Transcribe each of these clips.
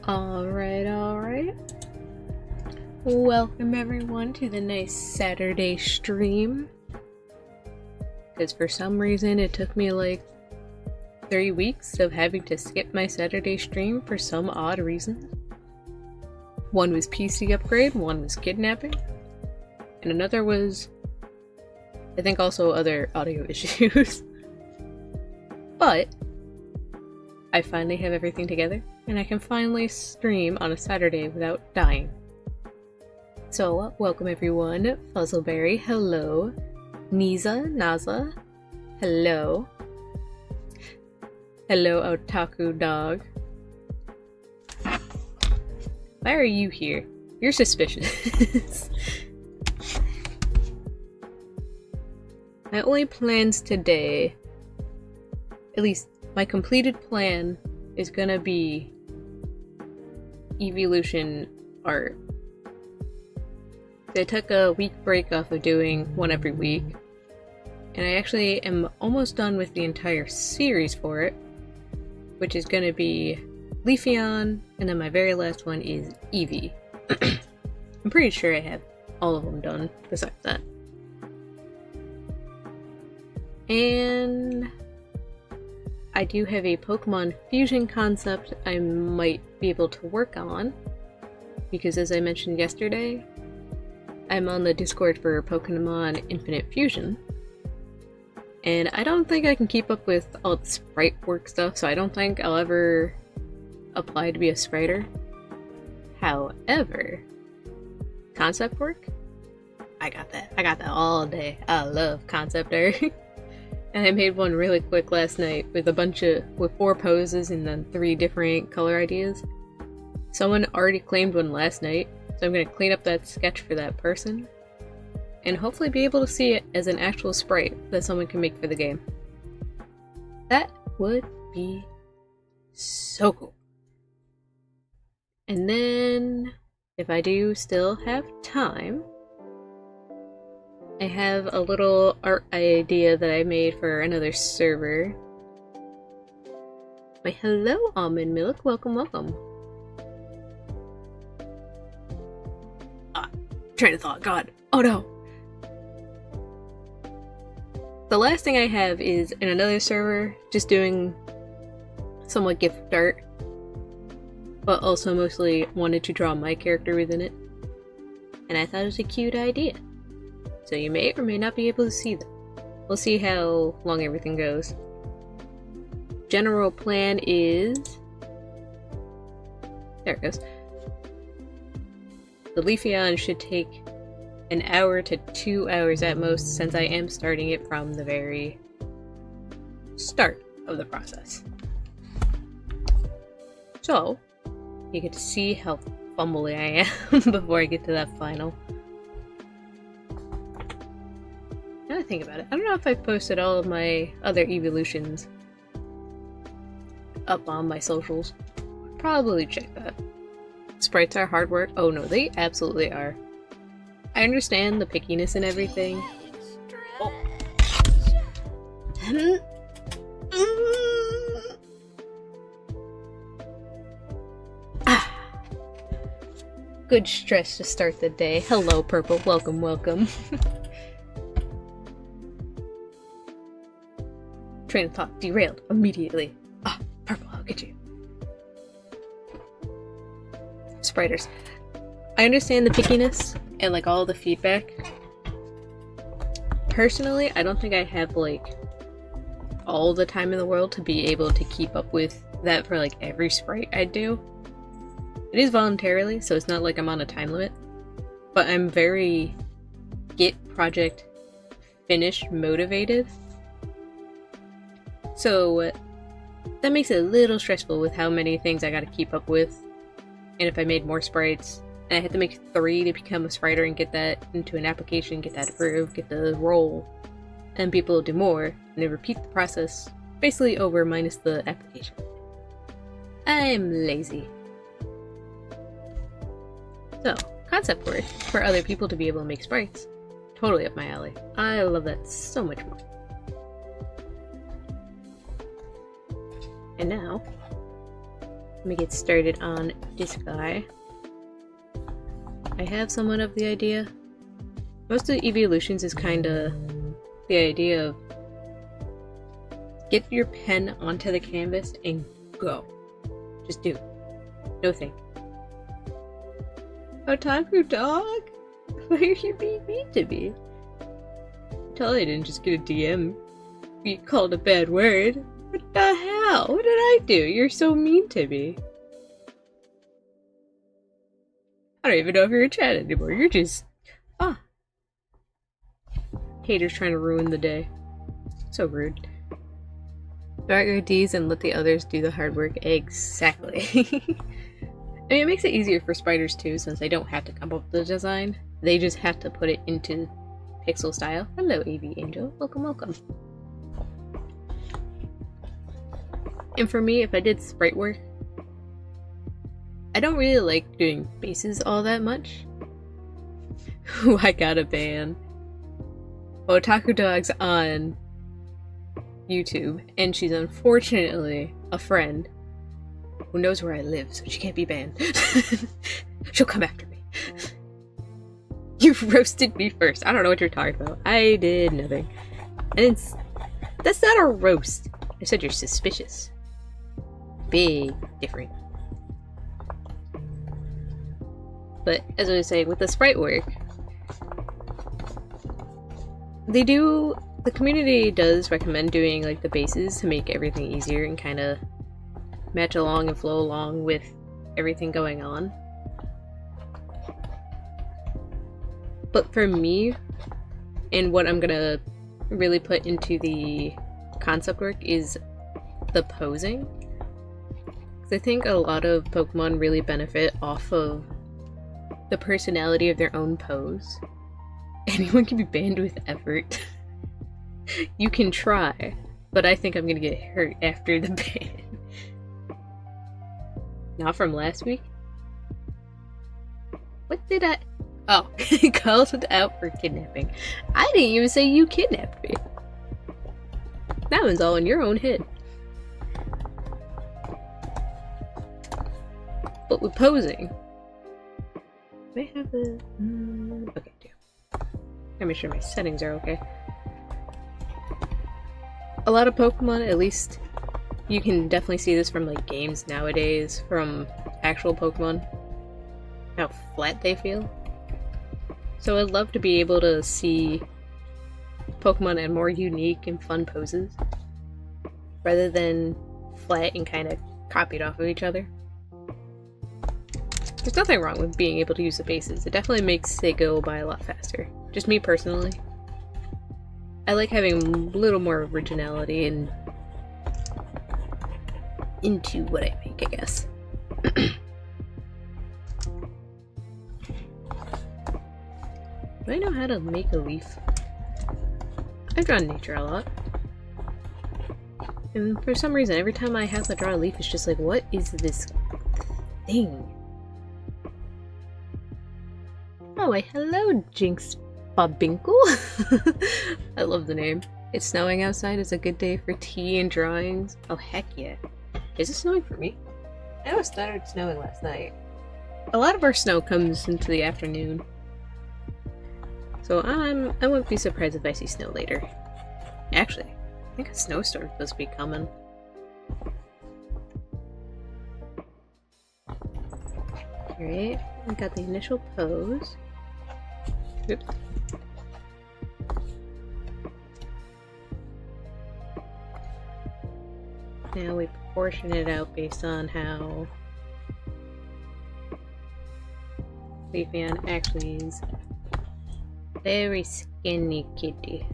Alright. Welcome everyone to the nice Saturday stream. Because for some reason it took me like 3 weeks of having to skip my Saturday stream for some odd reason. One was PC upgrade, one was kidnapping, and another was, I think, also other audio issues. But I finally have everything together, and I can finally stream on a Saturday without dying. So, welcome everyone. Fuzzleberry, hello. Naza, hello. Hello, Otaku Dog. Why are you here? You're suspicious. My only plans today, at least my completed plan, is gonna be Eeveelution art. I took a week break off of doing one every week, and I actually am almost done with the entire series for it, which is gonna be Leafeon, and then my very last one is Eevee. I'm pretty sure I have all of them done besides that. And I do have a Pokemon fusion concept I might be able to work on, because as I mentioned yesterday, I'm on the Discord for Pokemon Infinite Fusion, and I don't think I can keep up with all the sprite work stuff, so I don't think I'll ever apply to be a spriter. However, concept work? I got that all day. I love concept art. And I made one really quick last night with with 4 poses and then 3 different color ideas. Someone already claimed one last night, so I'm going to clean up that sketch for that person, and hopefully be able to see it as an actual sprite that someone can make for the game. That would be so cool. And then, if I do still have time, I have a little art idea that I made for another server. Why, hello, Almond Milk. Welcome. Train of thought, God. Oh no. The last thing I have is in another server, just doing somewhat gift art, but also mostly wanted to draw my character within it, and I thought it was a cute idea. So you may or may not be able to see them. We'll see how long everything goes. General plan is... there it goes. The Leafeon should take an hour to 2 hours at most, since I am starting it from the very start of the process. So, you get to see how fumbly I am before I get to that final. Now I think about it, I don't know if I've posted all of my other Eeveelutions up on my socials. Probably check that. Sprites are hard work. Oh no, they absolutely are. I understand the pickiness and everything. Oh. Good stress to start the day. Hello, Purple. Welcome. Train of thought derailed immediately. Purple, I'll get you. Spriters. I understand the pickiness and like all the feedback. Personally, I don't think I have like all the time in the world to be able to keep up with that for like every sprite I do. It is voluntarily, so it's not like I'm on a time limit, but I'm very get project finished motivated. So that makes it a little stressful with how many things I gotta keep up with. And if I made more sprites, and I had to make 3 to become a spriter and get that into an application, get that approved, get the roll, and people will do more, and they repeat the process, basically over minus the application. I'm lazy. So, concept work for other people to be able to make sprites. Totally up my alley. I love that so much more. And now, me get started on this guy. I have somewhat of the idea. Most of the Eeveelutions is kinda the idea of get your pen onto the canvas and go. Just do it. No think. Otaku dog? Why are you being mean to me? Totally didn't just get a DM. You called a bad word. What the hell? What did I do? You're so mean to me. I don't even know if you're in chat anymore. You're just... ah. Haters trying to ruin the day. So rude. Start your Ds and let the others do the hard work. Exactly. I mean, it makes it easier for spiders too, since they don't have to come up with the design. They just have to put it into pixel style. Hello, AV Angel. Welcome, welcome. And for me, if I did sprite work, I don't really like doing bases all that much. Ooh, I got a ban. Otaku Dog's on YouTube, and she's unfortunately a friend who knows where I live, so she can't be banned. She'll come after me. You roasted me first. I don't know what you're talking about. I did nothing. That's not a roast. I said you're suspicious. Big difference. But as I was saying, with the sprite work, the community does recommend doing like the bases to make everything easier and kind of match along and flow along with everything going on. But for me, and what I'm gonna really put into the concept work is the posing. Because I think a lot of Pokemon really benefit off of the personality of their own pose. Anyone can be banned with effort. You can try, but I think I'm gonna get hurt after the ban. Not from last week? What did I... oh, called out for kidnapping. I didn't even say you kidnapped me. That one's all in your own head. But with posing... do I have the... okay, I do. Let me make sure my settings are okay. A lot of Pokemon, at least, you can definitely see this from like games nowadays, from actual Pokemon, how flat they feel. So I'd love to be able to see Pokemon in more unique and fun poses, rather than flat and kind of copied off of each other. There's nothing wrong with being able to use the bases. It definitely makes it go by a lot faster. Just me personally. I like having a little more originality and into what I make, I guess. Do I know how to make a leaf? I've drawn nature a lot. And for some reason, every time I have to draw a leaf, it's just like, what is this thing? Oh, why hello, Jinx Bobinkle. I love the name. It's snowing outside. It's a good day for tea and drawings. Oh, heck yeah. Is it snowing for me? I know it started snowing last night. A lot of our snow comes into the afternoon. So I wouldn't be surprised if I see snow later. Actually, I think a snowstorm's supposed to be coming. Alright, we got the initial pose. Oops. Now we proportion it out based on how Leafeon actually is. Very skinny kitty.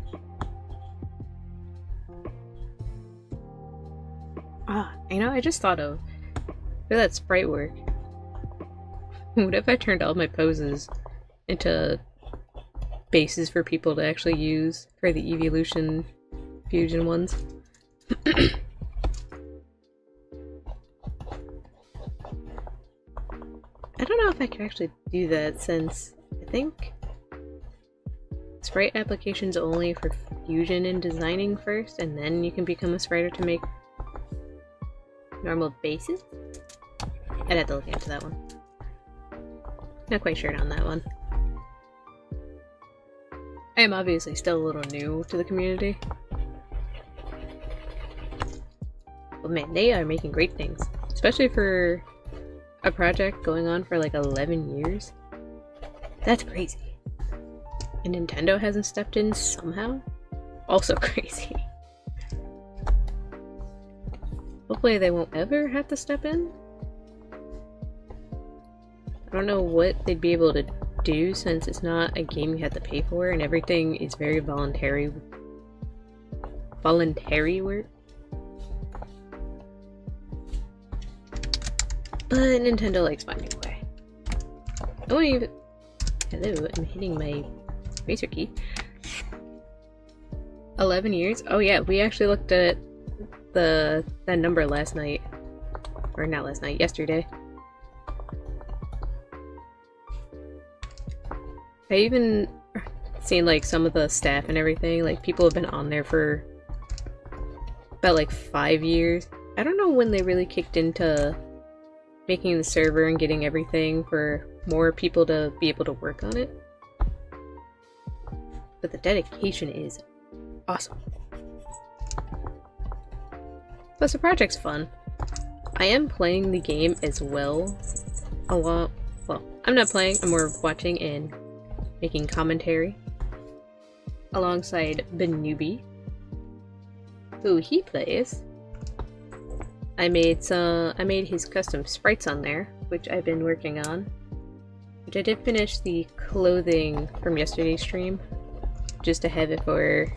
Ah, you know, I just thought of for that sprite work. What if I turned all my poses into bases for people to actually use for the Eeveelution fusion ones? I don't know if I can actually do that, since I think sprite application's only for fusion and designing first, and then you can become a spriter to make normal bases? I'd have to look into that one. Not quite sure on that one. I am obviously still a little new to the community. But man, they are making great things. Especially for a project going on for like 11 years. That's crazy. And Nintendo hasn't stepped in somehow? Also crazy. Hopefully they won't ever have to step in. I don't know what they'd be able to do since it's not a game you have to pay for and everything is very voluntary work. But Nintendo likes finding a way. I won't even... Hello, I'm hitting my spacer key. 11 years? Oh yeah, we actually looked at that number last night. Or not last night, yesterday. I even seen like some of the staff and everything, like people have been on there for about like 5 years. I don't know when they really kicked into making the server and getting everything for more people to be able to work on it. But the dedication is awesome. Plus the project's fun. I am playing the game as well. Well, I'm not playing, I'm more watching and making commentary alongside Benooby, who he plays. I made his custom sprites on there, which I've been working on. Which I did finish the clothing from yesterday's stream, just to have it for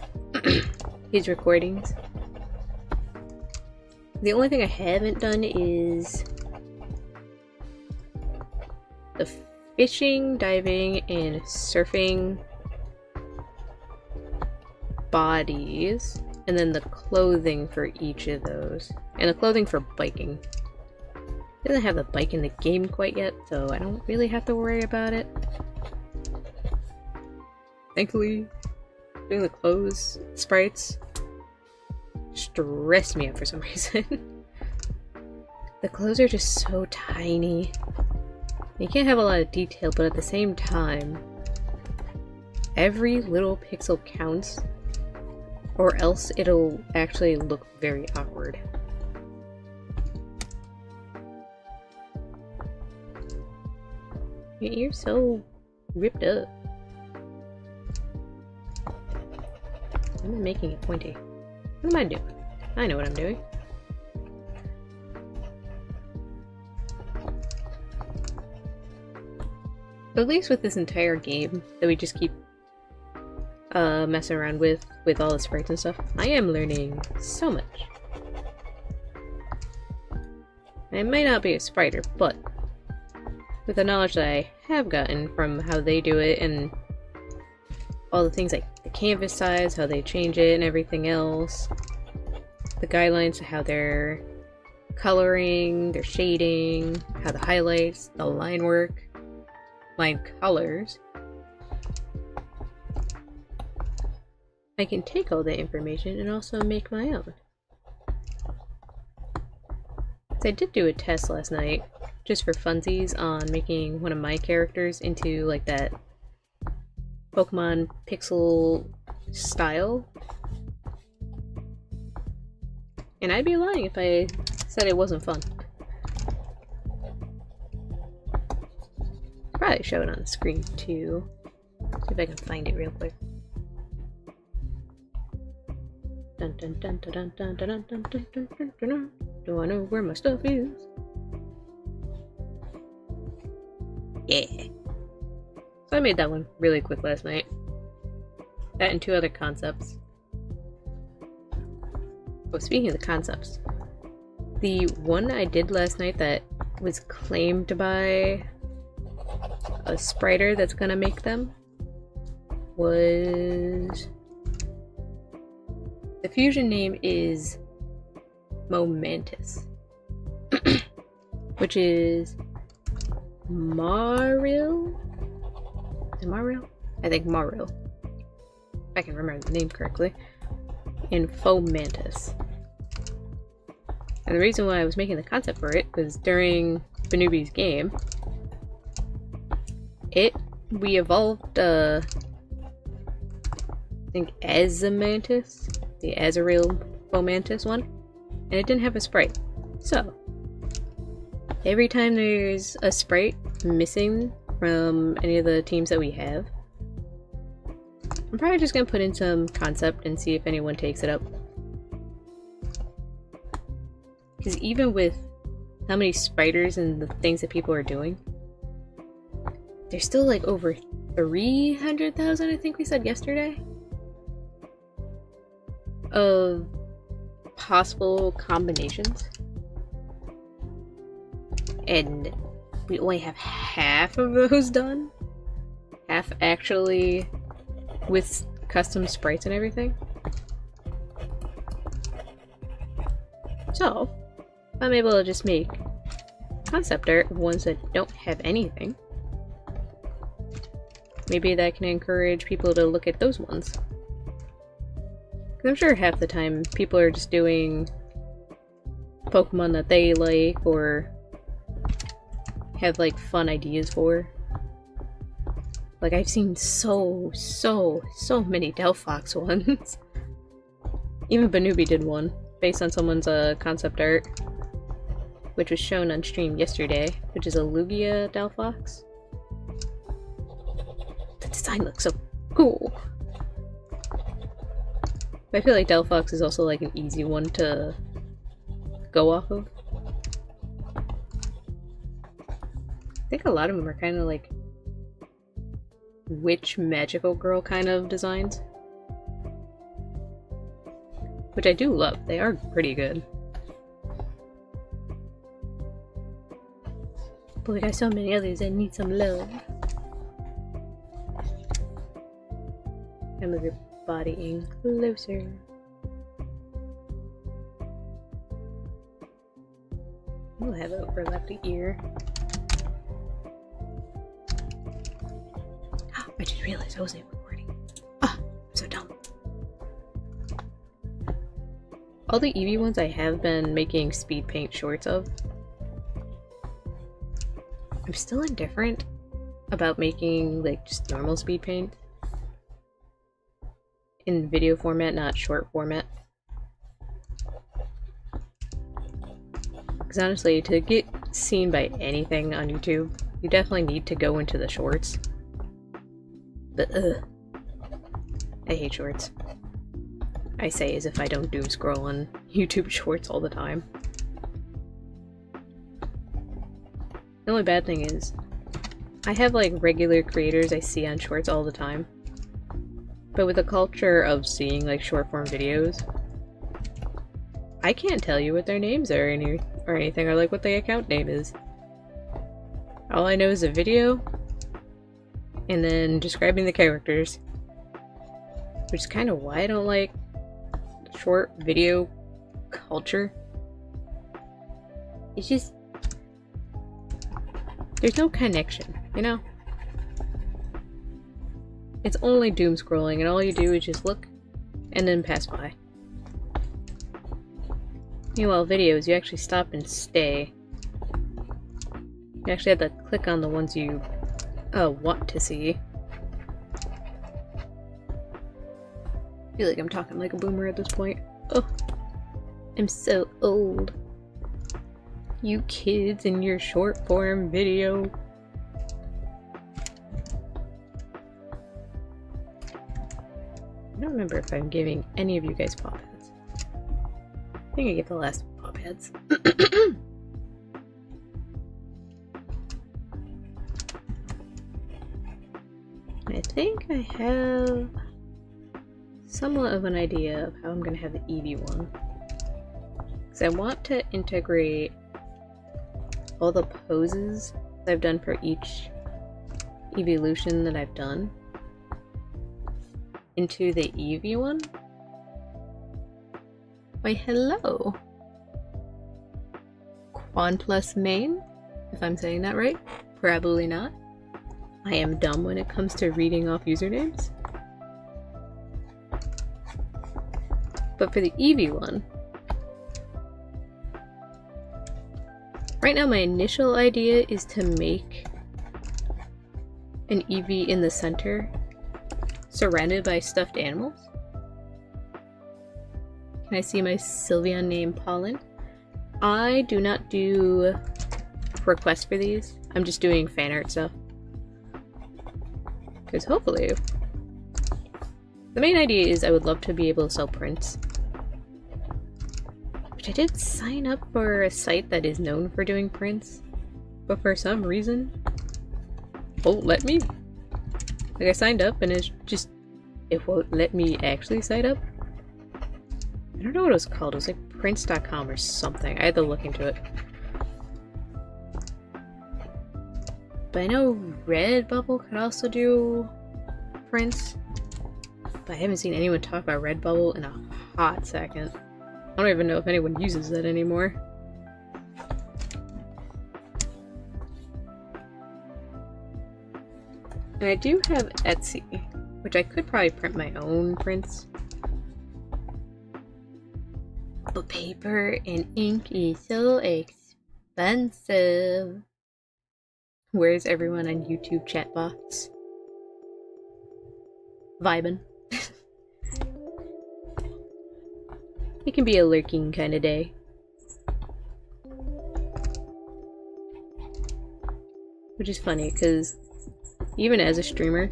his recordings. The only thing I haven't done is the fishing, diving, and surfing bodies, and then the clothing for each of those. And the clothing for biking. It doesn't have the bike in the game quite yet, so I don't really have to worry about it. Thankfully, doing the clothes sprites stressed me out for some reason. The clothes are just so tiny. You can't have a lot of detail, but at the same time, every little pixel counts, or else it'll actually look very awkward. You're so ripped up. I'm making it pointy. What am I doing? I know what I'm doing. But at least with this entire game that we just keep messing around with all the sprites and stuff, I am learning so much. And I might not be a spriter, but with the knowledge that I have gotten from how they do it and all the things like the canvas size, how they change it and everything else, the guidelines to how they're coloring, their shading, how the highlights, the line work, line colors, I can take all that information and also make my own. So I did do a test last night, just for funsies, on making one of my characters into like that Pokemon pixel style. And I'd be lying if I said it wasn't fun. Probably show it on the screen too. See if I can find it real quick. Dun dun dun dun dun dun dun dun dun dun dun dun. Do I know where my stuff is? Yeah. So I made that one really quick last night. That and 2 other concepts. Oh, speaking of the concepts, the one I did last night that was claimed by a spriter that's gonna make them was... The fusion name is Momentus, which is Maril? Is it Maril? I think Maril. If I can remember the name correctly. And Fomantis. And the reason why I was making the concept for it was during Banubi's game, we evolved I think Azamantis, the Azrael Fomantis one, and it didn't have a sprite. So every time there's a sprite missing from any of the teams that we have, I'm probably just gonna put in some concept and see if anyone takes it up. Because even with how many spiders and the things that people are doing, there's still like over 300,000, I think we said yesterday, of possible combinations. And we only have half of those done. Half actually with custom sprites and everything. So, if I'm able to just make concept art of ones that don't have anything, maybe that can encourage people to look at those ones. Because I'm sure half the time people are just doing Pokemon that they like or have like fun ideas for. Like I've seen so many Delphox ones. Even Banubi did one based on someone's concept art, which was shown on stream yesterday, which is a Lugia Delphox. The design looks so cool. But I feel like Delphox is also like an easy one to go off of. I think a lot of them are kind of like witch magical girl kind of designs, which I do love. They are pretty good. But we got so many others that need some love. And move your body in closer. I'll have it over left ear. I just realized I wasn't recording. Ah, I'm so dumb. All the Eevee ones I have been making speed paint shorts of. I'm still indifferent about making like just normal speed paint in video format, not short format. Because honestly, to get seen by anything on YouTube, you definitely need to go into the shorts. But I hate shorts. I say as if I don't doom scroll on YouTube shorts all the time. The only bad thing is, I have like regular creators I see on shorts all the time. But with the culture of seeing like short form videos, I can't tell you what their names are or anything, or like what the account name is. All I know is a video, and then describing the characters. Which is kind of why I don't like short video culture. It's just, there's no connection, you know? It's only doom scrolling, and all you do is just look and then pass by. Meanwhile, videos, you actually stop and stay. You actually have to click on the ones you want to see. I feel like I'm talking like a boomer at this point. Oh, I'm so old. You kids in your short form video. I don't remember if I'm giving any of you guys paw pads. I think I gave the last paw pads. I think I have somewhat of an idea of how I'm gonna have the Eevee one. Because I want to integrate all the poses that I've done for each Eeveelution that I've done into the Eevee one. Why, hello! Quan plus main, if I'm saying that right. Probably not. I am dumb when it comes to reading off usernames. But for the Eevee one, Right now my initial idea is to make an Eevee in the center, surrounded by stuffed animals. Can I see my Sylveon named Pollen? I do not do requests for these. I'm just doing fan art stuff. Because hopefully... The main idea is I would love to be able to sell prints. Which I did sign up for a site that is known for doing prints. But for some reason... won't let me. Like I signed up and it's just... it won't let me actually sign up. I don't know what it was called. It was like prints.com or something. I had to look into it. But I know Redbubble could also do prints. But I haven't seen anyone talk about Redbubble in a hot second. I don't even know if anyone uses that anymore. And I do have Etsy, which I could probably print my own prints. But paper and ink is so expensive. Where's everyone on YouTube chat box? Vibin'. It can be a lurking kind of day. Which is funny, because even as a streamer,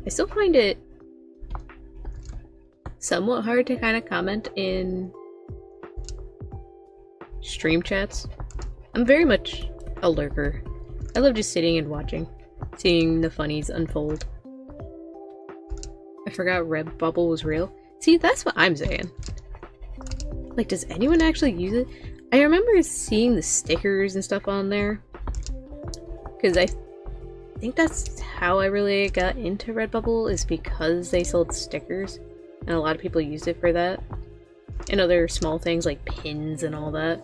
I still find it somewhat hard to kind of comment in stream chats. I'm very much a lurker. I love just sitting and watching, seeing the funnies unfold. I forgot Redbubble was real. See, that's what I'm saying. Like, does anyone actually use it? I remember seeing the stickers and stuff on there. Because I think that's how I really got into Redbubble, is because they sold stickers. And a lot of people used it for that. And other small things like pins and all that.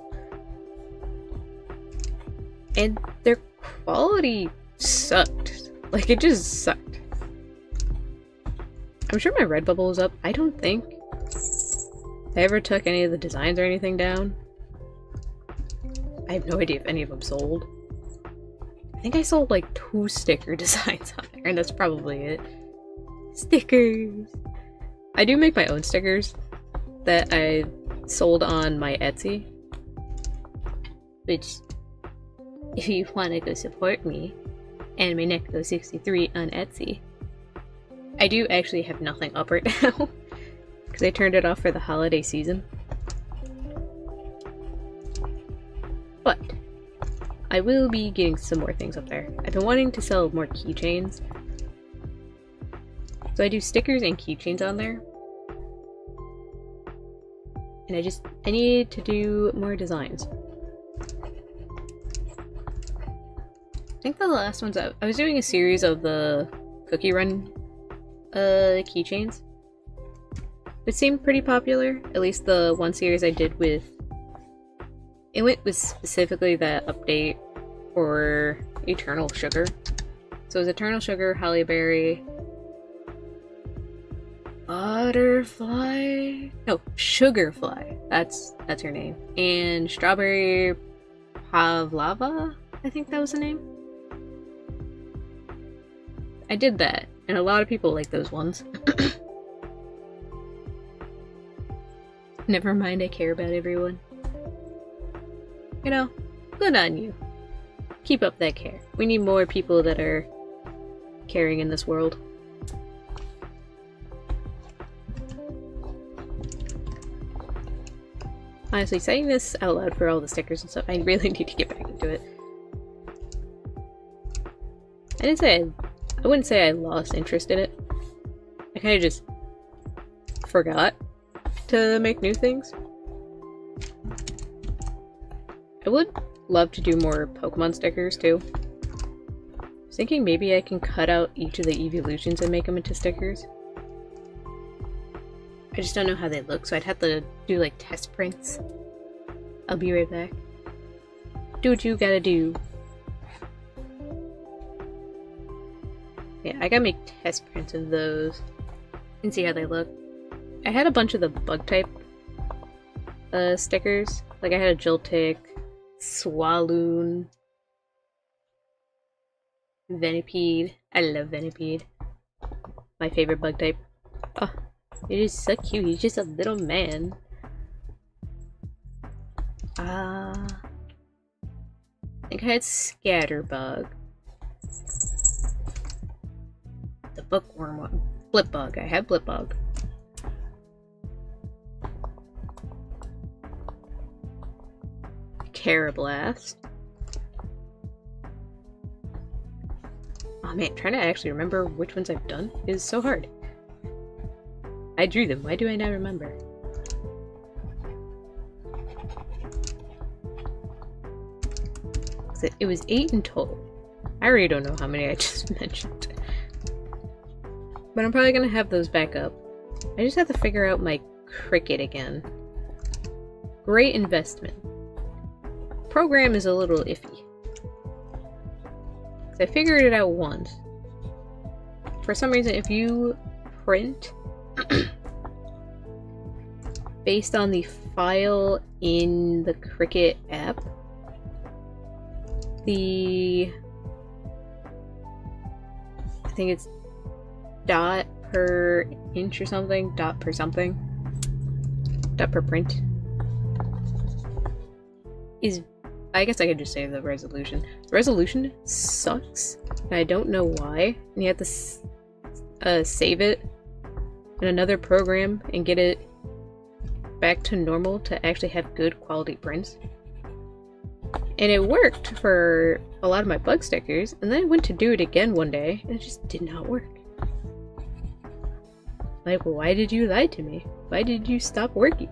And their quality sucked. Like, it just sucked. I'm sure my Redbubble is up. I don't think I ever took any of the designs or anything down. I have no idea if any of them sold. I think I sold like 2 sticker designs on there, and that's probably it. Stickers! I do make my own stickers that I sold on my Etsy. Which, if you want to go support me, AnimeNecko63 on Etsy. I do actually have nothing up right now, because I turned it off for the holiday season. But I will be getting some more things up there. I've been wanting to sell more keychains. So I do stickers and keychains on there. And I need to do more designs. I think the last ones I was doing a series of the cookie run keychains. It seemed pretty popular, at least the one series I did with... It went with specifically that update for Eternal Sugar. So it was Eternal Sugar, Holly Berry, Butterfly? No, Sugarfly. That's her name. And Strawberry Pavlova? I think that was the name. I did that, and a lot of people like those ones. Never mind, I care about everyone. You know, good on you. Keep up that care. We need more people that are caring in this world. Honestly, saying this out loud for all the stickers and stuff, I really need to get back into it. I wouldn't say I lost interest in it. I kind of just forgot to make new things. I would love to do more Pokemon stickers too. I was thinking maybe I can cut out each of the Eeveelutions and make them into stickers. I just don't know how they look, so I'd have to do like test prints. I'll be right back. Do what you gotta do. Yeah, I gotta make test prints of those and see how they look. I had a bunch of the bug type stickers. Like I had a Joltik, Swalloon. Venipede. I love Venipede. My favorite bug type. Oh, it is so cute. He's just a little man. I think I had Scatterbug. The bookworm one. Blipbug. I had Blipbug. Carablast. Oh man, trying to actually remember which ones I've done is so hard. I drew them. Why do I not remember? It was 8 in total. I already don't know how many I just mentioned. But I'm probably gonna have those back up. I just have to figure out my cricket again. Great investment. Program is a little iffy. I figured it out once. For some reason, if you print based on the file in the Cricut app, I think it's dot per inch or something, dot per something, dot per print is, I guess I could just say the resolution. The resolution sucks, and I don't know why. And you have to save it in another program and get it back to normal to actually have good quality prints. And it worked for a lot of my bug stickers, and then I went to do it again one day, and it just did not work. Like, why did you lie to me? Why did you stop working?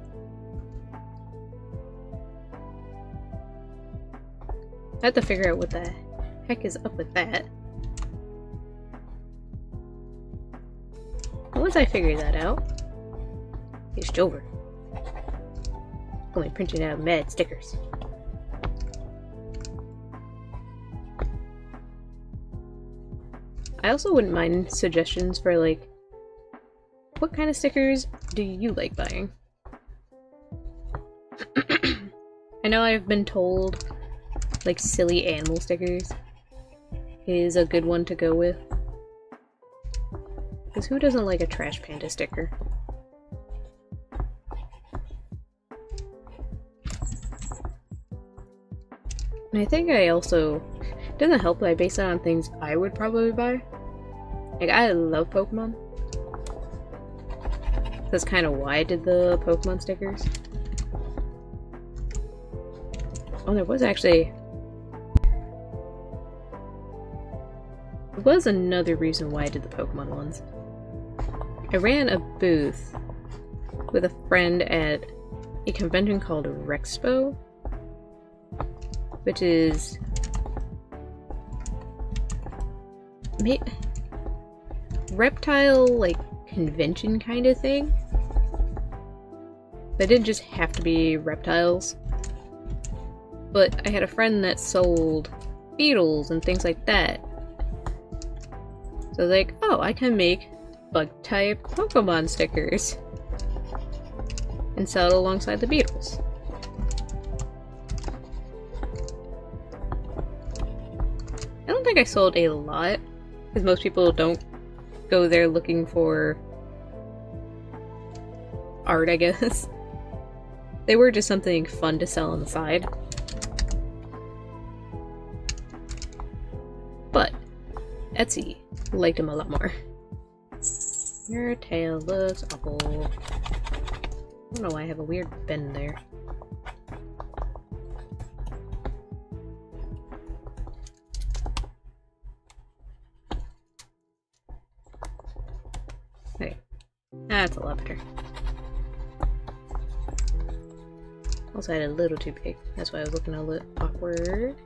I have to figure out what the heck is up with that. Once I figure that out, it's over. Only printing out mad stickers. I also wouldn't mind suggestions for, like, what kind of stickers do you like buying? I know I've been told, like, silly animal stickers is a good one to go with. Because who doesn't like a trash panda sticker? And I think I also, it doesn't help that I base it on things I would probably buy. Like, I love Pokemon. That's kind of why I did the Pokemon stickers. Oh, there was actually... There was another reason why I did the Pokemon ones. I ran a booth with a friend at a convention called Rexpo, which is... reptile, like, convention kind of thing. They didn't just have to be reptiles. But I had a friend that sold beetles and things like that. So I was like, oh, I can make bug-type Pokemon stickers and sell it alongside the beetles. I don't think I sold a lot, because most people don't go there looking for art, I guess. They were just something fun to sell on the side. But Etsy liked them a lot more. Your tail looks awful. I don't know why I have a weird bend there. Okay, that's a lot better. Also, I had a little too big. That's why I was looking a little awkward.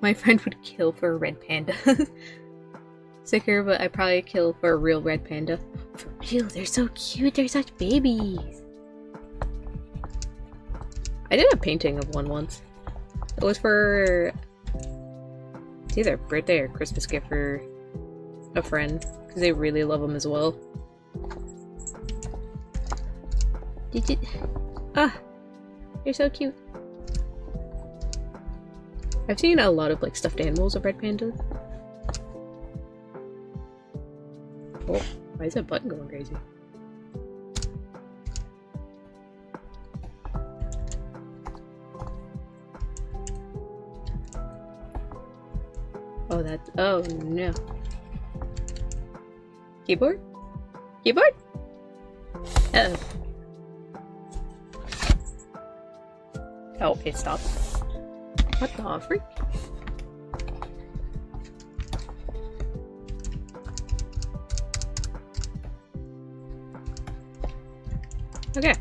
My friend would kill for a red panda sticker, but I'd probably kill for a real red panda. For real, they're so cute. They're such babies. I did a painting of one once. It was for... it's either a birthday or Christmas gift for a friend, because they really love them as well. Did it... You're so cute. I've seen a lot of like stuffed animals of red pandas. Oh, why is that button going crazy? Oh, that's... oh no. Keyboard? Keyboard? Uh-oh. Oh, it stopped. What the freak? Okay.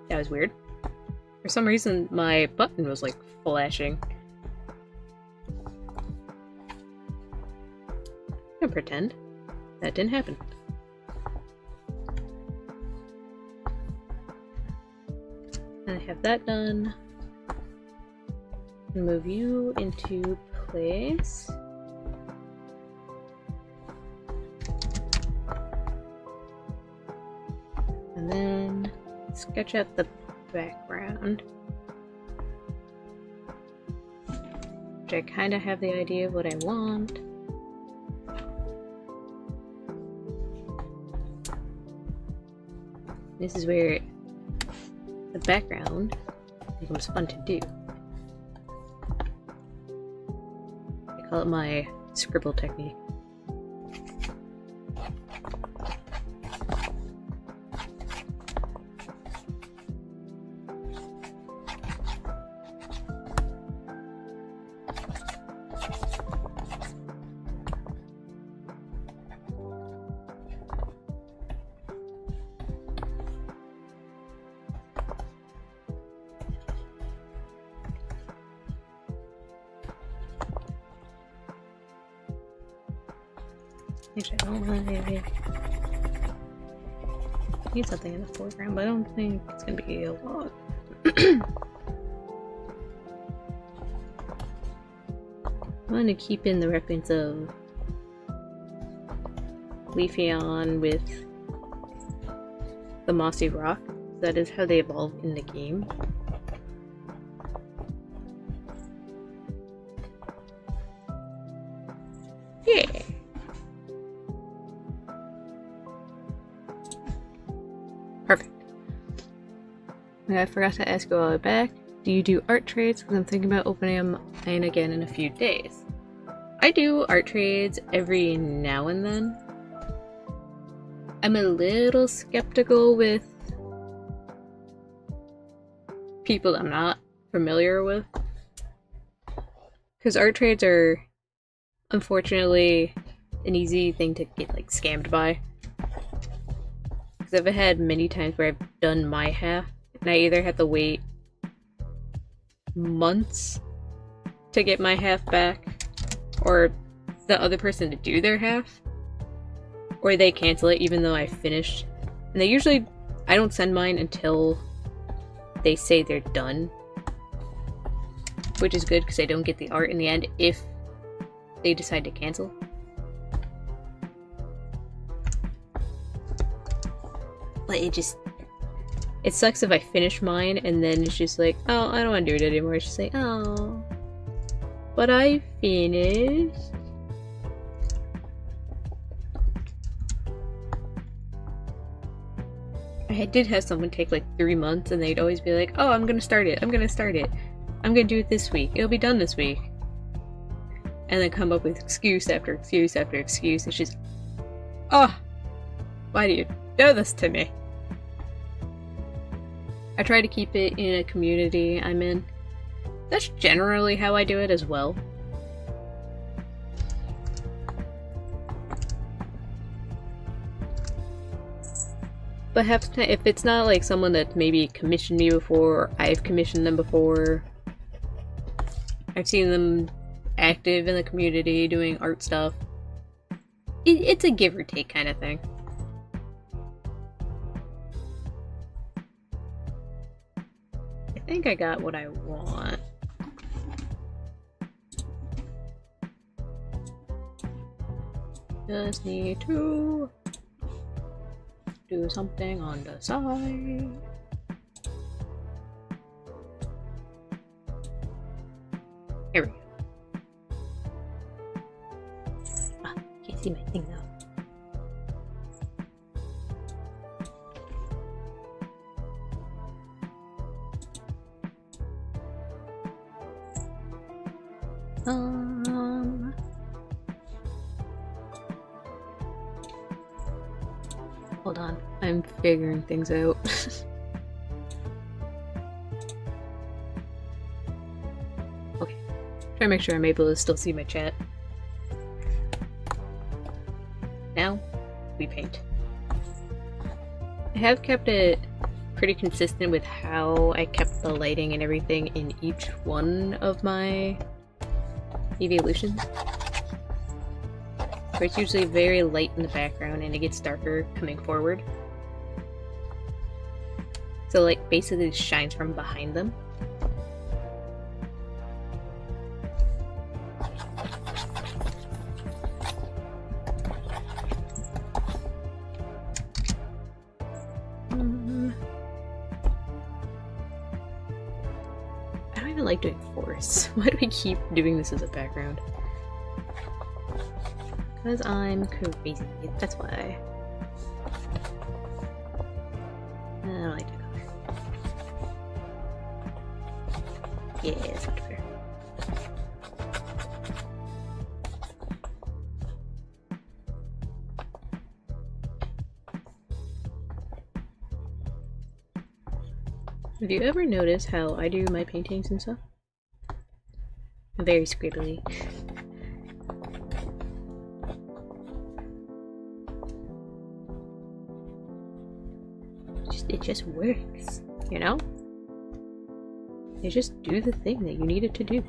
That was weird. For some reason, my button was like flashing. I'm gonna pretend that didn't happen. And I have that done. Move you into place. And then sketch out the background. Which I kind of have the idea of what I want. This is where the background becomes fun to do. I call it my scribble technique. Actually, I don't want to need something in the foreground, but I don't think it's gonna be a lot. I want to keep in the reference of Leafeon with the mossy rock. That is how they evolve in the game. Yeah. Perfect. I forgot to ask you a while back, do you do art trades? Because I'm thinking about opening them in again in a few days. I do art trades every now and then. I'm a little skeptical with people I'm not familiar with. Because art trades are, unfortunately, an easy thing to get like scammed by. Because I've had many times where I've done my half, and I either have to wait months to get my half back, or the other person to do their half, or they cancel it even though I finished. And they usually, I don't send mine until they say they're done, which is good because I don't get the art in the end if they decide to cancel. But it sucks if I finish mine and then it's just like, oh, I don't want to do it anymore. It's just like, oh, but I finished. I did have someone take like 3 months and they'd always be like, oh, I'm gonna start it. I'm gonna do it this week. It'll be done this week. And then come up with excuse after excuse after excuse. It's just, oh, why do you do this to me? I try to keep it in a community I'm in. That's generally how I do it as well. But if it's not like someone that maybe commissioned me before, or I've commissioned them before, I've seen them active in the community doing art stuff, it's a give or take kind of thing. I think I got what I want. Just need to do something on the side. Hold on, I'm figuring things out. Okay, try to make sure I'm able to still see my chat. Now, we paint. I have kept it pretty consistent with how I kept the lighting and everything in each one of my Eeveelutions. Where it's usually very light in the background and it gets darker coming forward. So like basically shines from behind them. I don't even like doing forests. Why do we keep doing this as a background? Because I'm crazy, that's why. I don't like that color. Yeah, it's much better. Have you ever noticed how I do my paintings and stuff? I'm very scribbly. It just works, you know? You just do the thing that you need it to do.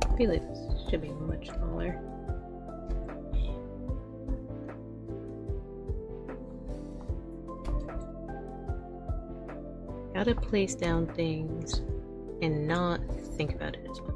I feel like this should be much smaller. Gotta place down things and not think about it as much.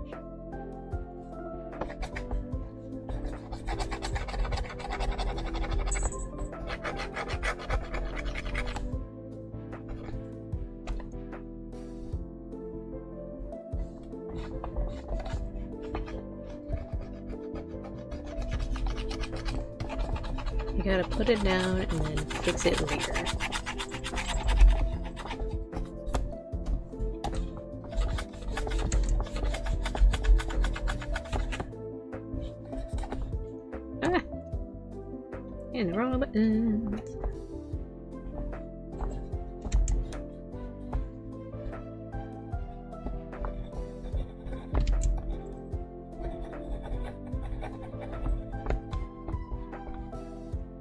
You gotta put it down and then fix it later. Ah! And the wrong buttons.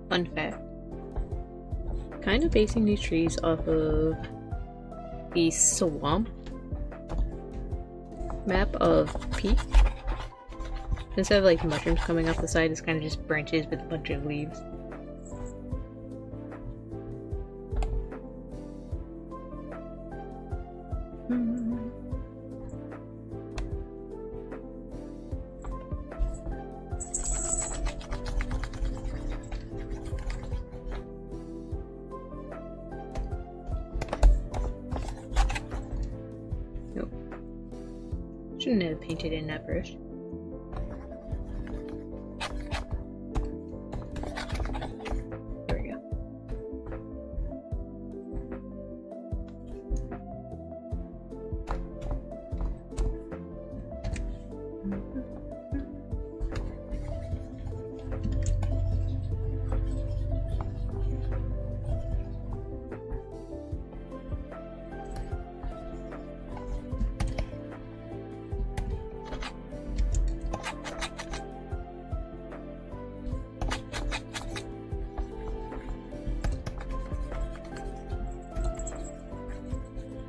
Fun fact. Kind of basing these trees off of the swamp map of Peak. Instead of like mushrooms coming off the side, it's kind of just branches with a bunch of leaves. Nope. Shouldn't have painted in that first.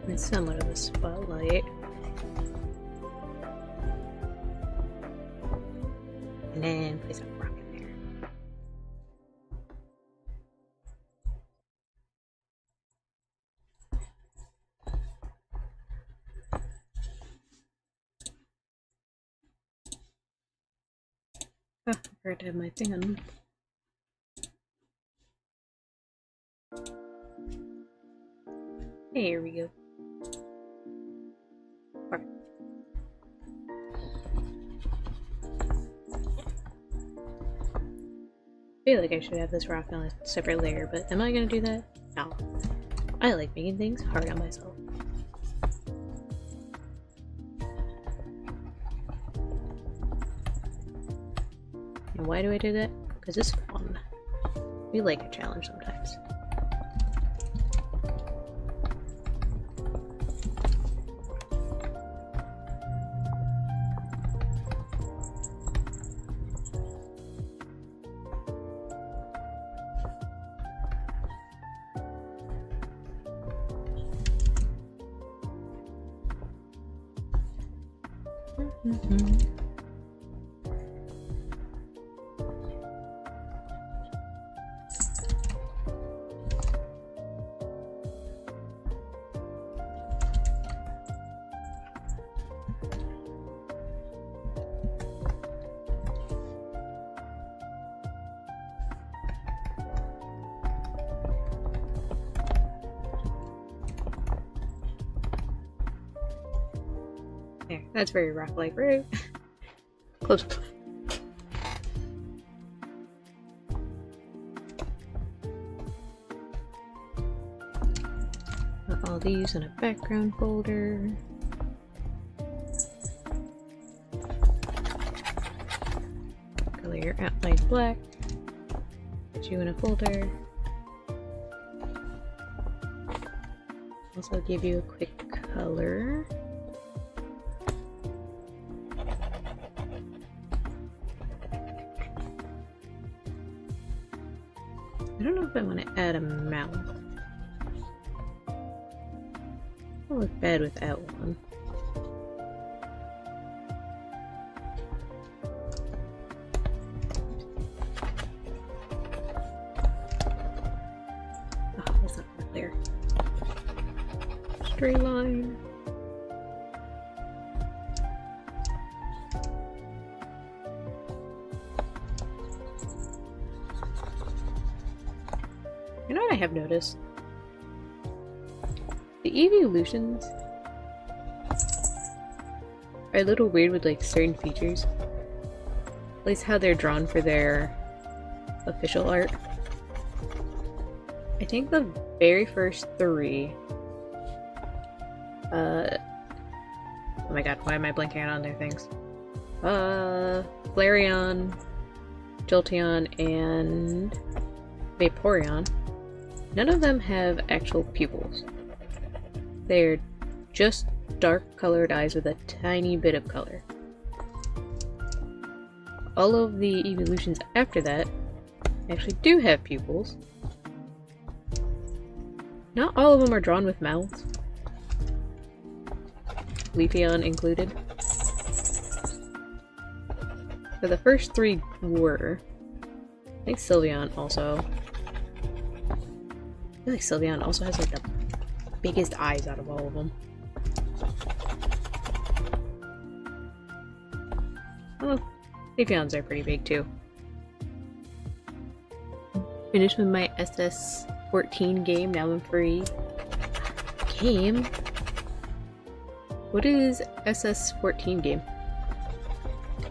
It's somewhat of a spotlight. And then place a rock in there. I forgot to have my thing on. Here we go. Alright. I feel like I should have this rock on a separate layer, but am I gonna do that? No. I like making things hard on myself. And why do I do that? Because it's fun. We like a challenge sometimes. There, that's very rock-like, right? Close. Put all these in a background folder. Color your outline black. Put you in a folder. Also give you a quick color. I don't know if I want to add a mouth. It'll look bad without one. Oh, that's not clear. Straight line. You know what I have noticed? The Eeveelutions are a little weird with like certain features. At least how they're drawn for their official art. I think the very first three oh my god, why am I blanking out on their things? Flareon, Jolteon, and Vaporeon. None of them have actual pupils. They're just dark colored eyes with a tiny bit of color. All of the evolutions after that actually do have pupils. Not all of them are drawn with mouths. Leafeon included. But the first three were. I think Sylveon also. I feel like Sylveon also has like the biggest eyes out of all of them. Oh, Leafeons are pretty big too. Finished with my SS14 game, now I'm free. Game? What is SS14 game?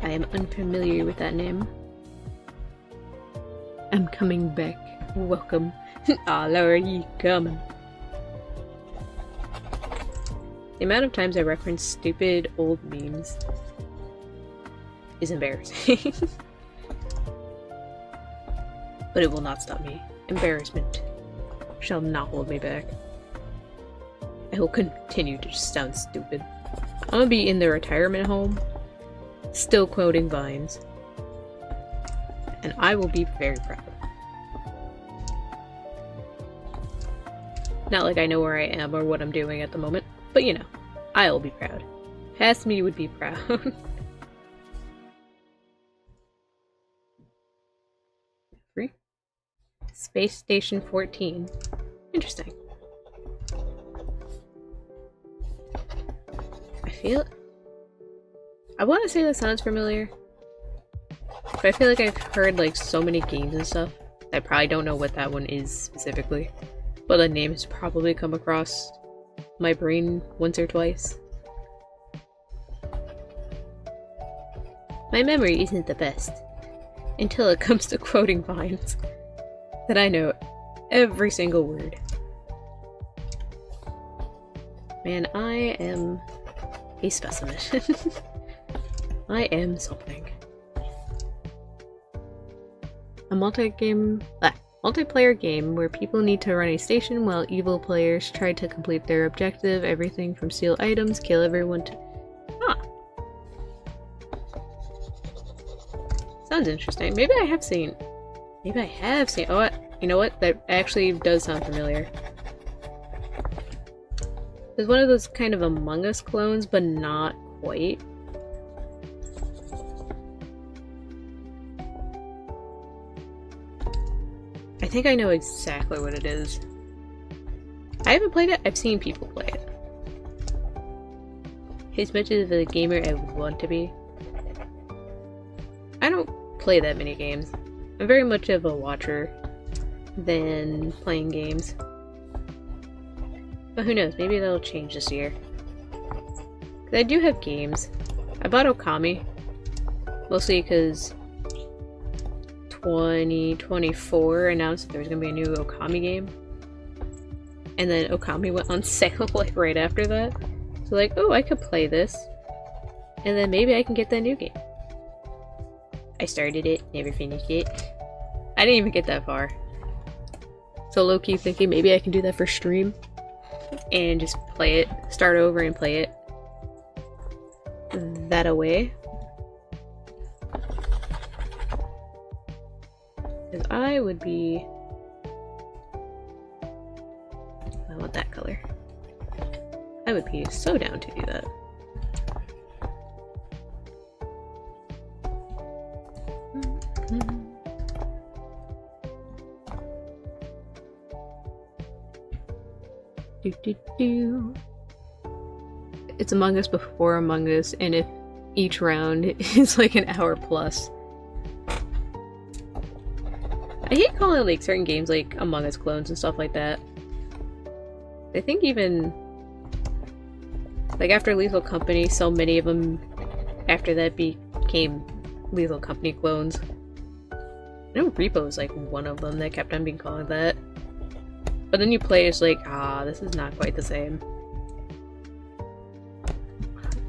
I am unfamiliar with that name. I'm coming back. Welcome. All are ye coming? The amount of times I reference stupid old memes is embarrassing. But it will not stop me. Embarrassment shall not hold me back. I will continue to just sound stupid. I'm gonna be in the retirement home, still quoting vines. And I will be very proud. Not like I know where I am or what I'm doing at the moment, but you know, I'll be proud. Past me would be proud. Free? Space Station 14. Interesting. I want to say that sounds familiar. But I feel like I've heard like so many games and stuff. I probably don't know what that one is specifically. But the name has probably come across my brain once or twice. My memory isn't the best. Until it comes to quoting vines. That I know every single word. Man, I am a specimen. I am something. A multiplayer game where people need to run a station while evil players try to complete their objective. Everything from steal items, kill everyone to... Huh. Sounds interesting. Maybe I have seen... Oh, what? You know what? That actually does sound familiar. It's one of those kind of Among Us clones, but not quite. I think I know exactly what it is. I haven't played it, I've seen people play it. As much as a gamer I would want to be, I don't play that many games. I'm very much of a watcher than playing games. But who knows, maybe that'll change this year. 'Cause I do have games. I bought Okami, mostly because 2024 announced that there was going to be a new Okami game. And then Okami went on sale like right after that. So like, oh, I could play this. And then maybe I can get that new game. I started it, never finished it. I didn't even get that far. So low-key thinking maybe I can do that for stream. And just play it, start over and play it that away. Because I would be... I want that color. I would be so down to do that. It's Among Us before Among Us, and if each round is like an hour plus. I hate calling like certain games like Among Us clones and stuff like that. I think even like after Lethal Company, so many of them after that became Lethal Company clones. I know Repo is like one of them that kept on being called that. But then you play, it's like, this is not quite the same.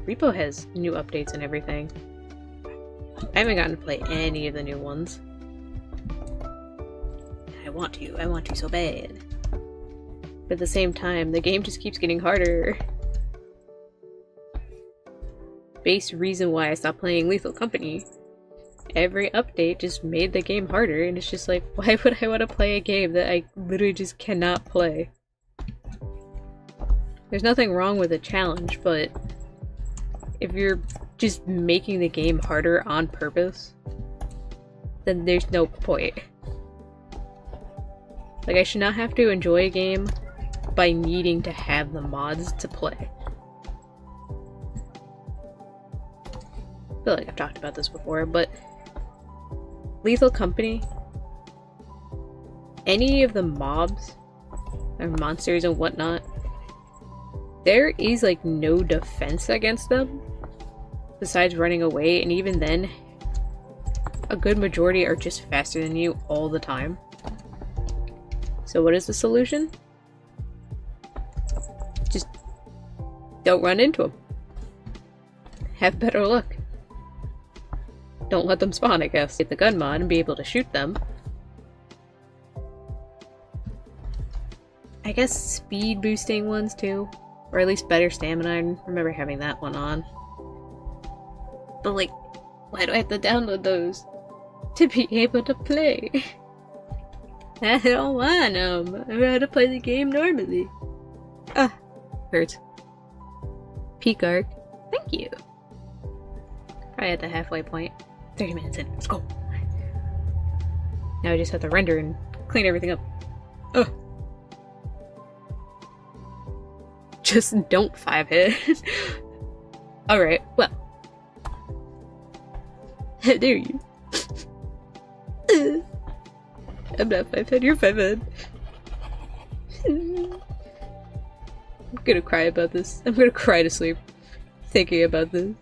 Repo has new updates and everything. I haven't gotten to play any of the new ones. I want to so bad. But at the same time, the game just keeps getting harder. Base reason why I stopped playing Lethal Company. Every update just made the game harder, and it's just like, why would I want to play a game that I literally just cannot play? There's nothing wrong with a challenge, but if you're just making the game harder on purpose, then there's no point. Like, I should not have to enjoy a game by needing to have the mods to play. I feel like I've talked about this before, but Lethal Company, any of the mobs or monsters and whatnot, there is like no defense against them besides running away, and even then a good majority are just faster than you all the time. So what is the solution? Just don't run into them. Have better luck. Don't let them spawn, I guess. Get the gun mod and be able to shoot them. I guess speed boosting ones too. Or at least better stamina. I remember having that one on. But like, why do I have to download those to be able to play? I don't want them. I want to play the game normally. Hurts. Peak arc. Thank you. Probably at the halfway point. 30 minutes in. Let's go. Now I just have to render and clean everything up. Ugh. Just don't 5-hit. Alright, well. How dare you? I'm not 5'10", you're 5'10". I'm gonna cry about this. I'm gonna cry to sleep thinking about this.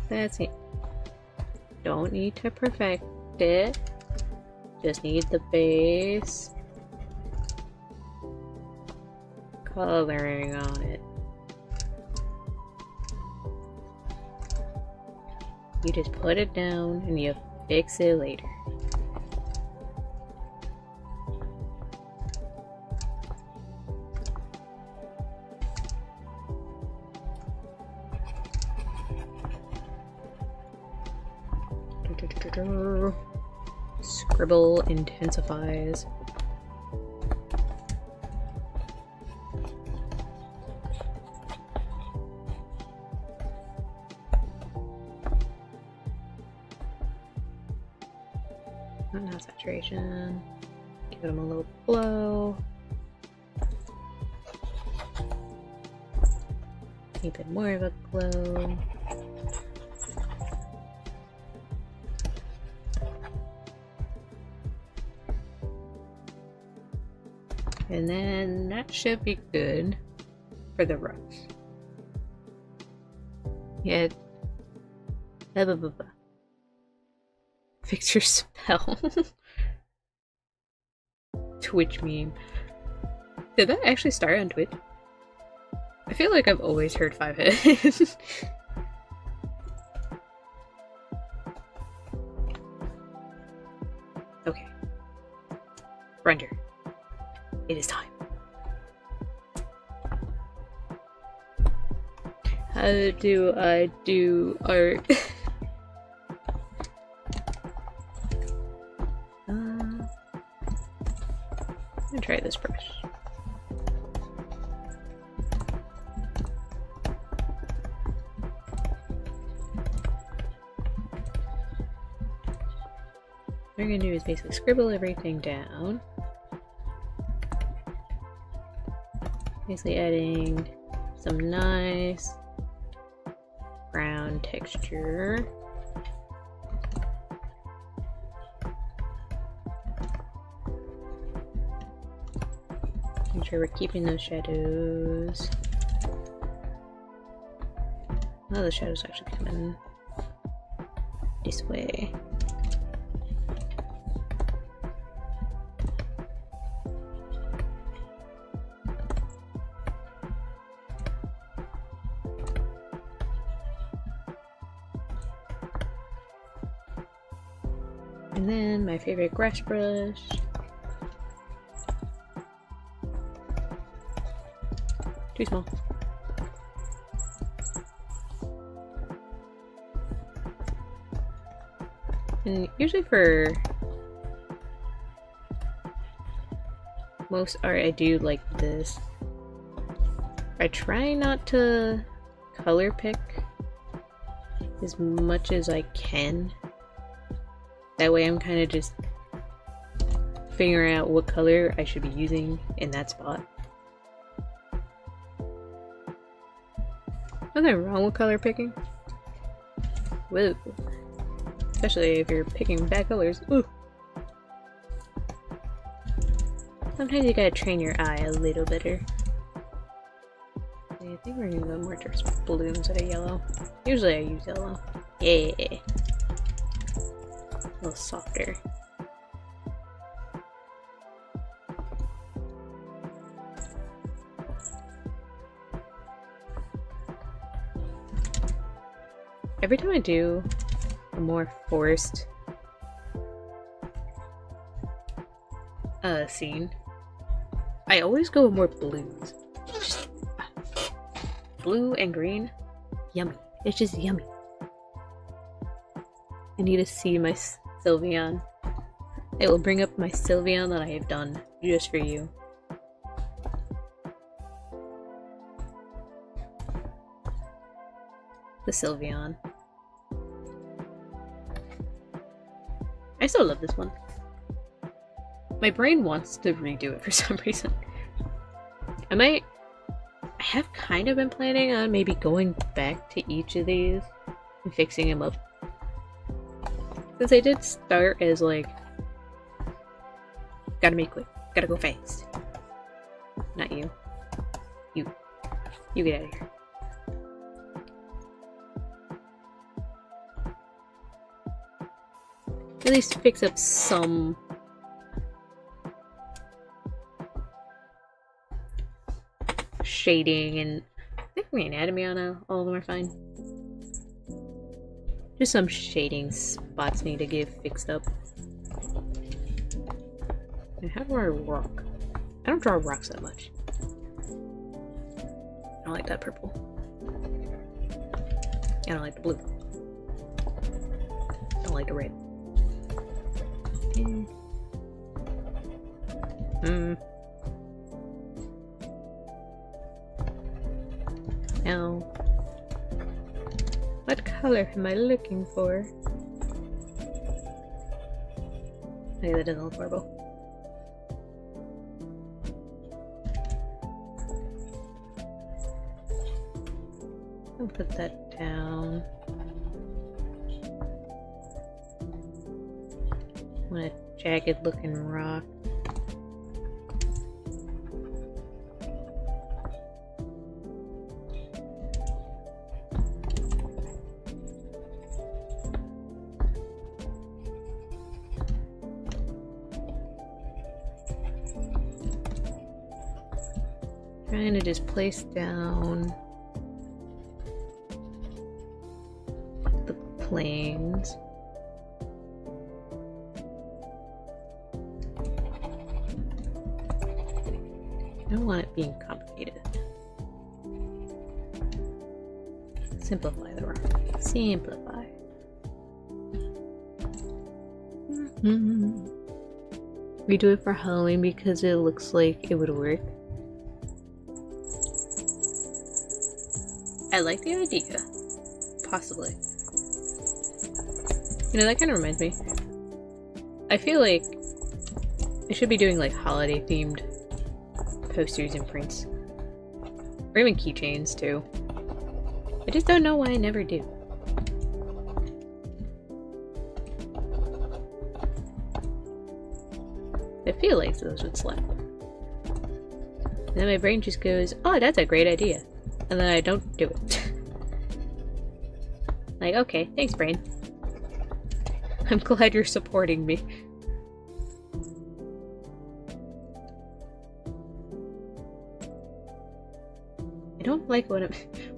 That's it. Don't need to perfect it. Just need the base coloring on it. You just put it down and you fix it later. Scribble intensifies. Now saturation. Give them a little blow. Keep it more of a glow. And then that should be good for the rocks. Yeah. Blah, blah, blah, blah. Fix your spell. Twitch meme. Did that actually start on Twitch? I feel like I've always heard 5-hit. Okay. Render. It is time. How do I do art? I'm gonna try this brush. What we're gonna do is basically scribble everything down. Basically adding some nice brown texture. Make sure we're keeping those shadows. Oh, the shadows actually coming this way. And then my favorite brush. Too small. And usually for most art I do like this. I try not to color pick as much as I can. That way I'm kind of just figuring out what color I should be using in that spot. Nothing wrong with color picking. Whoa. Especially if you're picking bad colors. Ooh. Sometimes you gotta train your eye a little better. I think we're gonna go more towards blue instead of yellow. Usually I use yellow. Yeah. A little softer. Every time I do a more forced scene, I always go with more blues. Just, blue and green, yummy. It's just yummy. I need to see my Sylveon. It will bring up my Sylveon that I have done just for you. The Sylveon. I still love this one. My brain wants to redo it for some reason. I might I have kind of been planning on maybe going back to each of these and fixing them up. Since I did start as like, gotta make quick, gotta go fast. Not you. You get out of here. At least fix up some shading, and I think the anatomy on all of them are fine. Just some shading spots need to get fixed up. And how do I rock? I don't draw rocks that much. I don't like that purple. I don't like the blue. I don't like the red. Now, what color am I looking for? Okay, that doesn't look horrible. I'll put that down. I want a jagged looking rock. Trying to just place down the planes. I don't want it being complicated. Simplify the rock. Simplify. We do it for Halloween because it looks like it would work. I like the idea. Possibly. You know, that kind of reminds me. I feel like I should be doing like holiday themed posters and prints. Or even keychains too. I just don't know why I never do. I feel like those would slap. And then my brain just goes, oh, that's a great idea. And then I don't do it. Like, okay, thanks, brain. I'm glad you're supporting me. I don't like what I'm...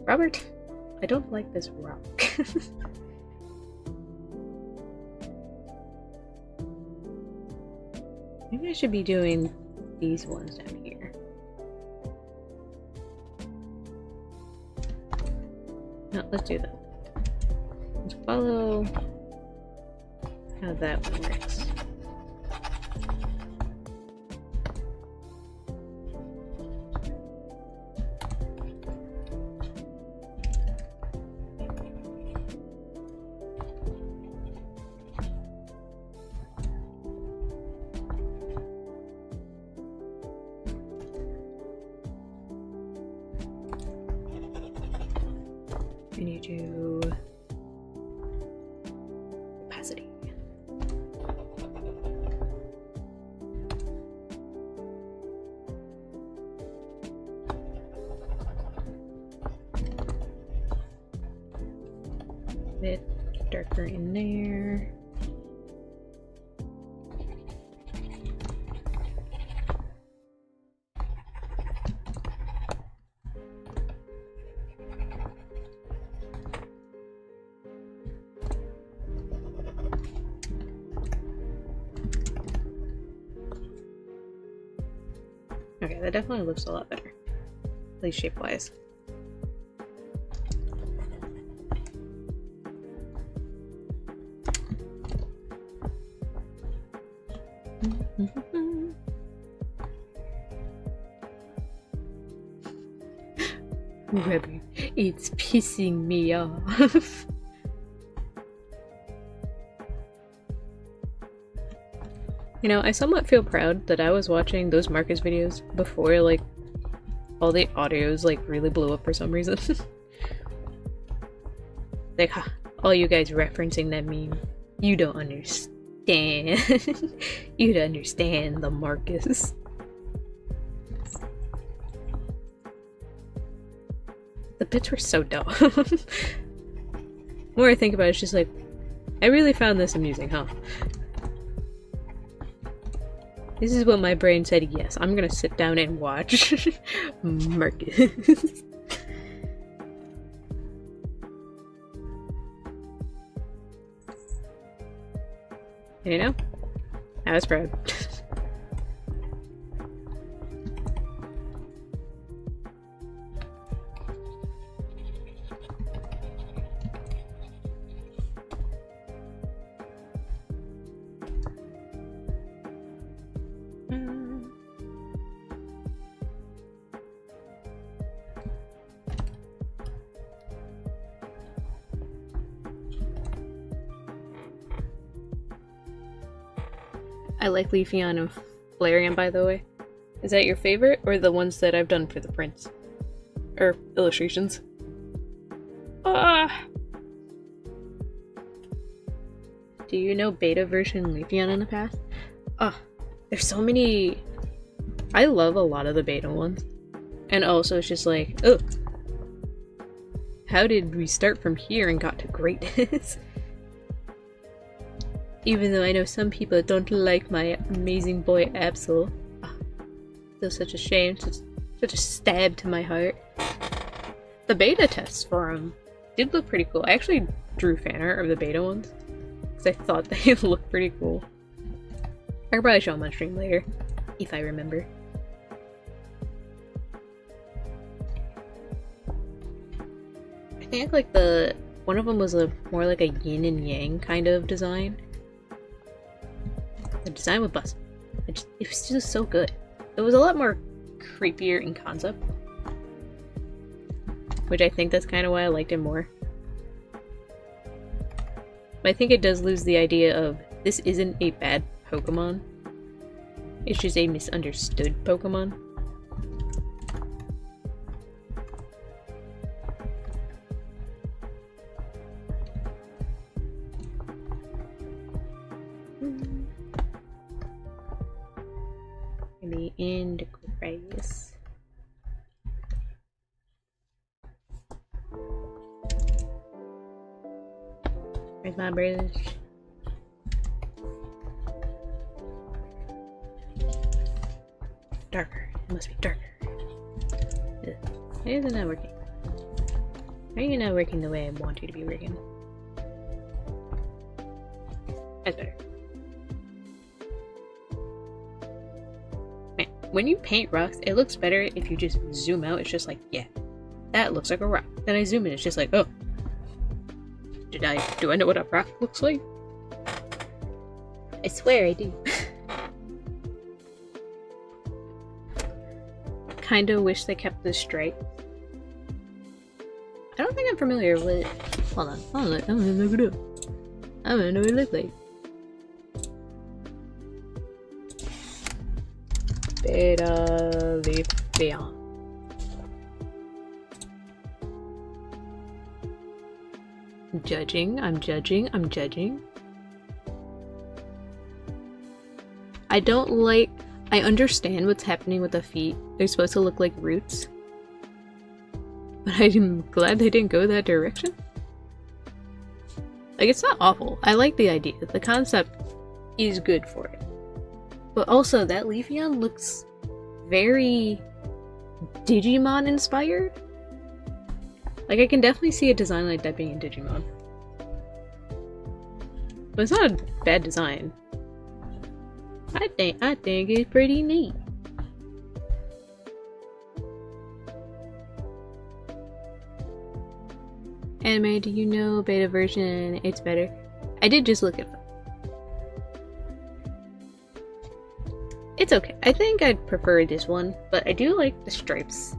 Robert, I don't like this rock. Maybe I should be doing these ones down here. No, let's do that. Let's follow how that one works. I need to opacity. A bit darker in there. Okay, that definitely looks a lot better. At least shape-wise. Rebby, it's pissing me off. You know, I somewhat feel proud that I was watching those Marcus videos before, like, all the audios like really blew up for some reason. Like, huh, all you guys referencing that meme, you don't understand. You don't understand the Marcus. The bits were so dumb. The more I think about it, it's just like, I really found this amusing, huh? This is what my brain said, yes, I'm gonna sit down and watch Marcus. You know? I was proud. I like Leafeon and Flareon, by the way. Is that your favorite, or the ones that I've done for the prints? Or illustrations? Do you know beta version Leafeon in the past? There's so many... I love a lot of the beta ones. And also it's just like, oh, how did we start from here and got to greatness? Even though I know some people don't like my amazing boy Absol. Still such a shame, such a stab to my heart. The beta tests for him did look pretty cool. I actually drew fan art of the beta ones, because I thought they looked pretty cool. I could probably show them on stream later, if I remember. I think like one of them was more like a yin and yang kind of design. The design was busted. It was just so good. It was a lot more creepier in concept, which I think that's kind of why I liked it more. But I think it does lose the idea of this isn't a bad Pokemon. It's just a misunderstood Pokemon. The end grace. Where's my brush? Darker. It must be darker. Ugh. Why is it not working? Why are you not working the way I want you to be working? That's better. When you paint rocks, it looks better if you just zoom out. It's just like, yeah, that looks like a rock. Then I zoom in, it's just like, oh, do I know what a rock looks like? I swear I do. Kinda wish they kept the stripe. I don't think I'm familiar with... Hold on, I'm gonna look it up. I'm gonna know what it looks like. Eeveelution. I'm judging. I don't like... I understand what's happening with the feet. They're supposed to look like roots. But I'm glad they didn't go that direction. Like, it's not awful. I like the idea. The concept is good for it. But also, that Leafeon looks very Digimon inspired. Like, I can definitely see a design like that being in Digimon. But it's not a bad design. I think it's pretty neat. Anime, do you know beta version? It's better. I did just look it up. It's okay. I think I'd prefer this one, but I do like the stripes.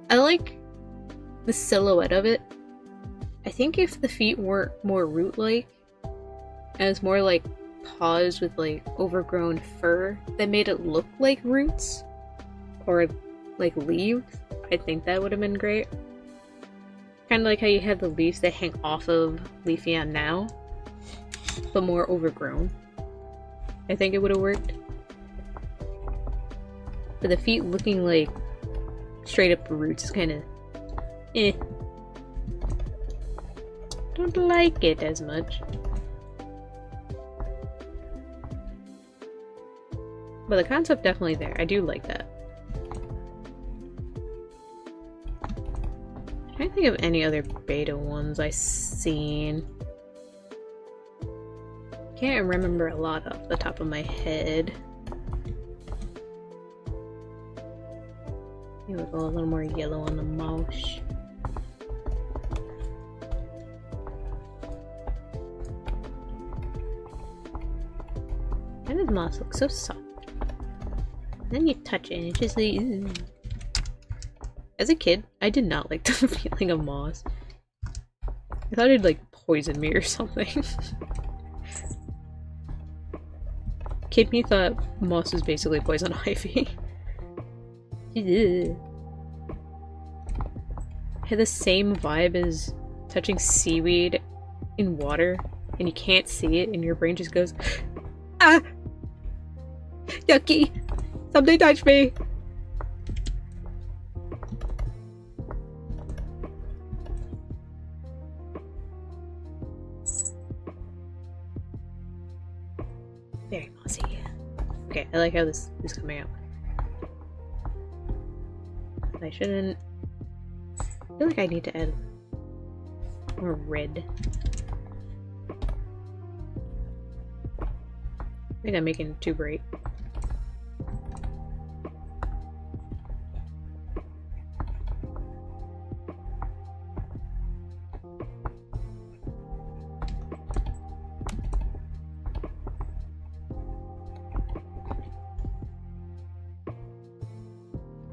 I like the silhouette of it. I think if the feet were more root-like, and it's more like paws with like overgrown fur that made it look like roots, or like leaves, I think that would have been great. Kind of like how you have the leaves that hang off of Leafeon now, but more overgrown. I think it would have worked. But the feet looking like straight up roots is kind of eh. Don't like it as much. But the concept definitely there. I do like that. I'm trying to think of any other beta ones I've seen. Can't remember a lot off the top of my head. Maybe we'll go a little more yellow on the mouse. And this moss looks so soft. And then you touch it and it's just like, ooh. As a kid, I did not like the feeling of moss. I thought it'd like poison me or something. Kid me thought moss was basically poison ivy. Ew. Had the same vibe as touching seaweed in water and you can't see it and your brain just goes, ah! Yucky! Something touched me! Very mossy. Okay, I like how this is coming out. I shouldn't... I feel like I need to add more red. I think I'm making it too bright.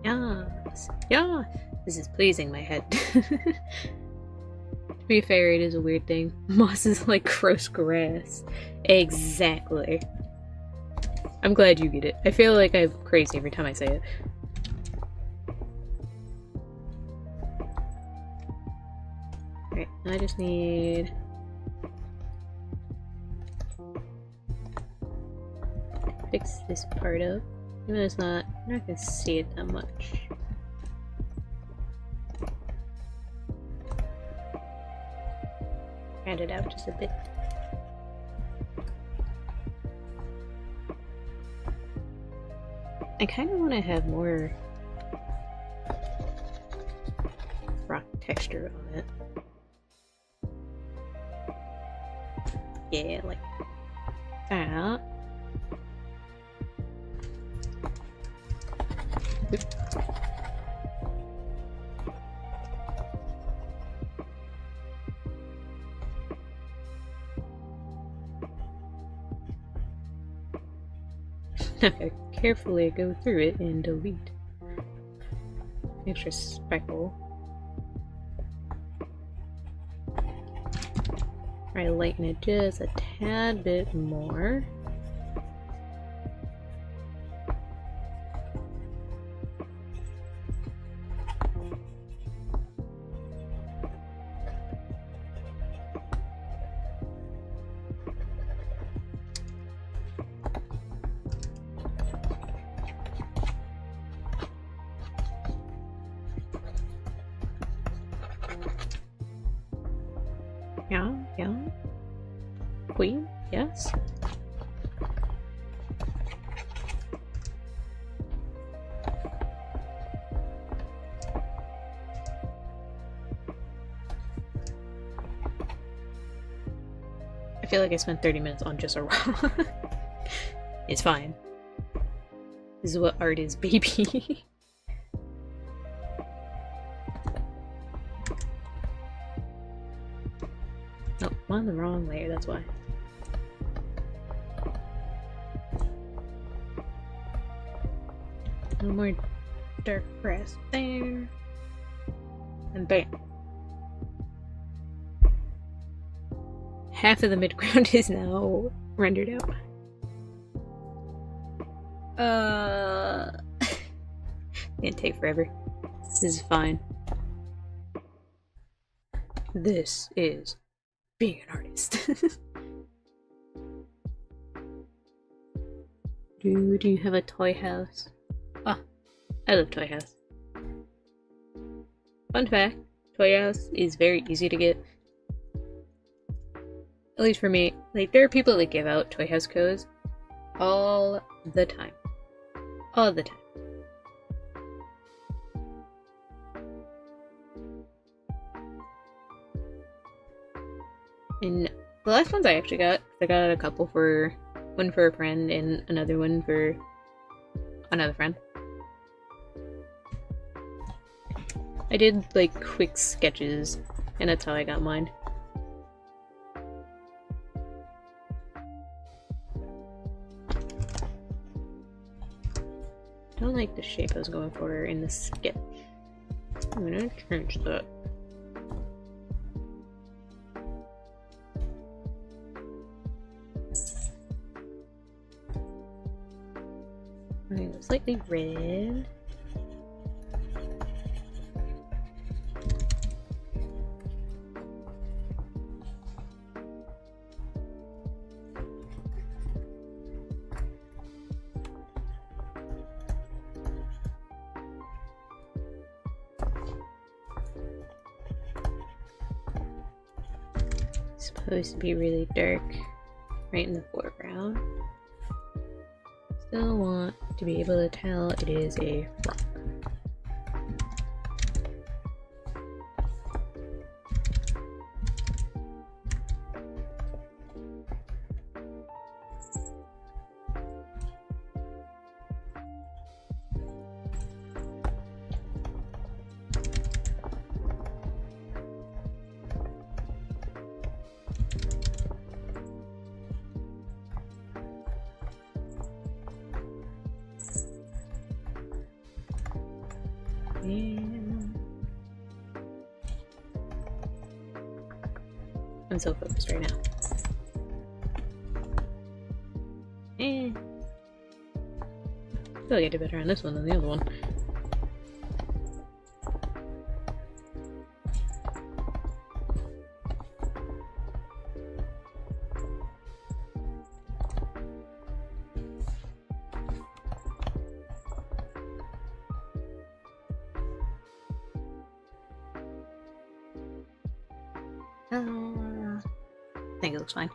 Yes! Yeah! This is pleasing my head. To be fair, it is a weird thing. Moss is like gross grass. Exactly. I'm glad you get it. I feel like I'm crazy every time I say it. Alright, I just need... fix this part up. Even though it's not... you're not gonna see it that much. Add it out just a bit. I kind of want to have more rock texture on it. Yeah, like that. Okay, carefully go through it and delete extra speckle. Try to lighten it just a tad bit more. Yeah. Queen, yes. I feel like I spent 30 minutes on just a rock. It's fine. This is what art is, baby. Oh, I'm on the wrong layer, that's why. A little more dark grass there. And bam. Half of the midground is now rendered out. Didn't take forever. This is fine. This is being an artist. Do you have a toy house? Ah, I love toy house. Fun fact, toy house is very easy to get. At least for me. Like, there are people that give out toy house codes all the time. All the time. And the last ones I actually got, I got a couple for, one for a friend and another one for another friend. I did like quick sketches and that's how I got mine. I don't like the shape I was going for in the sketch. I'm gonna change that. Slightly red. It's supposed to be really dark right in the foreground. Still want to be able to tell it is a rock. I'm so focused right now. I feel like I did better on this one than the other one. I think it looks fine.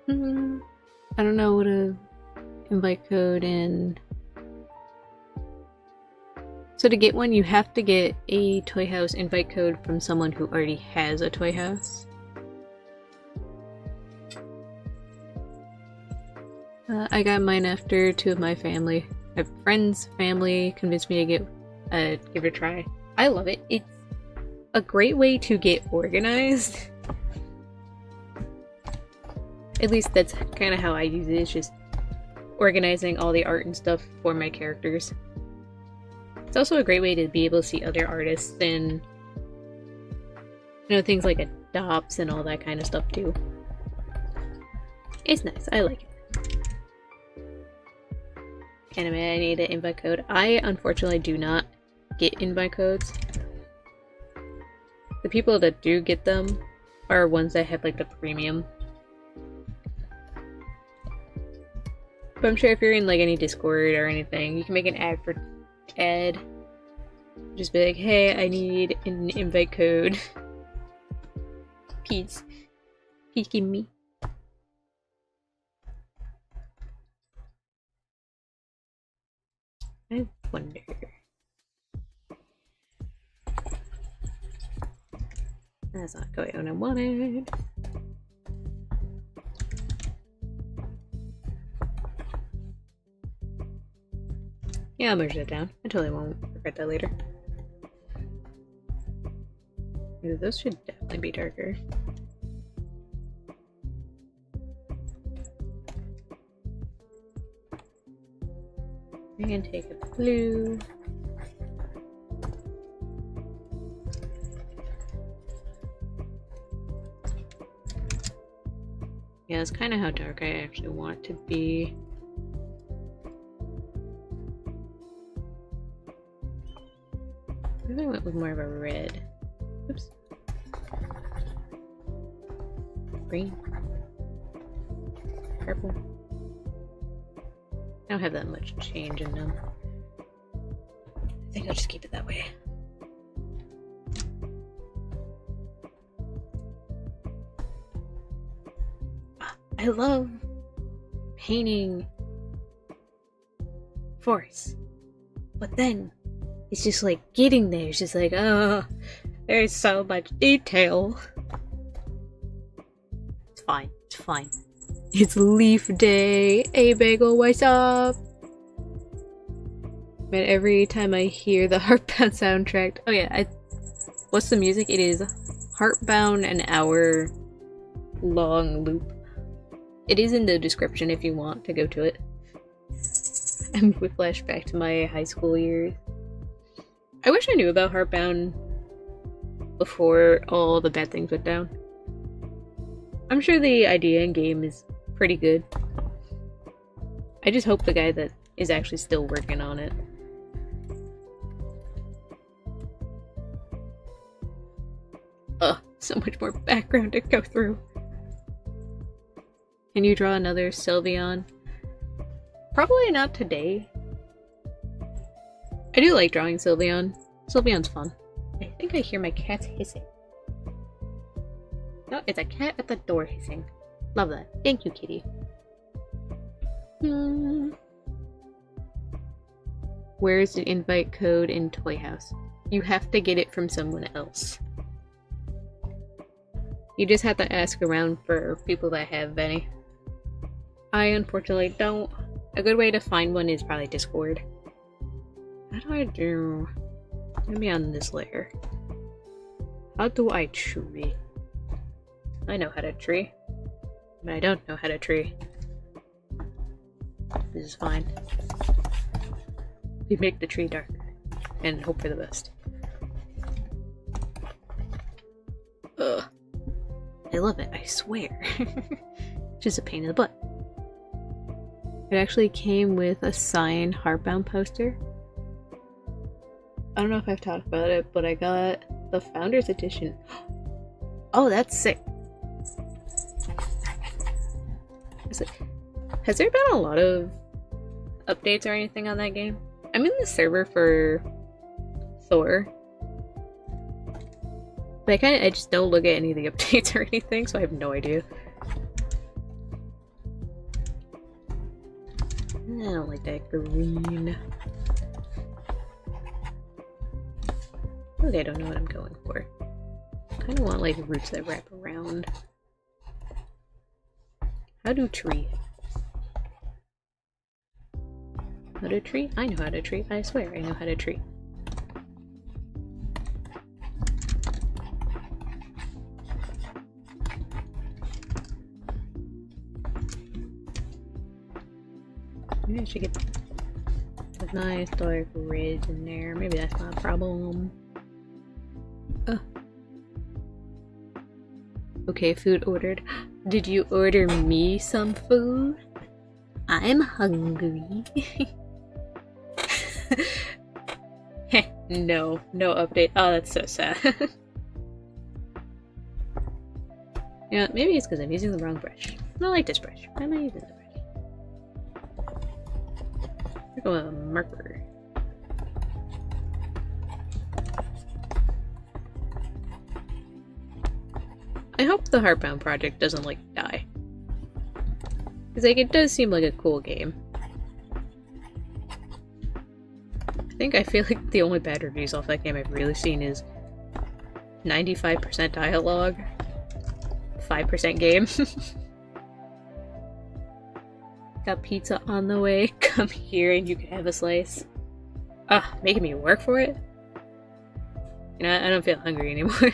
I don't know what a invite code and so to get one you have to get a toy house invite code from someone who already has a toy house. I got mine after two of my family. My friend's family convinced me to give it a try. I love it. It's a great way to get organized. At least that's kind of how I use it. It's just organizing all the art and stuff for my characters. It's also a great way to be able to see other artists and things like adopts and all that kind of stuff too. It's nice. I like it. Anime, I need an invite code. I unfortunately do not get invite codes. The people that do get them are ones that have like the premium. But I'm sure if you're in like any Discord or anything, you can make an ad. Just be like, hey, I need an invite code. Please give me. I wonder. That's not going on I wanted. Yeah, I'll merge that down. I totally won't regret that later. Those should definitely be darker. And take a blue. Yeah, that's kind of how dark I actually want it to be. Maybe I went with more of a red. Oops. Green. Purple. I don't have that much change in them. I think I'll just keep it that way. I love painting forests, but then it's just like getting there. It's just like, oh, there's so much detail. It's fine. It's fine. It's leaf day. Hey, Bagel, what's up? Man, every time I hear the Heartbound soundtrack, oh yeah, what's the music? It is Heartbound, an hour-long loop. It is in the description if you want to go to it. And we flash back to my high school years. I wish I knew about Heartbound before all the bad things went down. I'm sure the idea in game is pretty good. I just hope the guy that is actually still working on it. Ugh, so much more background to go through. Can you draw another Sylveon? Probably not today. I do like drawing Sylveon. Sylveon's fun. I think I hear my cat's hissing. No, it's a cat at the door hissing. Love that. Thank you, kitty. Where's the invite code in Toy House? You have to get it from someone else. You just have to ask around for people that have any. I unfortunately don't. A good way to find one is probably Discord. How do I do? Maybe on this layer. How do I tree? I know how to tree. But I don't know how to tree. This is fine. We make the tree darker. And hope for the best. Ugh. I love it, I swear. Just a pain in the butt. It actually came with a signed Heartbound poster. I don't know if I've talked about it, but I got the Founders Edition. Oh, that's sick. Has there been a lot of updates or anything on that game? I'm in the server for Thor. But I just don't look at any of the updates or anything, so I have no idea. I don't like that green. Okay, I don't know what I'm going for. I kind of want like roots that wrap around. How do tree? How to tree? I know how to tree. I swear I know how to tree. Maybe I should get a nice dark red in there. Maybe that's not a problem. Okay, food ordered. Did you order me some food? I'm hungry. No update. Oh, that's so sad. Yeah, maybe it's because I'm using the wrong brush. I like this brush. Why am I using the brush? Go a marker. I hope the Heartbound project doesn't like die. Because like it does seem like a cool game. I feel like the only bad reviews off that game I've really seen is 95% dialogue, 5% game. Got pizza on the way. Come here and you can have a slice. Making me work for it? You know, I don't feel hungry anymore.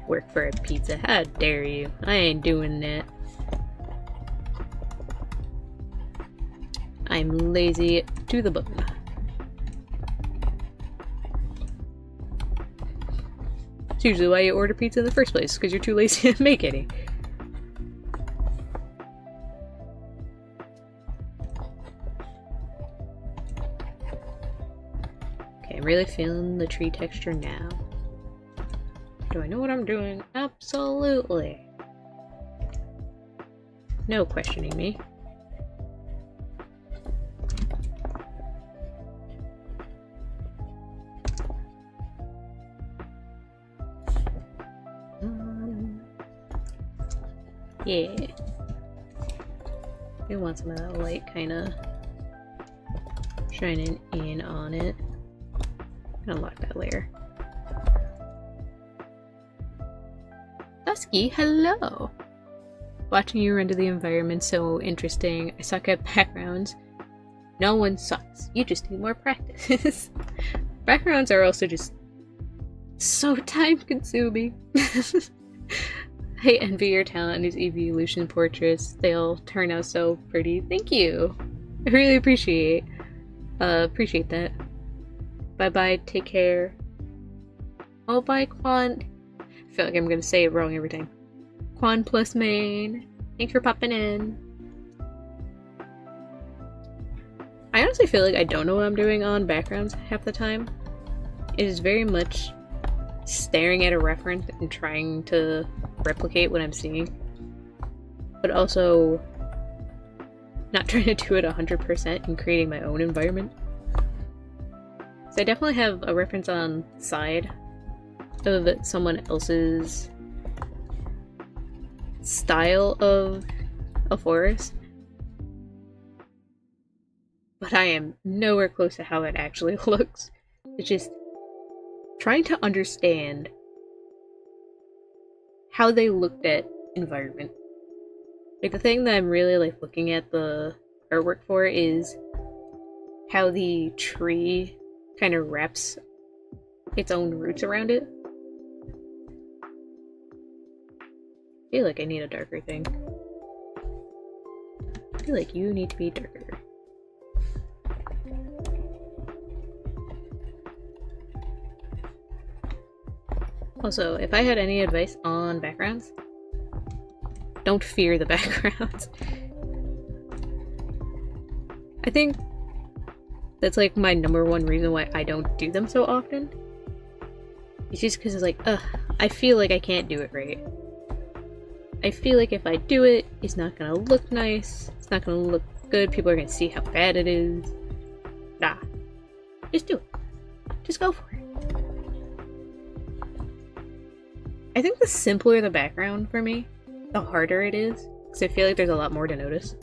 Work for a pizza. How dare you? I ain't doing that. I'm lazy to the bone. It's usually why you order pizza in the first place, because you're too lazy to make any. I'm really feeling the tree texture now. Do I know what I'm doing? Absolutely. No questioning me. Yeah. We want some of that light kind of shining in on it. Unlock that layer. Dusky, hello! Watching you render the environment so interesting. I suck at backgrounds. No one sucks. You just need more practice. Backgrounds are also just so time consuming. I envy your talent in these Eeveelution portraits. They all turn out so pretty. Thank you. I really appreciate that. Bye bye, take care. Oh, bye, Quan. I feel like I'm gonna say it wrong every time. Quan plus main. Thanks for popping in. I honestly feel like I don't know what I'm doing on backgrounds half the time. It is very much staring at a reference and trying to replicate what I'm seeing. But also not trying to do it 100% and creating my own environment. So I definitely have a reference on the side of someone else's style of a forest, but I am nowhere close to how it actually looks. It's just trying to understand how they looked at environment. Like, the thing that I'm really like looking at the artwork for is how the tree kind of wraps its own roots around it. I feel like I need a darker thing. I feel like you need to be darker. Also, if I had any advice on backgrounds, don't fear the backgrounds. I think that's like my #1 reason why I don't do them so often. It's just because it's like, I feel like I can't do it right. I feel like if I do it, it's not gonna look nice, it's not gonna look good, people are gonna see how bad it is. Nah. Just do it. Just go for it. I think the simpler the background for me, the harder it is, because I feel like there's a lot more to notice.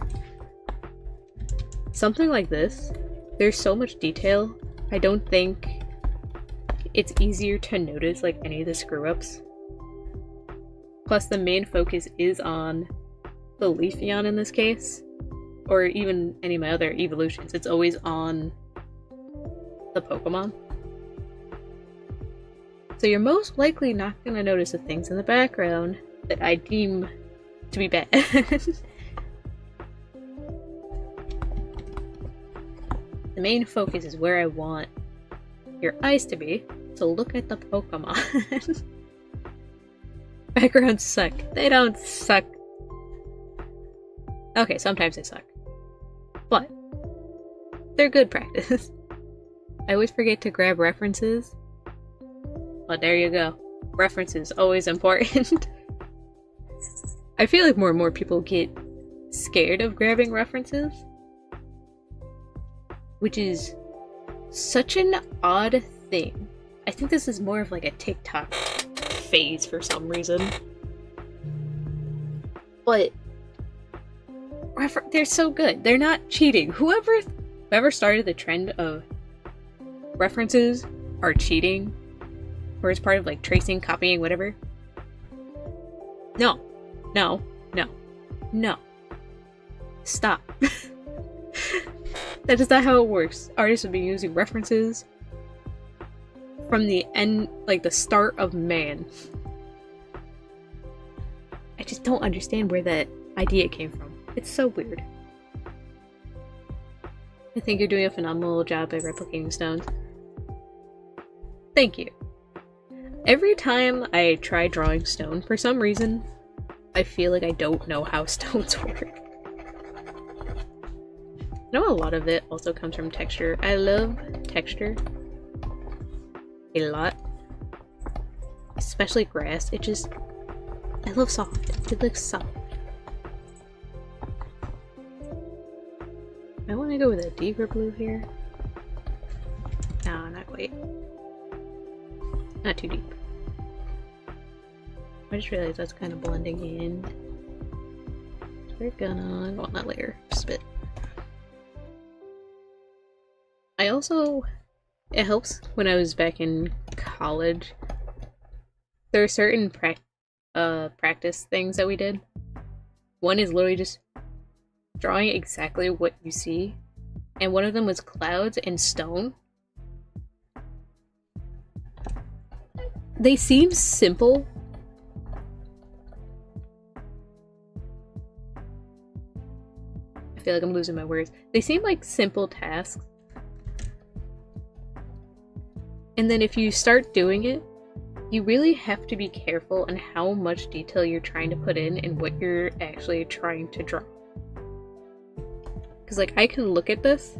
Something like this, there's so much detail, I don't think it's easier to notice like any of the screw-ups. Plus the main focus is on the Leafeon in this case, or even any of my other Eeveelutions, it's always on the Pokemon. So you're most likely not going to notice the things in the background that I deem to be bad. The main focus is where I want your eyes to be, so look at the Pokemon. Backgrounds suck. They don't suck. Okay, sometimes they suck. But they're good practice. I always forget to grab references. But there you go. References, always important. I feel like more and more people get scared of grabbing references, which is such an odd thing. I think this is more of like a TikTok phase for some reason. But they're so good. They're not cheating. Whoever started the trend of references are cheating, or it's part of like tracing, copying, whatever. No. No. No. No. Stop. That is not how it works. Artists have been using references from the end, like the start of man. I just don't understand where that idea came from. It's so weird. I think you're doing a phenomenal job at replicating stones. Thank you. Every time I try drawing stone, for some reason, I feel like I don't know how stones work. I know a lot of it also comes from texture. I love texture. a lot. Especially grass. I love soft. It looks soft. I want to go with a deeper blue here. No, not quite. Not too deep. I just realized that's kind of blending in. So we're gonna go on that layer just a bit. I also, it helps when I was back in college. There are certain practice things that we did. One is literally just drawing exactly what you see, and one of them was clouds and stone. They seem simple. I feel like I'm losing my words. They seem like simple tasks. And then if you start doing it, you really have to be careful on how much detail you're trying to put in and what you're actually trying to draw. Because, like, I can look at this.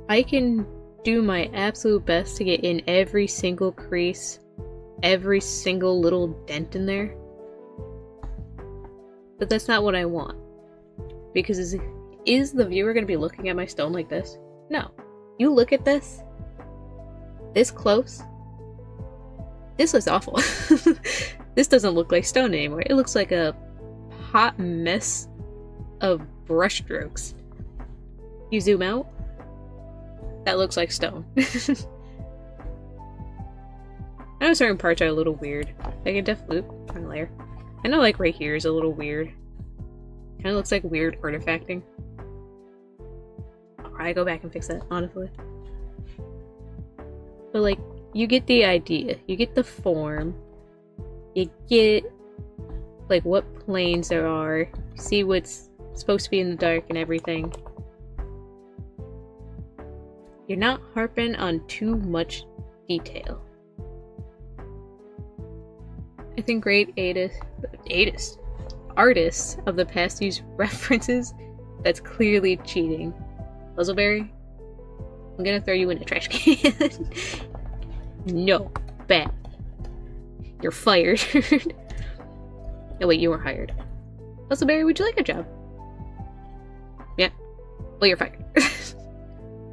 I can do my absolute best to get in every single crease, every single little dent in there. But that's not what I want. Because is the viewer going to be looking at my stone like this? No. You look at this close. This looks awful. This doesn't look like stone anymore. It looks like a hot mess of brush strokes. You zoom out, that looks like stone. I know certain parts are a little weird. Like a def loop on a layer. I know, like, right here is a little weird. Kind of looks like weird artifacting. I'll probably go back and fix that, honestly. But, like, you get the idea. You get the form. You get, like, what planes there are. You see what's supposed to be in the dark and everything. You're not harping on too much detail. I think great artists of the past use references that's clearly cheating. Puzzleberry, I'm gonna throw you in a trash can. No, bad. You're fired. No, wait, you were hired. Puzzleberry, would you like a job? Yeah. Well, you're fired.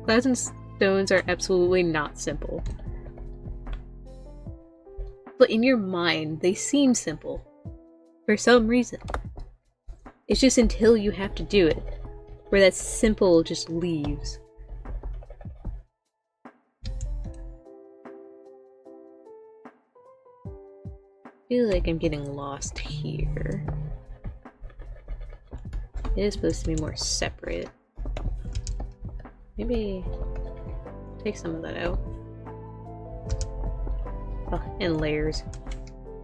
Clouds and stones are absolutely not simple. But in your mind, they seem simple. For some reason. It's just until you have to do it, where that simple just leaves. I feel like I'm getting lost here. It is supposed to be more separate. Maybe take some of that out. Oh, and layers.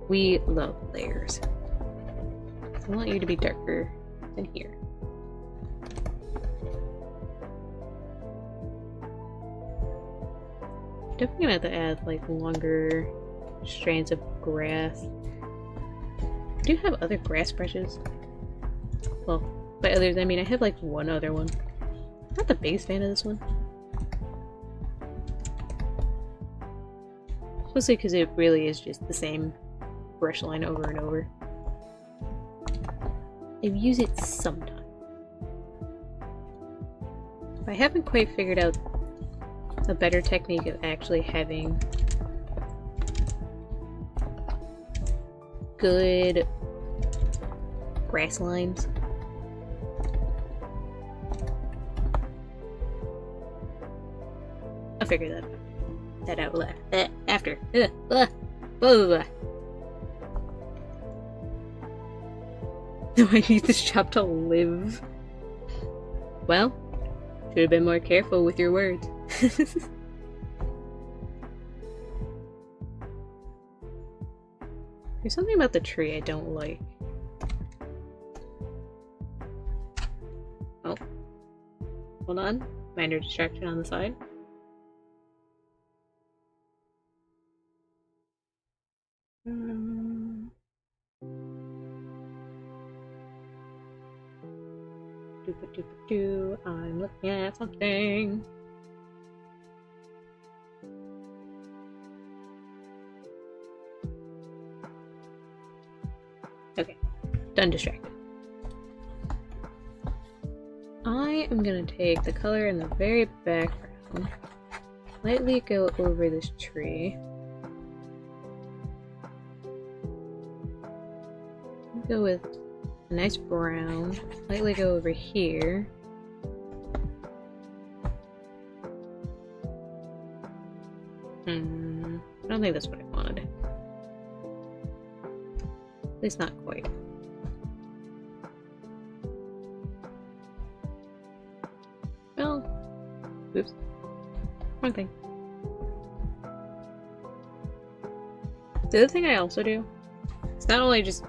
We love layers. I want you to be darker than here. Definitely gonna have to add, like, longer strands of grass. I do have other grass brushes. Well, by others I mean I have, like, one other one. I'm not the biggest fan of this one. Mostly because it really is just the same brush line over and over. I use it sometimes. I haven't quite figured out a better technique of actually having good grass lines. I'll figure that out after. Blah, blah, blah. Do I need this job to live? Well, should have been more careful with your words. There's something about the tree I don't like. Oh. Hold on. Minor distraction on the side. I'm looking at something. Okay, done distracted. I am gonna take the color in the very background, lightly go over this tree. Go with a nice brown, lightly go over here. I don't think that's what I wanted. At least not quite. Well, oops, wrong thing. The other thing I also do is not only just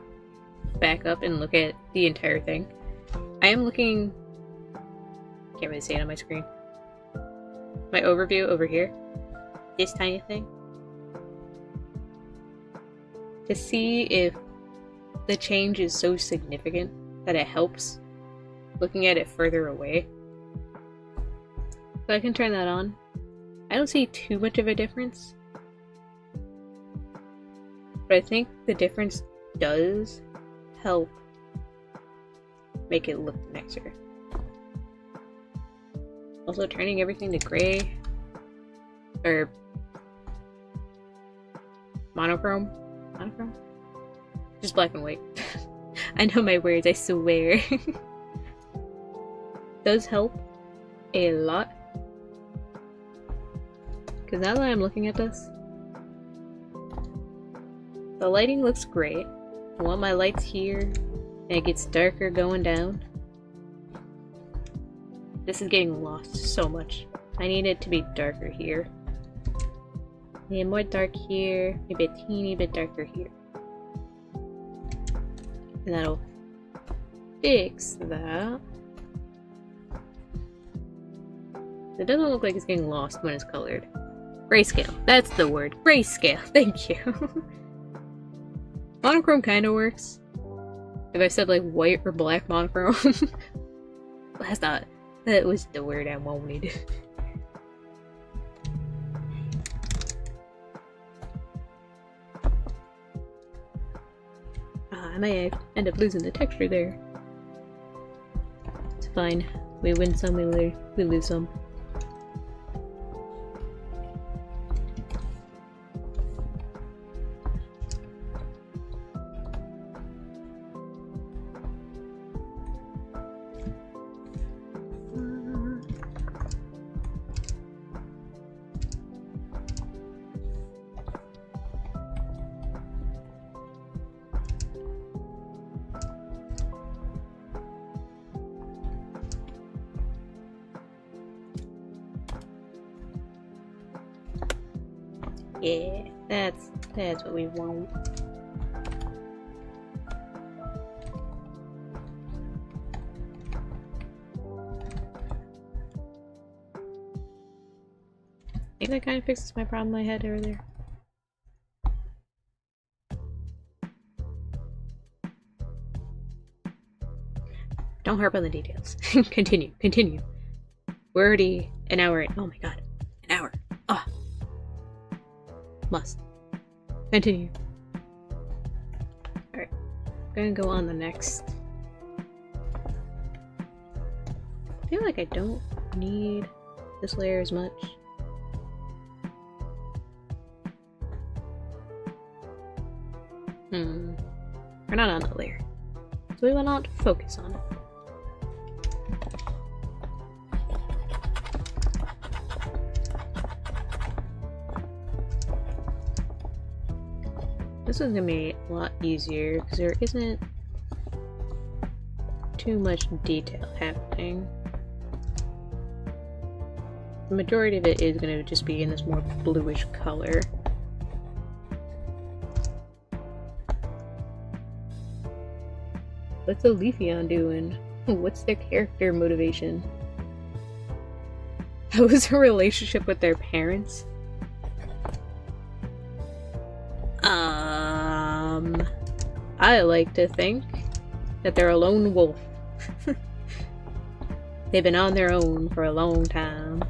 back up and look at the entire thing. I am looking, can't really see it on my screen. My overview over here, this tiny thing, to see if the change is so significant that it helps looking at it further away. So I can turn that on. I don't see too much of a difference, but I think the difference does help make it look nicer. Also, turning everything to gray or monochrome, just black and white. I know my words, I swear. Does help a lot, because now that I'm looking at this, the lighting looks great. I want my lights here, and it gets darker going down. This is getting lost so much. I need it to be darker here. I need more dark here, maybe a teeny bit darker here. And that'll fix that. It doesn't look like it's getting lost when it's colored. Grayscale, that's the word. Grayscale, thank you. Monochrome kind of works. If I said like white or black monochrome. That's not, that was the word I wanted. I may end up losing the texture there. It's fine. We win some, we lose some. Yeah, that's what we want. I think that kind of fixes my problem I had earlier. Don't harp on the details. Continue. We're already an hour in. Oh my god, an hour. Ah. Must. Continue. Alright. I'm gonna go on the next. I feel like I don't need this layer as much. We're not on the layer, so we will not focus on it. This is gonna be a lot easier because there isn't too much detail happening. The majority of it is gonna just be in this more bluish color. What's the Leafeon doing? What's their character motivation? How was her relationship with their parents? I like to think that they're a lone wolf. They've been on their own for a long time.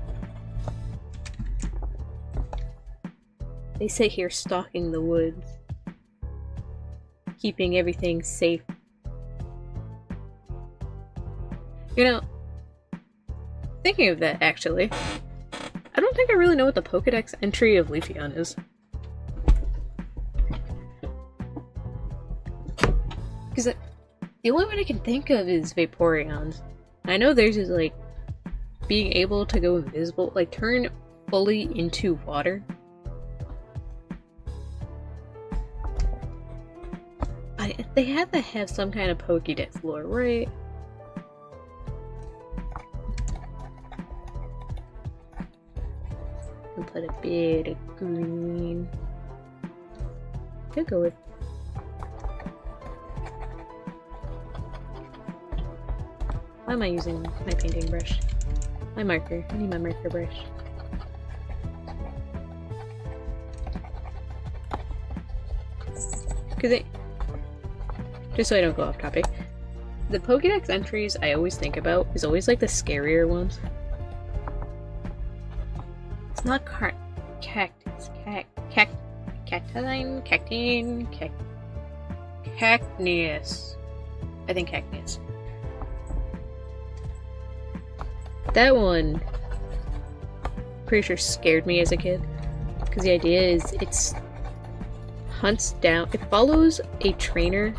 They sit here stalking the woods, keeping everything safe. You know, thinking of that, actually, I don't think I really know what the Pokedex entry of Leafeon is. Because the only one I can think of is Vaporeon's. I know theirs is like being able to go invisible, like turn fully into water. They had to have some kind of Pokédex lore, right? And put a bit of green. Could go with. Why am I using my painting brush? My marker. I need my marker brush. Because just so I don't go off topic, the Pokédex entries I always think about is always like the scarier ones. It's not cactus, cactine, cacneus. I think cacneus. That one, pretty sure scared me as a kid, because the idea is it follows a trainer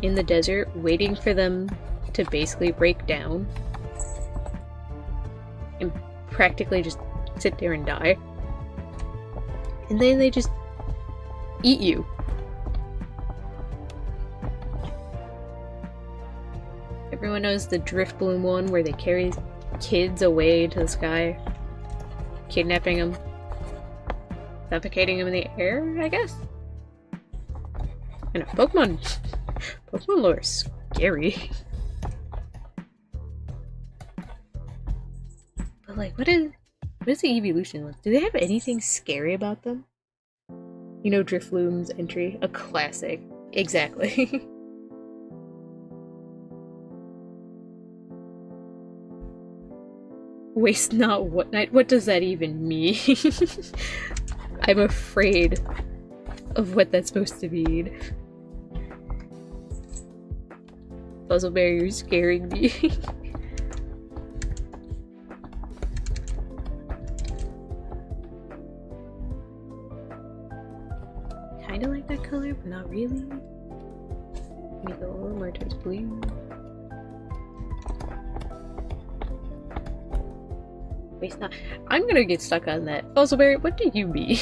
in the desert, waiting for them to basically break down and practically just sit there and die. And then they just eat you. Everyone knows the Driftbloom one where they carry kids away to the sky, kidnapping them, suffocating them in the air, I guess? And Pokemon lore is scary. But like, what is the Eeveelution one? Do they have anything scary about them? You know, Drifloom's entry, a classic. Exactly. Waste not what night? What does that even mean? I'm afraid of what that's supposed to mean. Fuzzleberry, you're scaring me. Kinda like that color, but not really. Let me go a little more towards blue. Waste not. I'm gonna get stuck on that. Fuzzleberry, what do you mean?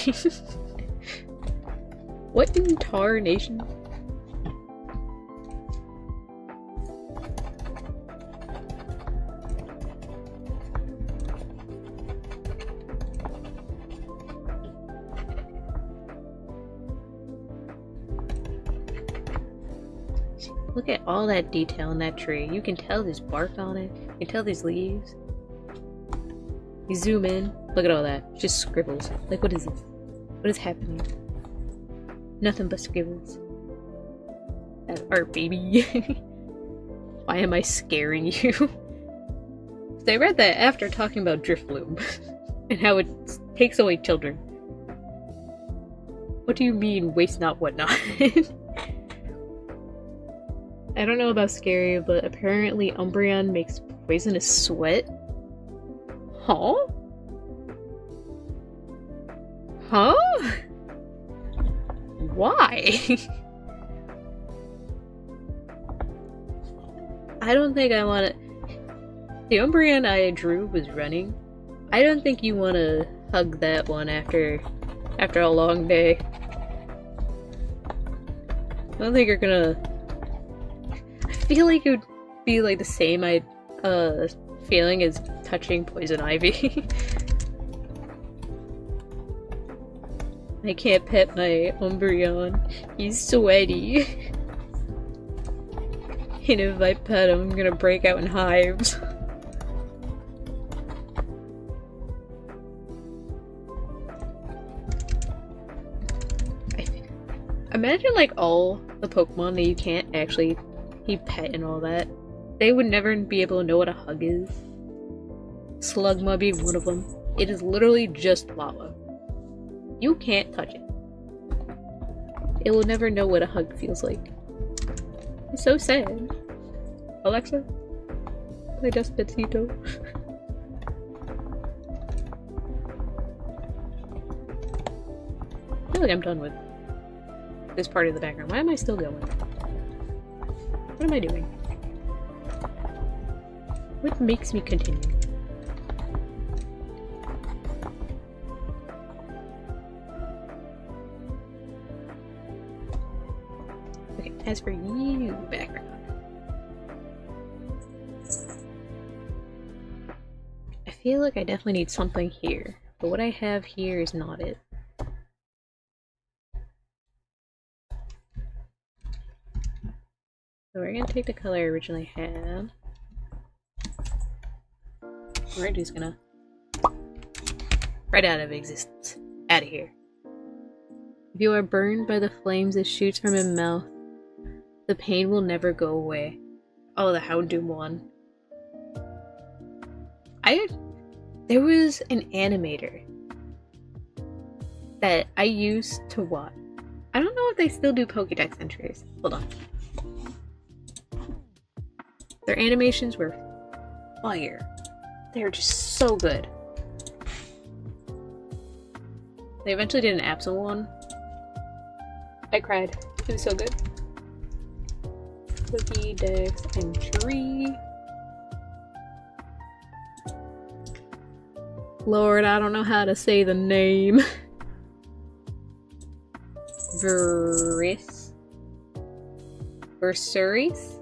What in tarnation? Look at all that detail in that tree. You can tell there's bark on it. You can tell there's leaves. You zoom in. Look at all that. It's just scribbles. Like, what is this? What is happening? Nothing but scribbles. That's art, baby. Why am I scaring you? So I read that after talking about Driftbloom and how it takes away children. What do you mean, waste not whatnot? I don't know about scary, but apparently Umbreon makes poisonous sweat. Huh? Huh? Why? I don't think I want to. The Umbreon I drew was running. I don't think you want to hug that one after a long day. I don't think you're gonna. I feel like it would be like the same feeling as touching Poison Ivy. I can't pet my Umbreon. He's sweaty. And if I pet him, I'm gonna break out in hives. Imagine like all the Pokemon that you can't actually pet and all that. They would never be able to know what a hug is. Slugma being one of them. It is literally just lava. You can't touch it. it will never know what a hug feels like. It's so sad. Alexa, play Despacito. I feel like I'm done with this part of the background. Why am I still going? What am I doing? What makes me continue? Okay, as for you, background. I feel like I definitely need something here, but what I have here is not it. So we're gonna take the color I originally had. We're just gonna right out of existence. Out of here. If you are burned by the flames that shoots from your mouth, the pain will never go away. Oh, the Houndoom one. There was an animator that I used to watch. I don't know if they still do Pokédex entries. Hold on. Their animations were fire. They're just so good. They eventually did an Absol one. I cried. It was so good. Pokédex entry. Lord, I don't know how to say the name. Versurius? Versurius.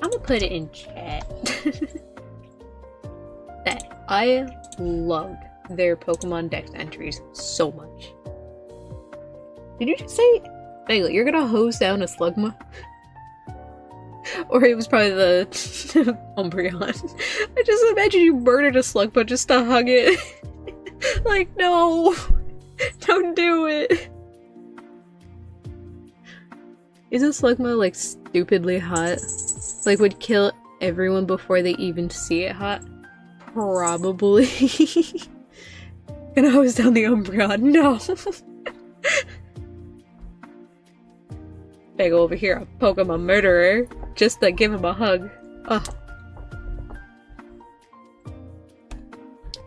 I'm gonna put it in chat. That I loved their Pokemon Dex entries so much. Did you just say, Bagel, you're gonna hose down a Slugma? Or it was probably the Umbreon. I just imagine you murdered a Slugma just to hug it. Like, no! Don't do it! Isn't Slugma like stupidly hot? Like would kill everyone before they even see it hot? Probably. Gonna hose down the Umbreon. No! Bagel over here, a Pokemon murderer. Just to give him a hug. Ugh.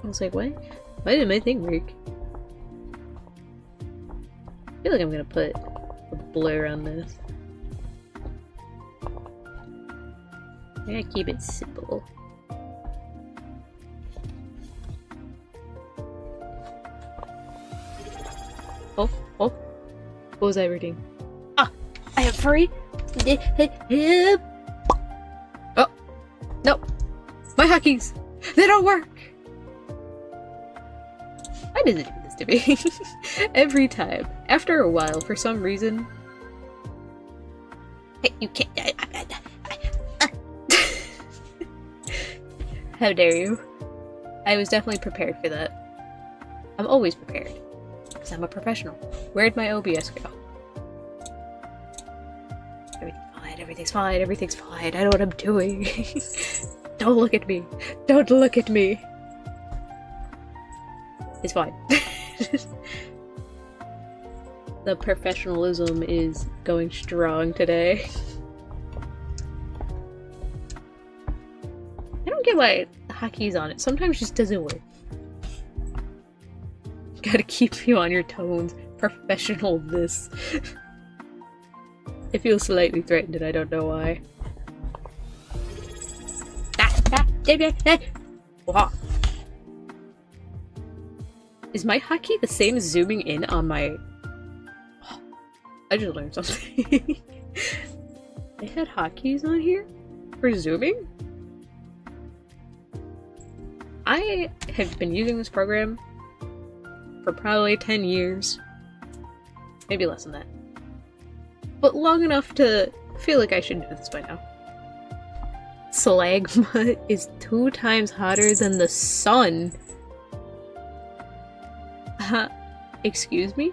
I was like, what? Why didn't my thing work? I feel like I'm gonna put a blur on this. I gotta keep it simple. Oh, oh. What was I reading? Ah! I have furry! Oh! No! My hotkeys! They don't work! Why does it do this to me? Every time. After a while, for some reason... Hey, you can't... How dare you? I was definitely prepared for that. I'm always prepared. Because I'm a professional. Where'd my OBS go? Everything's fine, everything's fine, I know what I'm doing. Don't look at me. Don't look at me. It's fine. The professionalism is going strong today. I don't get why the hotkey's on it. Sometimes it just doesn't work. Gotta keep you on your tones. Professional this. I feel slightly threatened and I don't know why. Is my hotkey the same as zooming in on my... I just learned something. They had hotkeys on here? For zooming? I have been using this program for probably 10 years. Maybe less than that. But long enough to feel like I should know this by now. Slagma is 2 times hotter than the sun. Excuse me?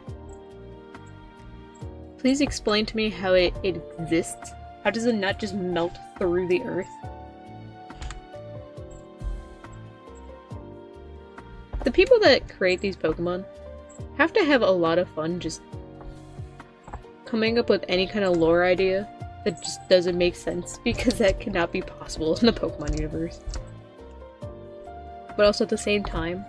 Please explain to me how it exists. How does it not just melt through the earth? The people that create these Pokemon, have to have a lot of fun just coming up with any kind of lore idea that just doesn't make sense, because that cannot be possible in the Pokemon universe. But also at the same time,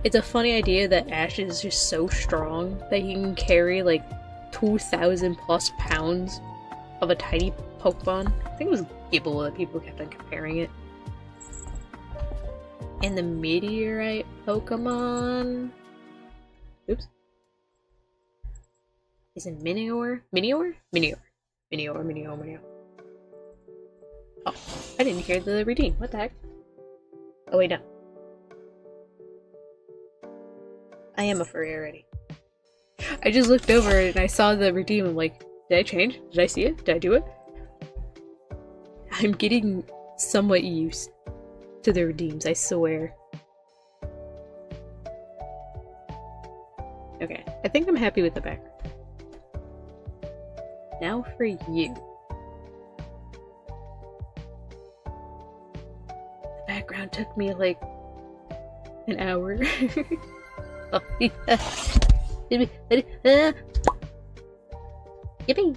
it's a funny idea that Ash is just so strong that he can carry like 2,000 plus pounds of a tiny Pokemon. I think it was Gibble that people kept on comparing it. And the Meteorite Pokemon... Oops. Is it Minior? Minior? Minior. Minior. Oh, I didn't hear the redeem. What the heck? Oh wait, no. I am a furry already. I just looked over and I saw the redeem. I'm like, did I change? Did I see it? Did I do it? I'm getting somewhat used to the redeems, I swear. Okay, I think I'm happy with the background. Now for you. The background took me like an hour. Oh, yeah. Yippee!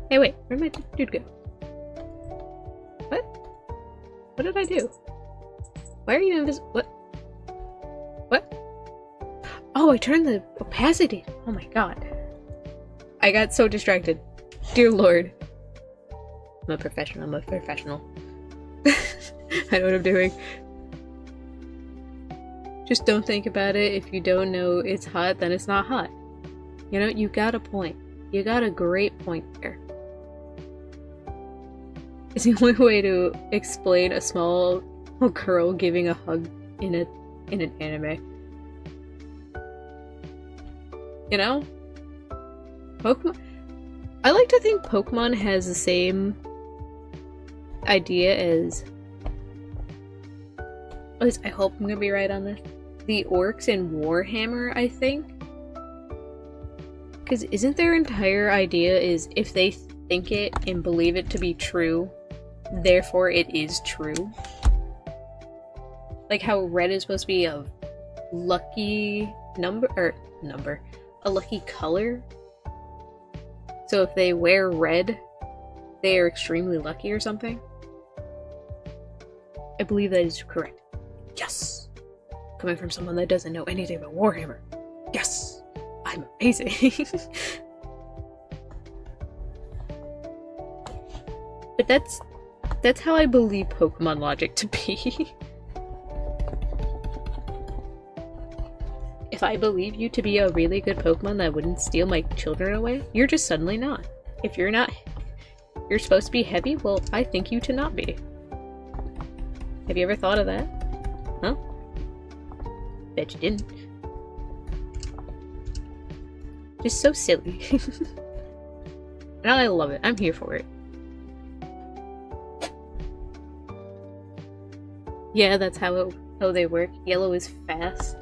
Hey, wait, where'd my dude go? What? What did I do? Why are you invisible? What? What? Oh, I turned the opacity. Oh my god. I got so distracted. Dear lord. I'm a professional. I know what I'm doing. Just don't think about it. If you don't know it's hot, then it's not hot. You know, you got a point. You got a great point there. It's the only way to explain a small girl giving a hug in an anime. You know? Pokemon... I like to think Pokemon has the same idea as... At least I hope I'm gonna be right on this. The orcs in Warhammer, I think? Because isn't their entire idea is if they think it and believe it to be true, therefore it is true? Like how red is supposed to be a lucky a lucky color? So if they wear red, they are extremely lucky or something? I believe that is correct. Yes! Coming from someone that doesn't know anything about Warhammer. Yes! I'm amazing! But that's how I believe Pokemon logic to be. If I believe you to be a really good Pokemon that wouldn't steal my children away, you're just suddenly not. If you're not, you're supposed to be heavy, well, I think you to not be. Have you ever thought of that? Huh? Bet you didn't. Just so silly. And I love it. I'm here for it. Yeah, that's how they work. Yellow is fast.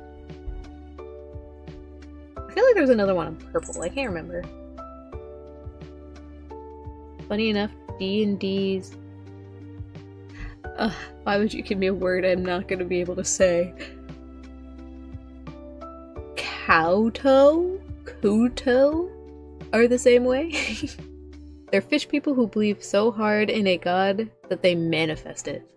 I feel like there's another one on purple. I can't remember. Funny enough, D&D's... why would you give me a word I'm not gonna be able to say? Kuto are the same way. They're fish people who believe so hard in a god that they manifest it.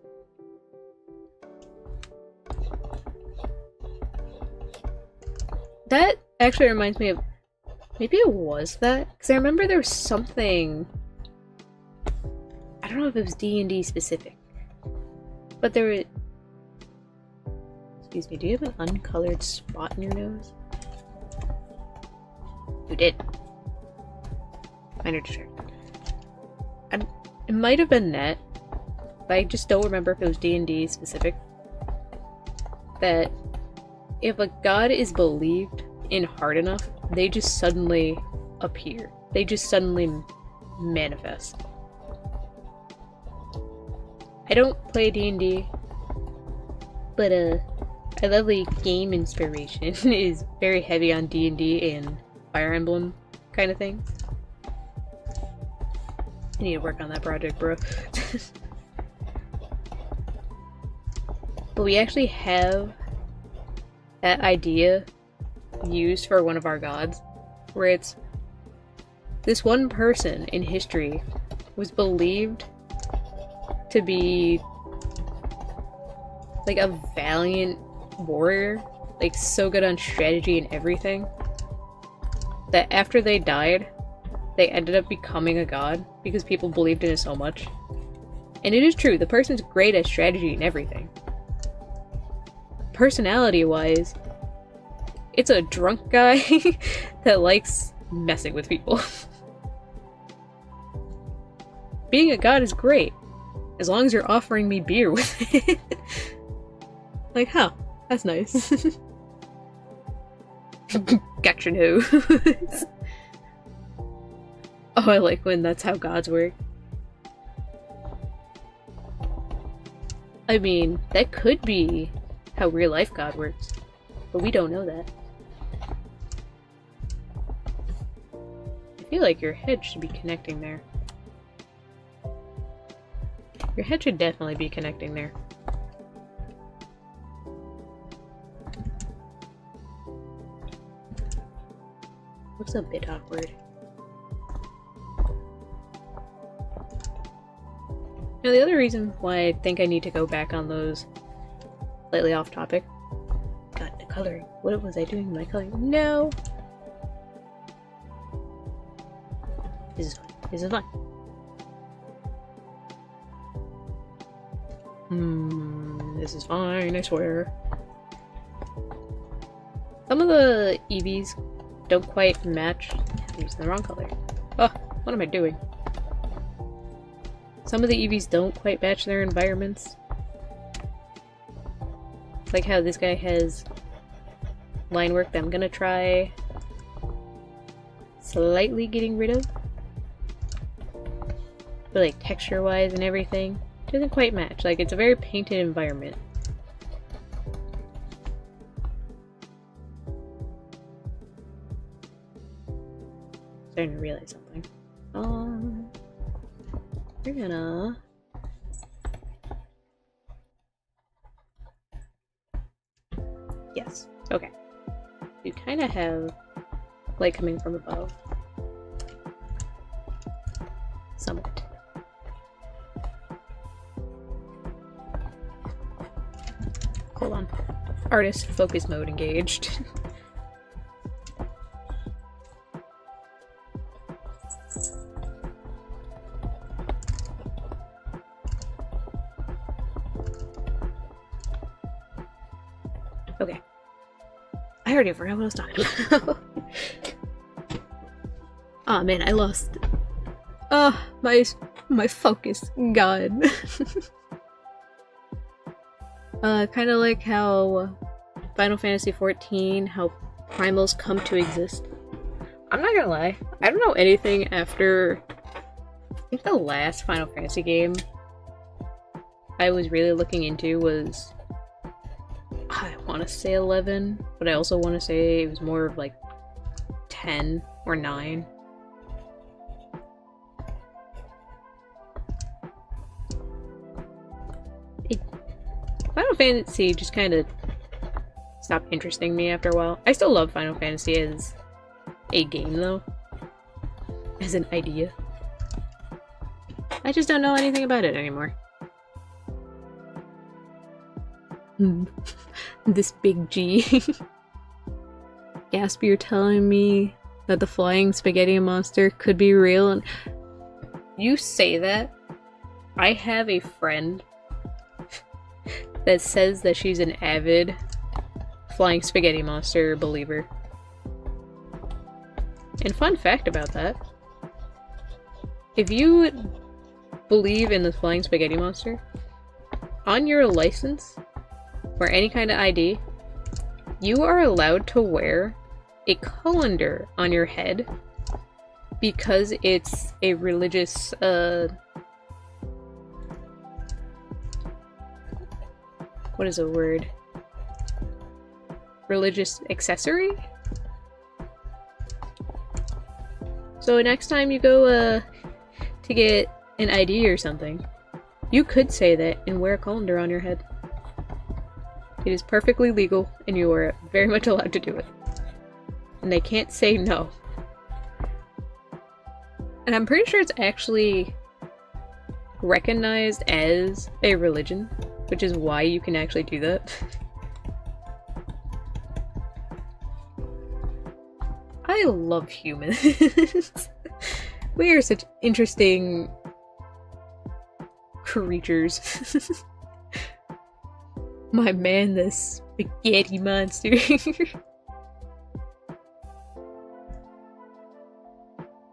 That actually reminds me of... Maybe it was that? Because I remember there was something... I don't know if it was D&D specific. But there was... Excuse me, do you have an uncolored spot in your nose? You did. Minor distraction. It might have been that, but I just don't remember if it was D&D specific. That if a god is believed in hard enough, they just suddenly appear. They just suddenly manifest. I don't play D&D, but I love the game inspiration is very heavy on D&D and Fire Emblem kind of thing. I need to work on that project, bro. but we actually have that idea used for one of our gods, where it's this one person in history was believed to be like a valiant warrior, like so good on strategy and everything, that after they died, they ended up becoming a god because people believed in it so much. And it is true, the person's great at strategy and everything. Personality-wise, it's a drunk guy that likes messing with people. Being a god is great, as long as you're offering me beer with it. Like, huh, that's nice. Gotcha, no. Oh, I like when that's how gods work. I mean, that could be how real life God works, but we don't know that. I feel like your head should be connecting there. Your head should definitely be connecting there. Looks a bit awkward. Now, the other reason why I think I need to go back on those, slightly off topic. God, the coloring. What was I doing with my coloring? No! This is fun. This is fun. This is fine, I swear. Some of the Eevees don't quite match. I'm using the wrong color. Oh, what am I doing? Some of the Eevees don't quite match their environments. Like how this guy has line work that I'm gonna try slightly getting rid of. But like texture-wise and everything, it doesn't quite match. Like, it's a very painted environment. Starting to realize something. We're gonna yes, okay. You kind of have light coming from above. Some of it. Hold on. Artist focus mode engaged. Okay. I already forgot what I was talking about. Oh man, I lost. Oh, my focus. God. Kind of like how Final Fantasy XIV, how primals come to exist. I'm not gonna lie, I don't know anything after, I think the last Final Fantasy game I was really looking into was, I want to say 11, but I also want to say it was more of like 10 or 9. Final Fantasy just kind of stopped interesting me after a while. I still love Final Fantasy as a game though, as an idea. I just don't know anything about it anymore. This big G. Gasp, you're telling me that the flying spaghetti monster could be real? And you say that? I have a friend that says that she's an avid flying spaghetti monster believer. And fun fact about that, if you believe in the flying spaghetti monster, on your license or any kind of ID, you are allowed to wear a colander on your head because it's a religious what is a word? Religious accessory? So next time you go to get an ID or something, you could say that and wear a colander on your head. It is perfectly legal, and you are very much allowed to do it. And they can't say no. And I'm pretty sure it's actually recognized as a religion, which is why you can actually do that. I love humans. We are such interesting creatures. My man, the spaghetti monster.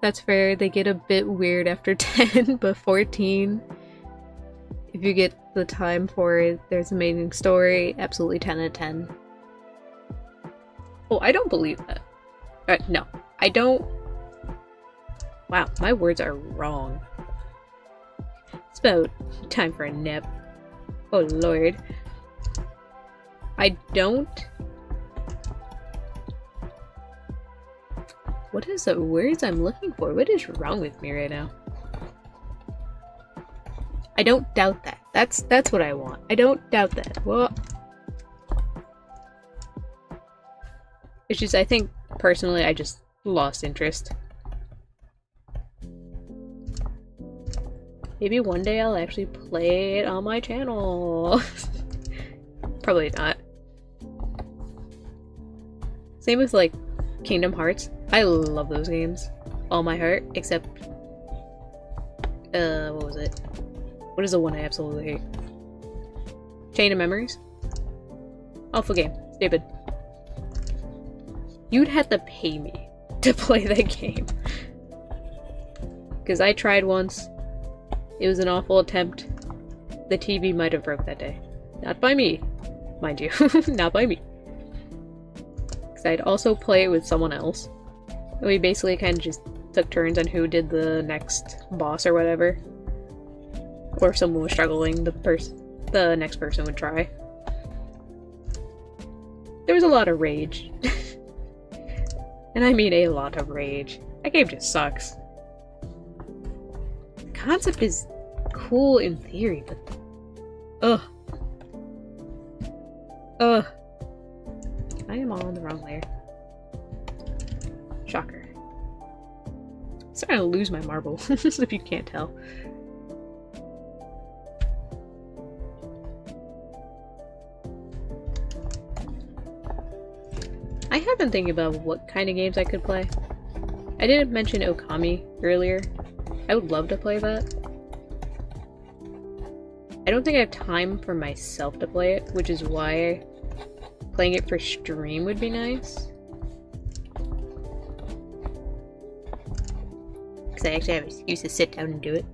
That's fair, they get a bit weird after 10, but 14, if you get the time for it, there's an amazing story, absolutely 10 out of 10. Oh, I don't believe that. No, I don't. Wow, my words are wrong. It's about time for a nap. Oh lord. I don't. What is the words I'm looking for? What is wrong with me right now? I don't doubt that. That's what I want. I don't doubt that. Well, it's just, I think personally I just lost interest. Maybe one day I'll actually play it on my channel. Probably not. Same with like Kingdom Hearts. I love those games. All my heart, except what was it? What is the one I absolutely hate? Chain of Memories? Awful game. Stupid. You'd have to pay me to play that game. Because I tried once. It was an awful attempt. The TV might have broke that day. Not by me, mind you. Not by me. Because I'd also play it with someone else. And we basically kind of just took turns on who did the next boss or whatever. Or if someone was struggling, the next person would try. There was a lot of rage. And I mean a lot of rage. That game just sucks. The concept is cool in theory, but ugh. Ugh. I am all on the wrong layer. Shocker. I'm starting to lose my marble, if you can't tell. I have been thinking about what kind of games I could play. I didn't mention Okami earlier. I would love to play that. I don't think I have time for myself to play it, which is why playing it for stream would be nice. Because I actually have an excuse to sit down and do it.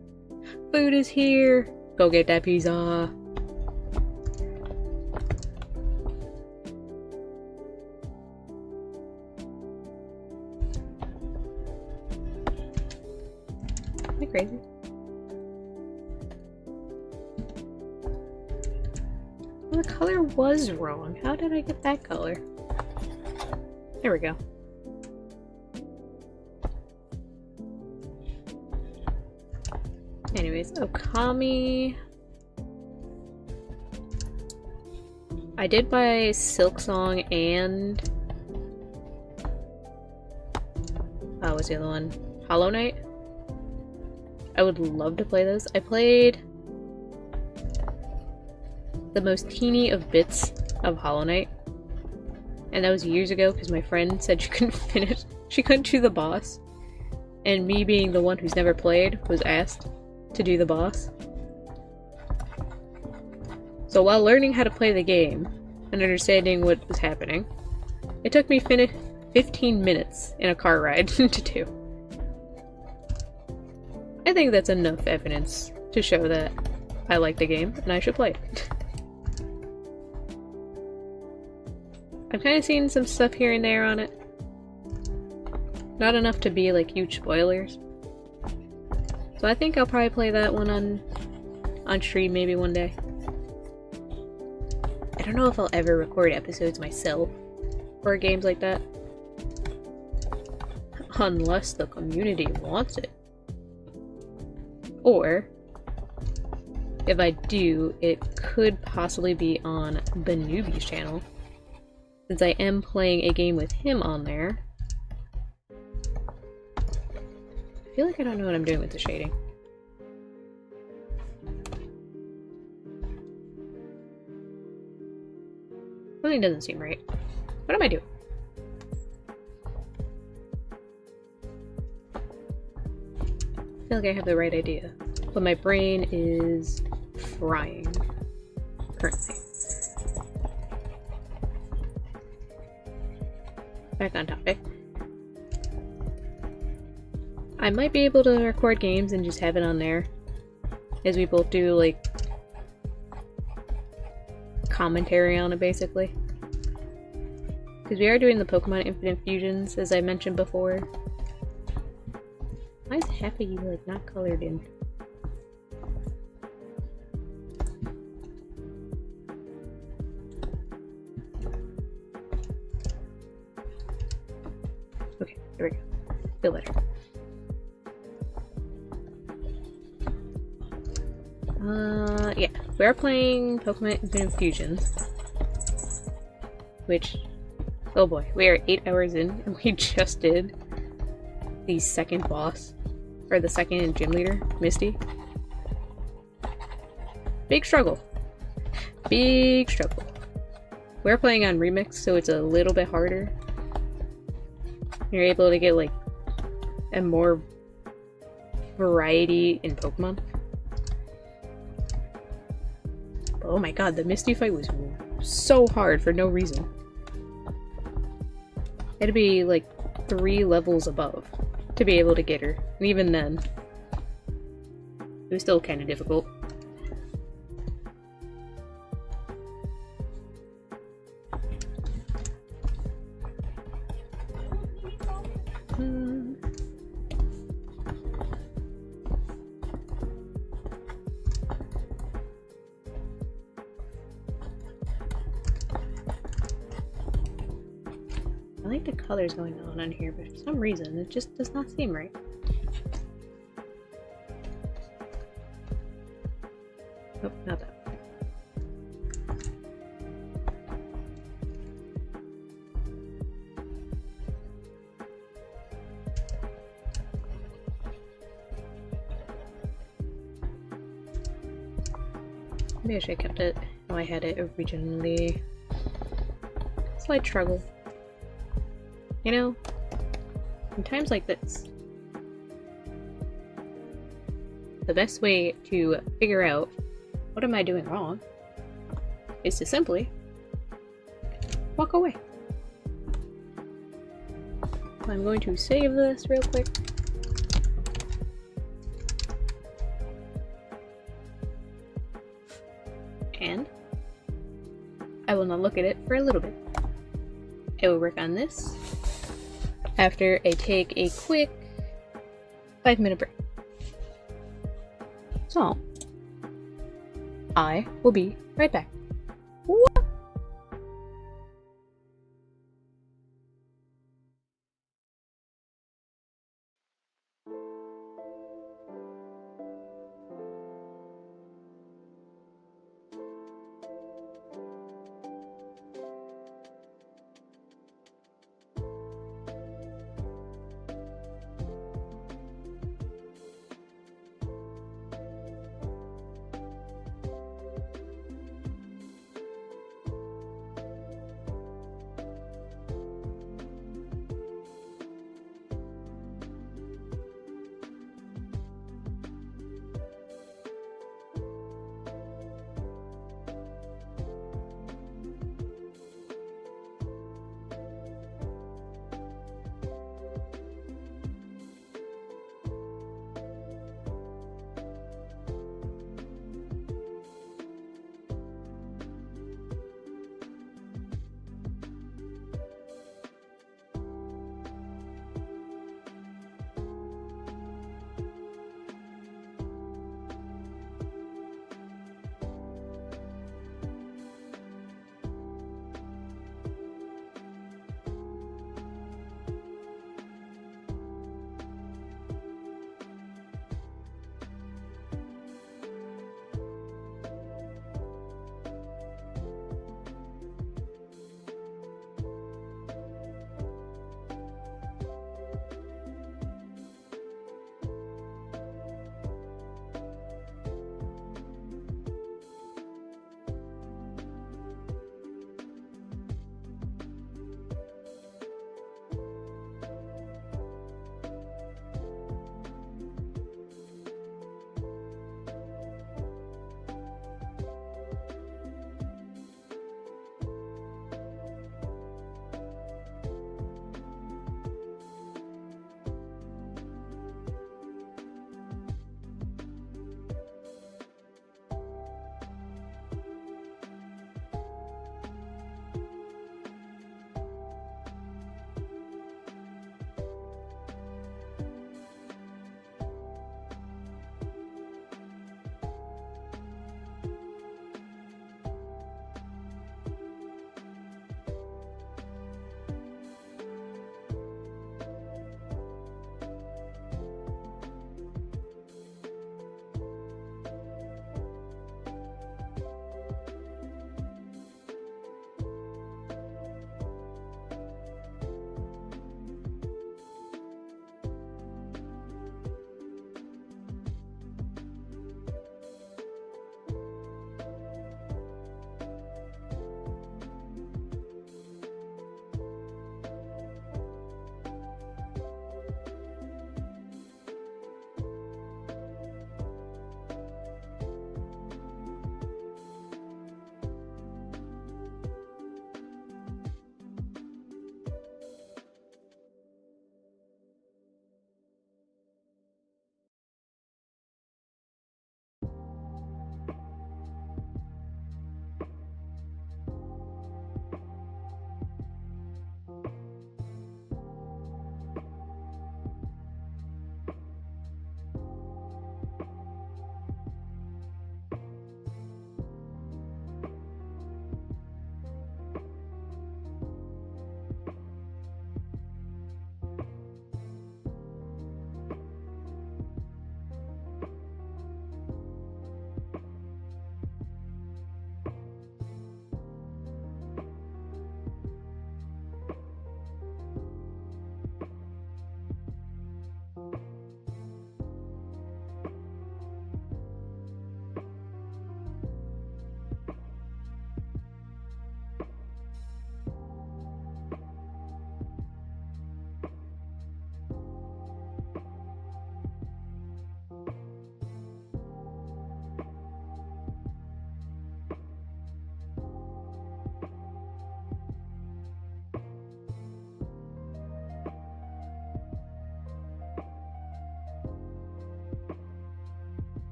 Food is here! Go get that pizza! Am I crazy? Well, the color was wrong. How did I get that color? There we go. Anyways, Okami. I did buy Silksong and what's the other one? Hollow Knight. I would love to play those. I played the most teeny of bits of Hollow Knight, and that was years ago because my friend said she couldn't finish. She couldn't do the boss, and me being the one who's never played was asked to do the boss. So while learning how to play the game and understanding what was happening, it took me 15 minutes in a car ride to do. I think that's enough evidence to show that I like the game and I should play it. I've kind of seen some stuff here and there on it. Not enough to be like huge spoilers. So I think I'll probably play that one on stream maybe one day. I don't know if I'll ever record episodes myself for games like that. Unless the community wants it. Or if I do, it could possibly be on the newbie's channel, since I am playing a game with him on there. I feel like I don't know what I'm doing with the shading. Something doesn't seem right. What am I doing? I feel like I have the right idea, but my brain is frying currently. Back on topic. I might be able to record games and just have it on there, as we both do, like, commentary on it, basically. Because we are doing the Pokemon Infinite Fusions, as I mentioned before. Why is half of you, like, not colored in? Okay, there we go. Feel better. Yeah, we are playing Pokemon Infinite Fusions, which, oh boy, we are 8 hours in, and we just did the second boss, or the second gym leader, Misty. Big struggle. Big struggle. We're playing on Remix, so it's a little bit harder. You're able to get, like, a more variety in Pokemon. Oh my god, the Misty fight was so hard for no reason. It had to be like 3 levels above to be able to get her. And even then, it was still kind of difficult. I like the colors going on here, but for some reason it just does not seem right. Nope, not that. Maybe I should have kept it how I had it originally. Slight struggle. You know, in times like this, the best way to figure out what am I doing wrong is to simply walk away. I'm going to save this real quick. And I will not look at it for a little bit. I will work on this after I take a quick 5-minute break. So, I will be right back.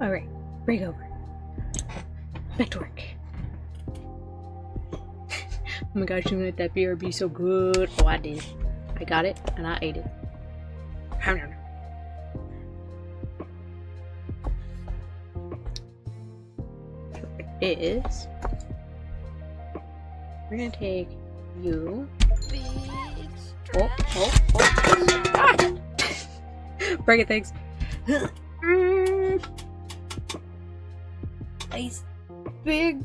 Alright, break over. Back to work. Oh my gosh, you let that BRB so good. Oh, I did. I got it and I ate it. So it is. We're gonna take you. Oh. Ah! Break it, thanks. Nice big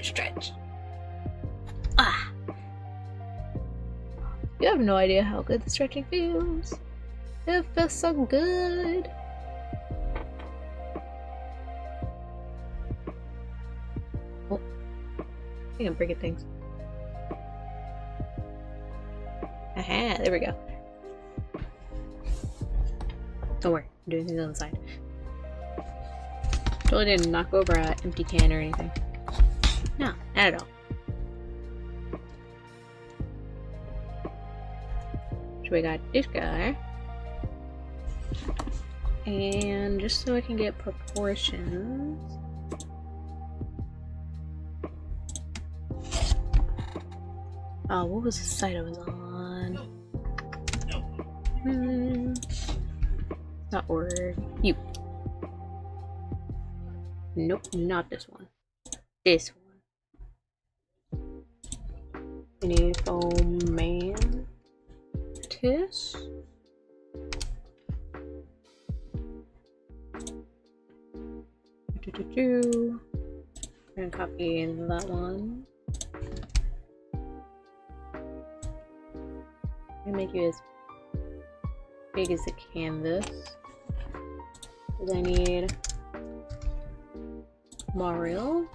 stretch. Ah. You have no idea how good the stretching feels. It feels so good. Oh. I think I'm breaking things. Aha, there we go. Don't worry, I'm doing things on the side. Totally didn't knock over an empty can or anything. No, not at all. So we got this guy. And just so I can get proportions. Oh, what was the site I was on? Not word. You. Nope, not this one. This one. Uniform man. Tis. I'm gonna copy that one. I'm gonna make you as big as the canvas. Because I need Mario.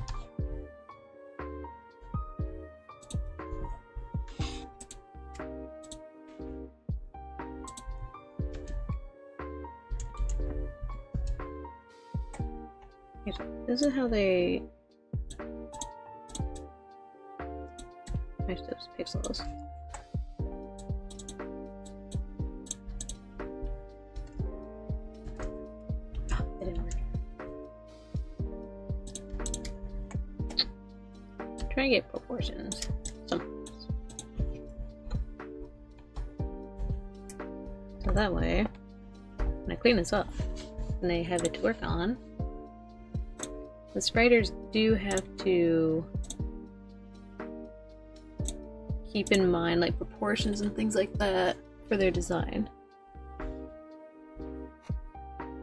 This is how they match those pixels. Oh, it didn't work. Try to get proportions. So that way, when I clean this up and they have it to work on, the spiders do have to keep in mind like proportions and things like that for their design.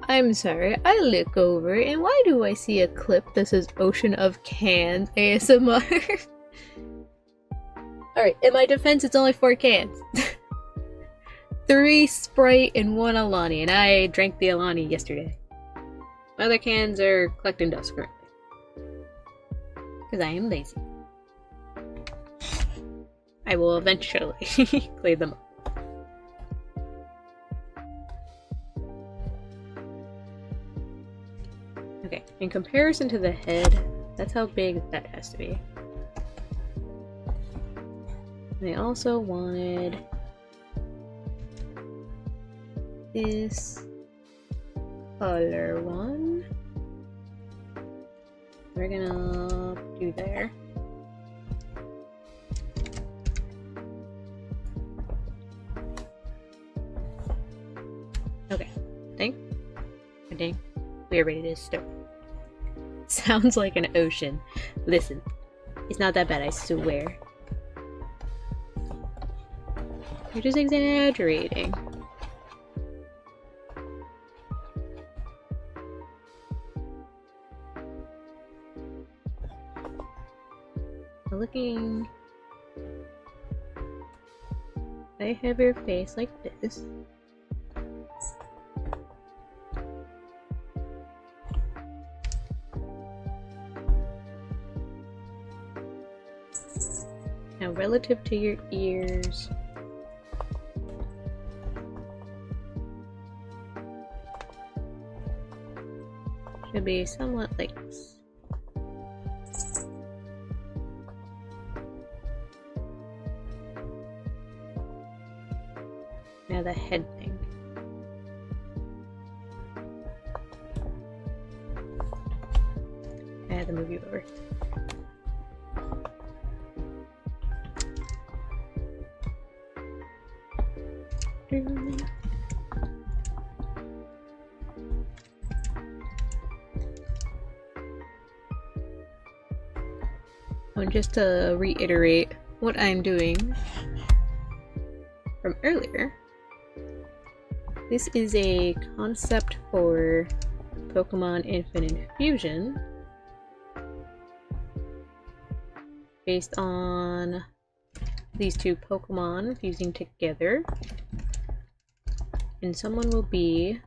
I'm sorry, I look over and why do I see a clip that says Ocean of Cans ASMR? Alright, in my defense, it's only 4 cans. 3 Sprite and 1 Alani, and I drank the Alani yesterday. My other cans are collecting dust currently. Because I am lazy. I will eventually clean them up. Okay, in comparison to the head, that's how big that has to be. And I also wanted this color one. We're gonna do there. Okay, I think we are ready to start. Sounds like an ocean. Listen, it's not that bad, I swear. You're just exaggerating. Looking, I have your face like this. Now, relative to your ears, should be somewhat like this. Now the head thing. to move you over. Oh, just to reiterate what I'm doing from earlier, this is a concept for Pokemon Infinite Fusion based on these two Pokemon fusing together, and someone will be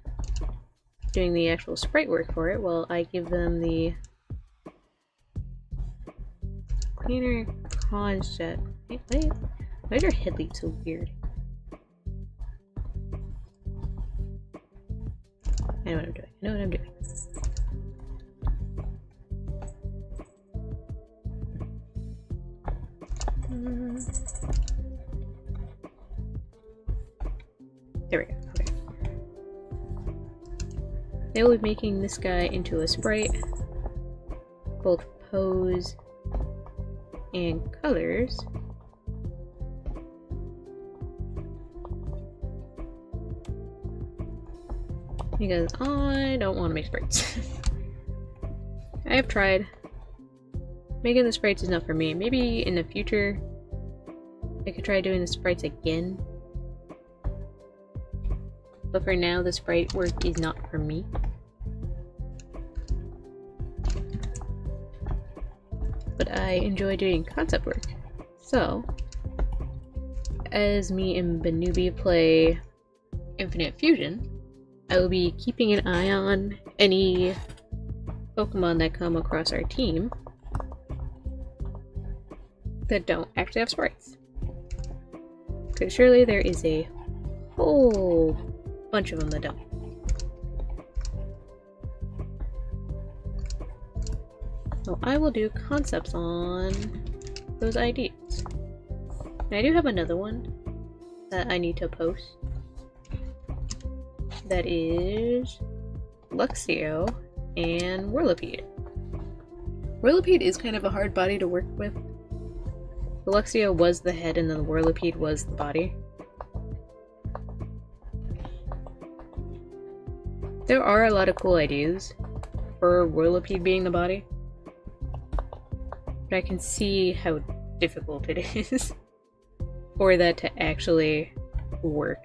doing the actual sprite work for it while I give them the cleaner concept. Wait, why is your head lead so weird? I know what I'm doing. I know what I'm doing. There we go. Okay. They will be making this guy into a sprite, both pose and colors. Because I don't want to make sprites. I have tried. Making the sprites is not for me. Maybe in the future I could try doing the sprites again. But for now, the sprite work is not for me. But I enjoy doing concept work. So, as me and Benubi play Infinite Fusion, I will be keeping an eye on any Pokemon that come across our team that don't actually have sprites. Because surely there is a whole bunch of them that don't. So I will do concepts on those ideas. And I do have another one that I need to post. That is Luxio and Whirlipede. Whirlipede is kind of a hard body to work with. The Luxio was the head and then the Whirlipede was the body. There are a lot of cool ideas for Whirlipede being the body, but I can see how difficult it is for that to actually work.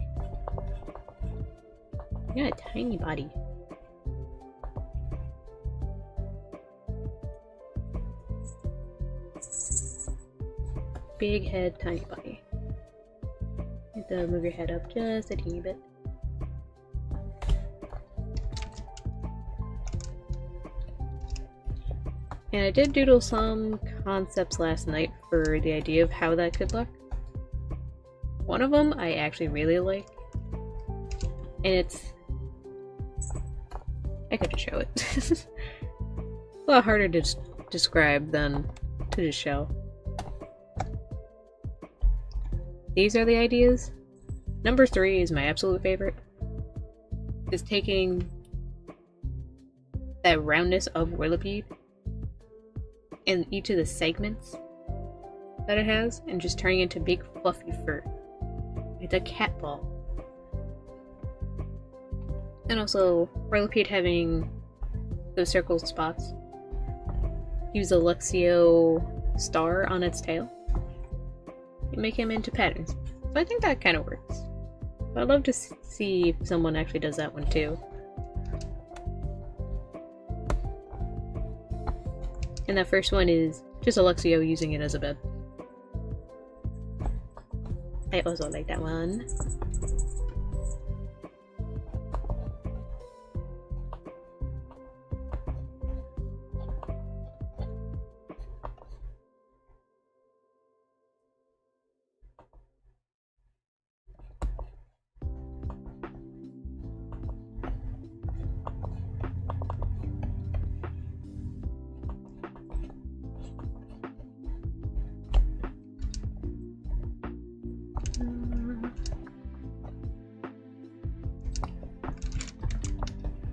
You got a tiny body. Big head, tiny body. You have to move your head up just a teeny bit. And I did doodle some concepts last night for the idea of how that could look. One of them I actually really like. And it's... I could just show it. It's a lot harder to describe than to just show. These are the ideas. Number 3 is my absolute favorite. Is taking that roundness of Whirlipede and each of the segments that it has and just turning it into big fluffy fur. It's a cat ball. And also Whirlipede having those circle spots. Use a Luxio star on its tail. And make him into patterns. So I think that kind of works. But I'd love to see if someone actually does that one too. And that first one is just a Luxio using it as a bed. I also like that one.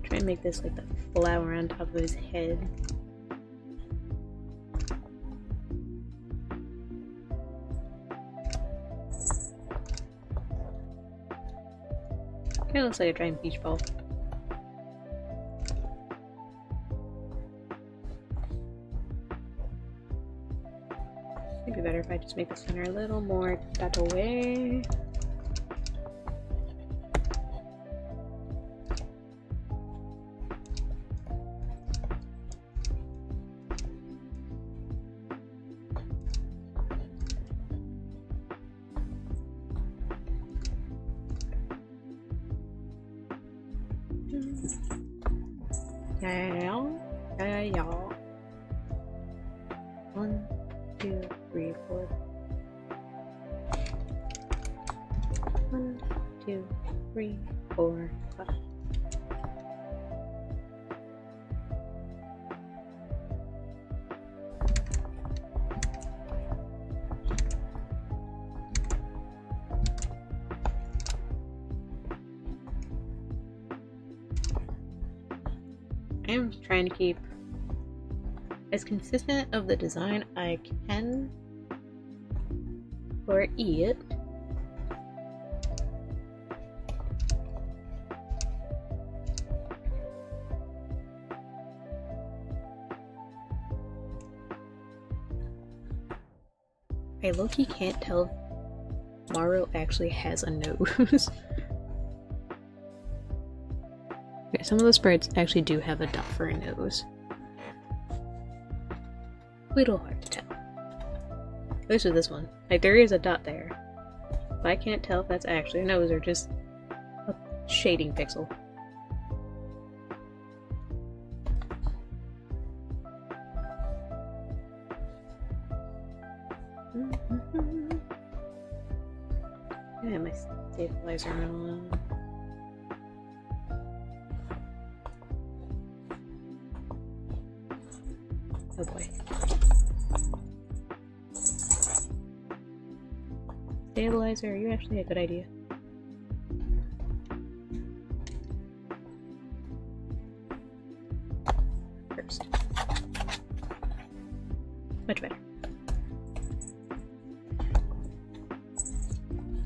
Try and make this like the flower on top of his head. Kinda looks like a giant beach ball. It'd be better if I just make the center a little more that away. Yeah. 1, 2, 3, 4. 1, 2, 3, 4, 5. I am trying to keep as consistent of the design I can for it. I low-key can't tell if Maru actually has a nose. Okay, some of the sprites actually do have a dot for a nose. Little hard to tell. At least with this one. Like, there is a dot there. But I can't tell if that's actually a nose or just a shading pixel. I have my stabilizer on. Oh boy. Stabilizer, are you actually a good idea? First. Much better.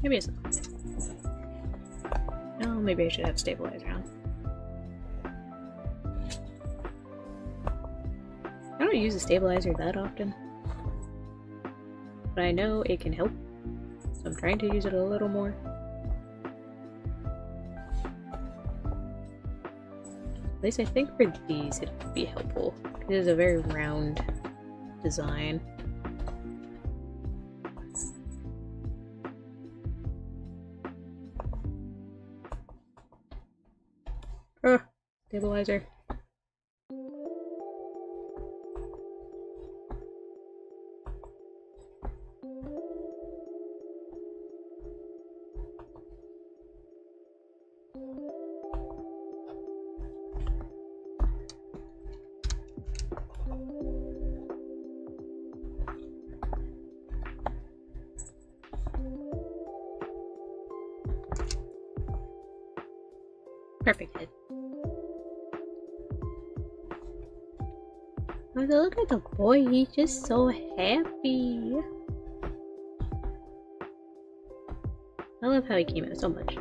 Maybe it's not. No, maybe I should have stabilizer on. I don't use a stabilizer that often, but I know it can help, so I'm trying to use it a little more. At least I think for these it would be helpful. It is a very round design. Stabilizer. Perfect head. Oh, look at the boy, he's just so happy. I love how he came out so much.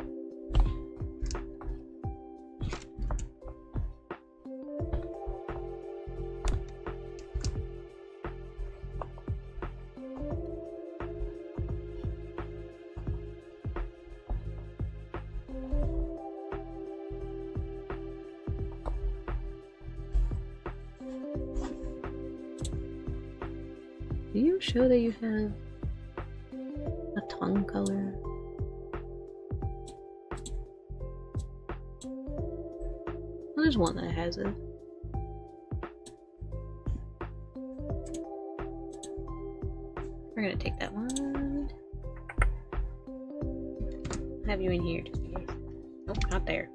Do you show that you have a tongue color? Well, there's one that has it. We're gonna take that one. I'll have you in here just in case. Nope, not there.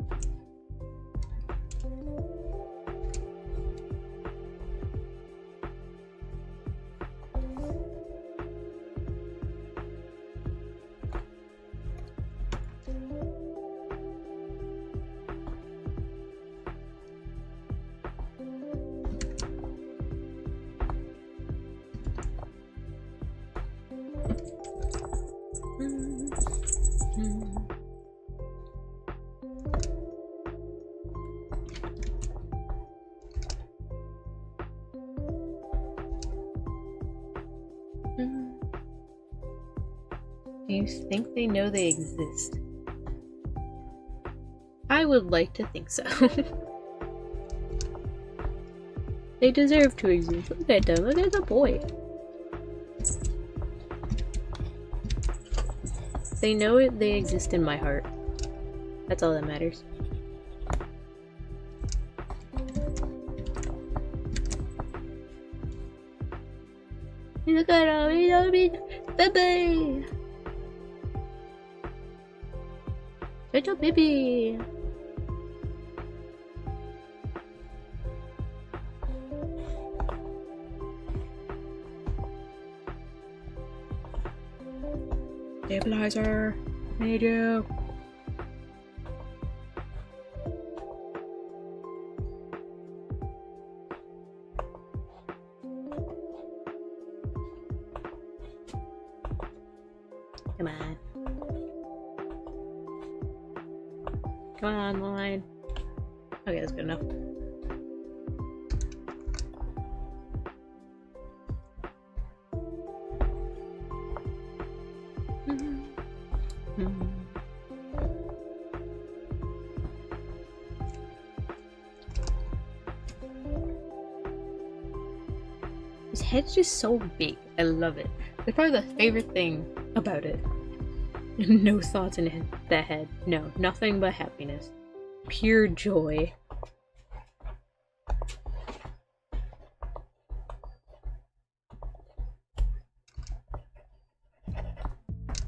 Do you think they know they exist? I would like to think so. They deserve to exist. Look at them. Look at the boy. They know it. They exist in my heart. That's all that matters. Look at him. Baby. Little baby. Stabilizer. I need you. Come on. Come on, line. Okay, that's good enough. His head's just so big. I love it. It's probably the favorite thing about it. No thoughts in that head. No, nothing but happiness. Pure joy.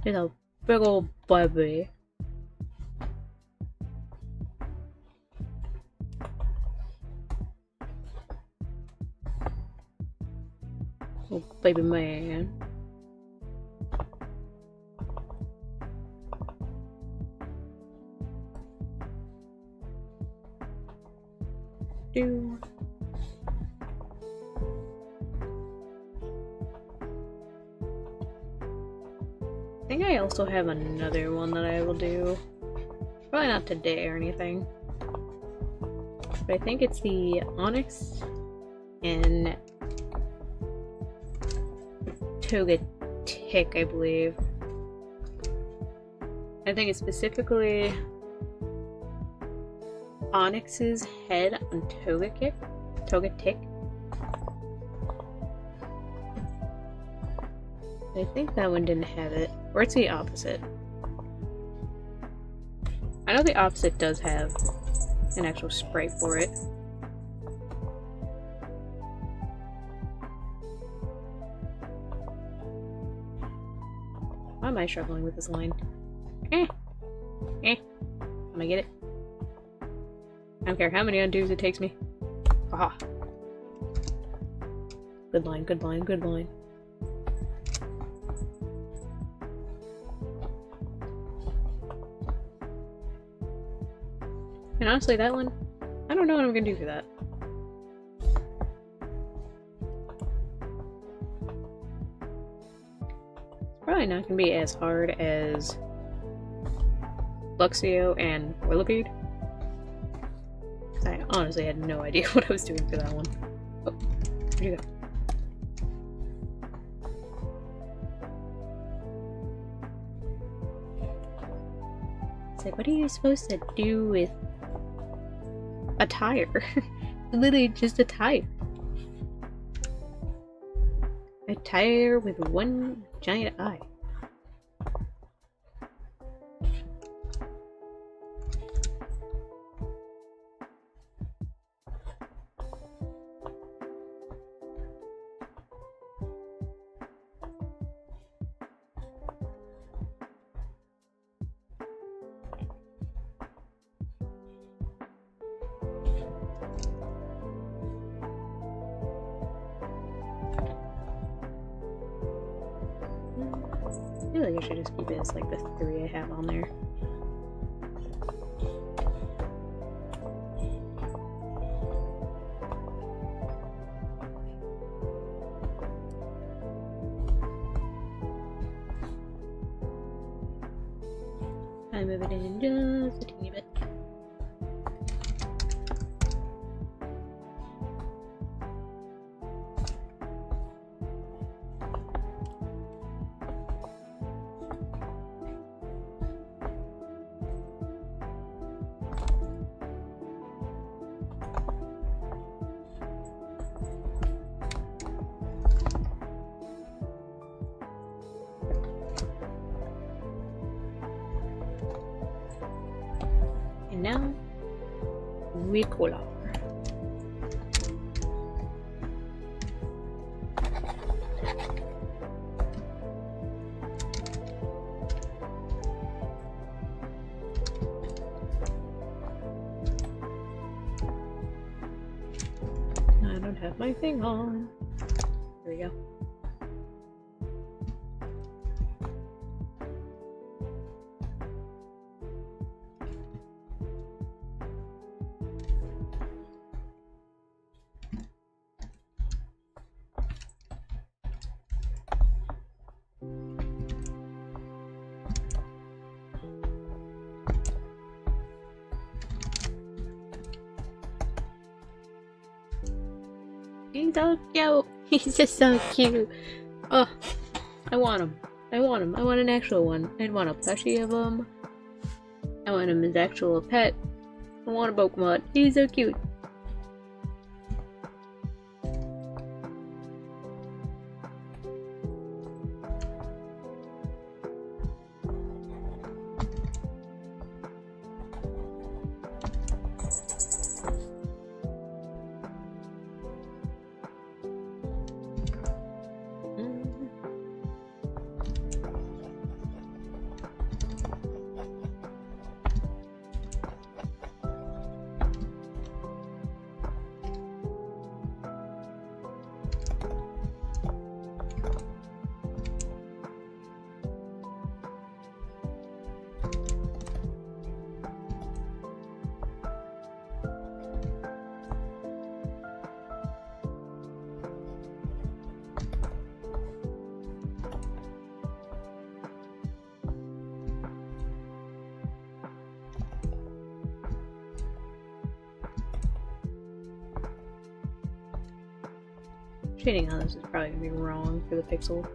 He's a big old baby. Oh, baby man. Do. I think I also have another one that I will do. Probably not today or anything. But I think it's the Onyx and Toga Tick, I believe. I think it's specifically Onyx's head on Toga Tick. I think that one didn't have it. Or it's the opposite. I know the opposite does have an actual sprite for it. Why am I struggling with this line? I'm gonna get it. I don't care how many undos it takes me. Aha. Good line, good line, good line. And honestly, that one, I don't know what I'm gonna do for that. It's probably not gonna be as hard as Luxio and Whirlipede. I honestly had no idea what I was doing for that one. Oh, where'd you go? It's like, what are you supposed to do with a tire? Literally just a tire. A tire with one giant eye. I feel like I should just keep it as like the 3 I have on there. I move it in just a teeny bit. And now we color. I don't have my thing on. There we go. He's so cute. He's just so cute. Oh, I want him. I want him. I want an actual one. I want a plushie of him. I want him as actual pet. I want a Pokemon. He's so cute. Shading on this is probably gonna be wrong for the pixel.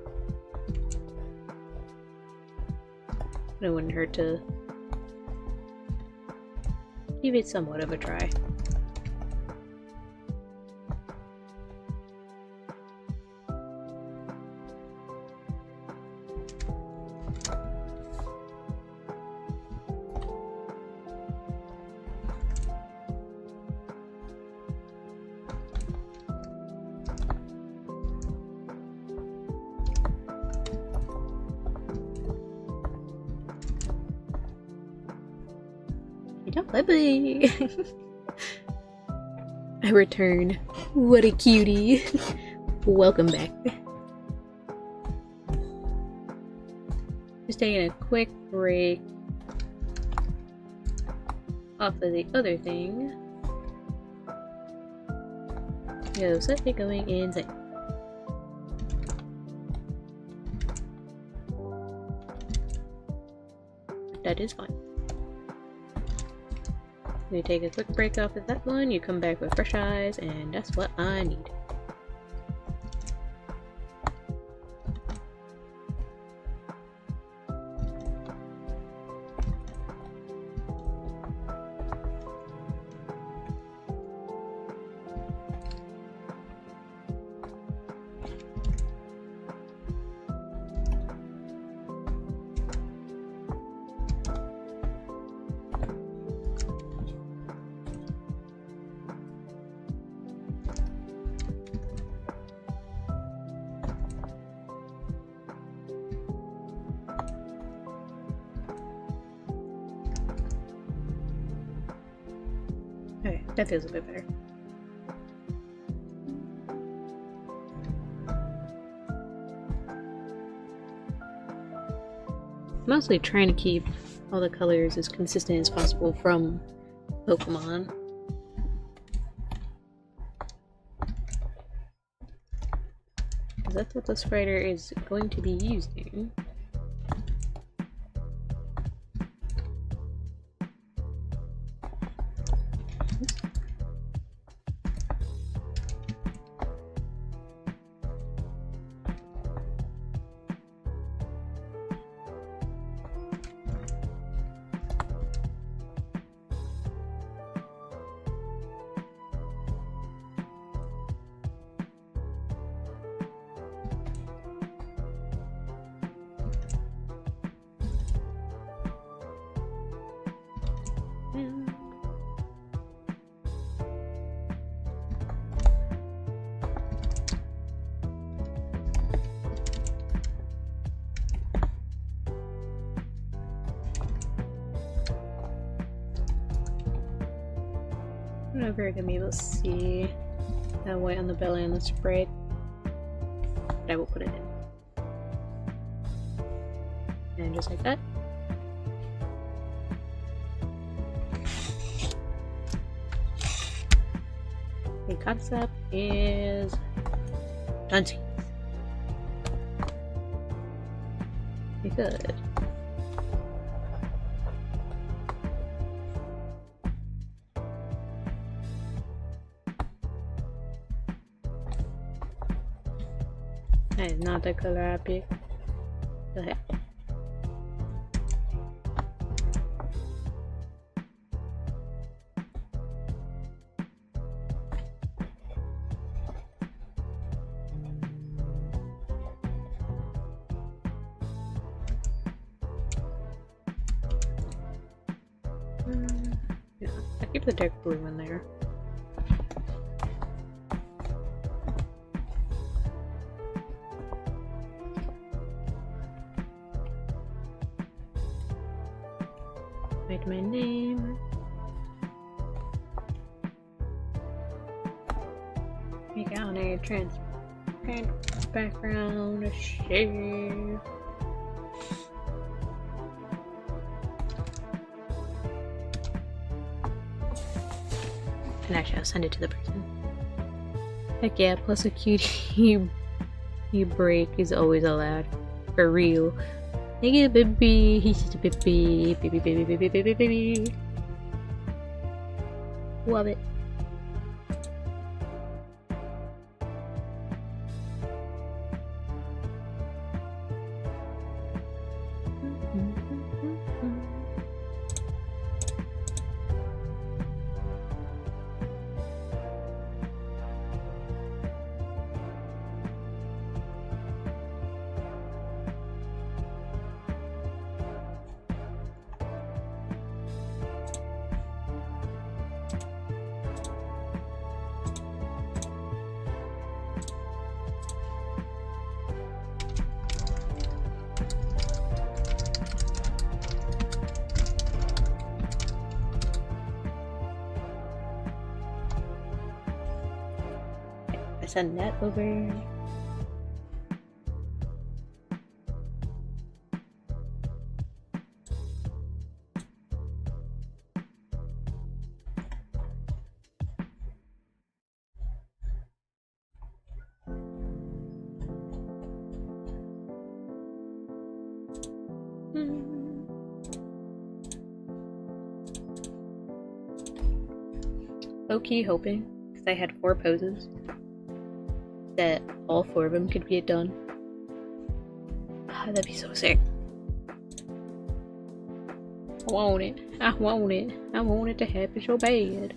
But it wouldn't hurt to give it somewhat of a try. Don't let me. I return. What a cutie. Welcome back. Just taking a quick break off of the other thing. Yo, something going insane. That is fine. You take a quick break off of that one, you come back with fresh eyes, and that's what I need. Okay, that feels a bit better. Mostly trying to keep all the colors as consistent as possible from Pokemon. Because that's what this writer is going to be using. I'm not very gonna be able to see that white on the belly on the sprite, but I will put it in. And just like that. The concept is done. Be good. That is not the color I picked. Go ahead. Yeah, I keep the dark blue in there. Write my name. Make out a transparent background shade. And actually, I'll send it to the person. Heck yeah, plus a cutie break is always allowed. For real. Thank you, baby. He's just a baby. Baby. Love it. Send that over. Low-key hoping, because I had 4 poses, that all 4 of them could get done. That'd be so sick. I want it. I want it. I want it to happen so bad.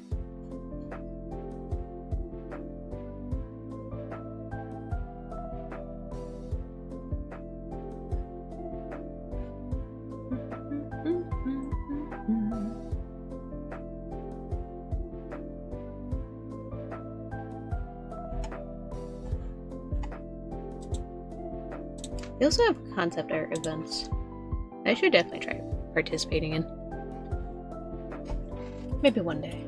They also have concept art events. I should definitely try participating in. Maybe one day.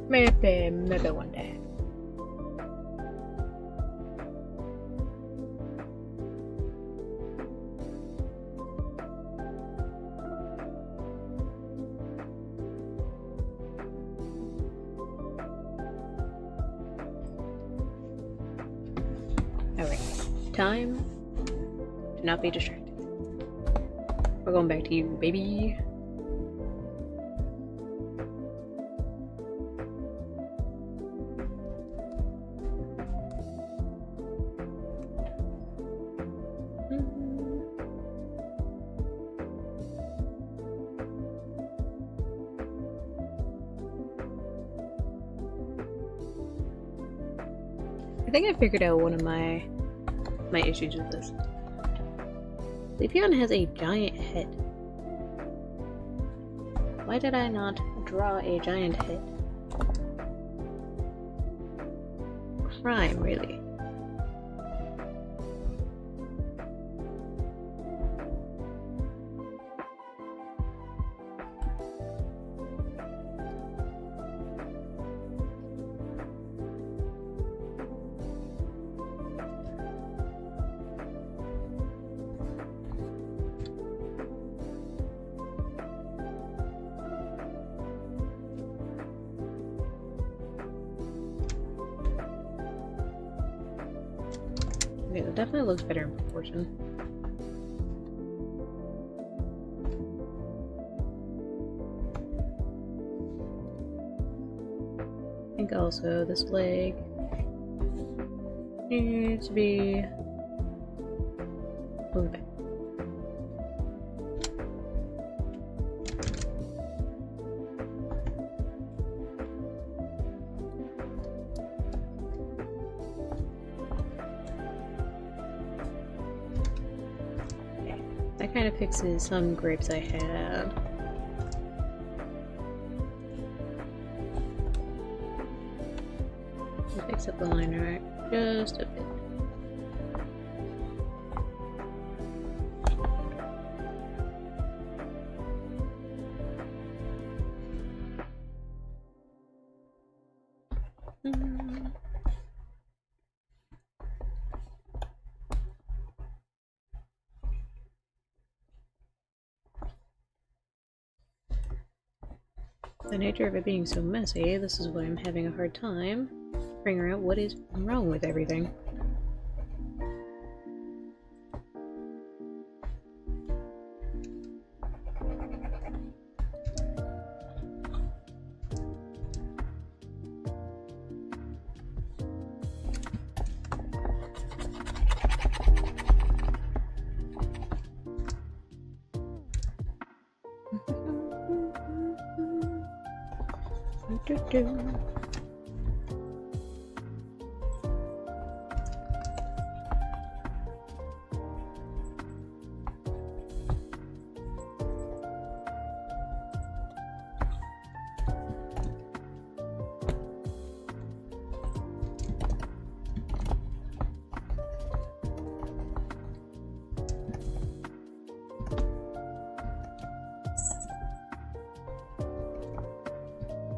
Maybe one day. Alright. Time to not be distracted. We're going back to you, baby. I think I figured out one of my issues with this. Eeveelution has a giant head. Why did I not draw a giant head? Crime, really. Okay, that definitely looks better in proportion. I think also this leg needs to be moved back. That kind of fixes some grapes I had. I'll fix up the line art just a bit. The nature of it being so messy, this is why I'm having a hard time figuring out what is wrong with everything.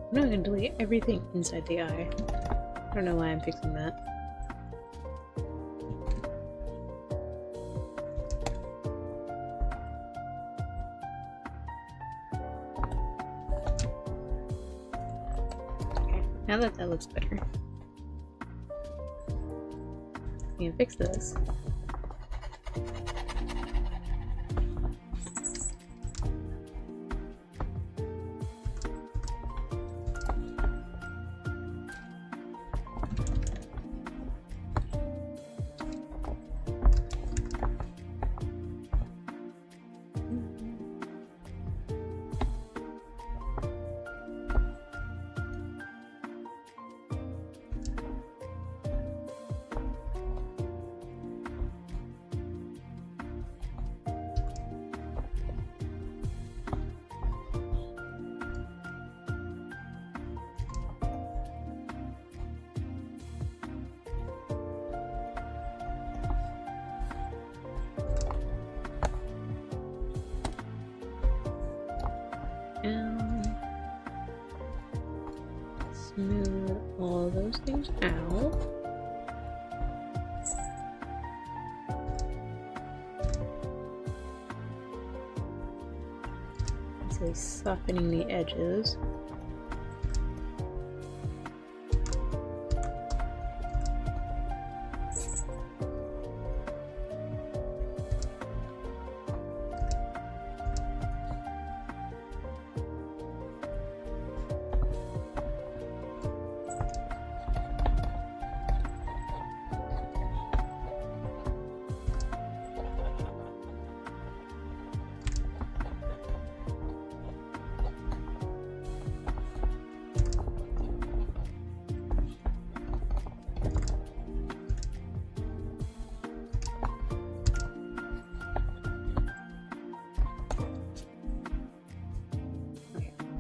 I'm not gonna delete everything inside the eye. I don't know why I'm fixing that. Okay, now that that looks better, I can fix this. Smooth all those things out. So softening the edges.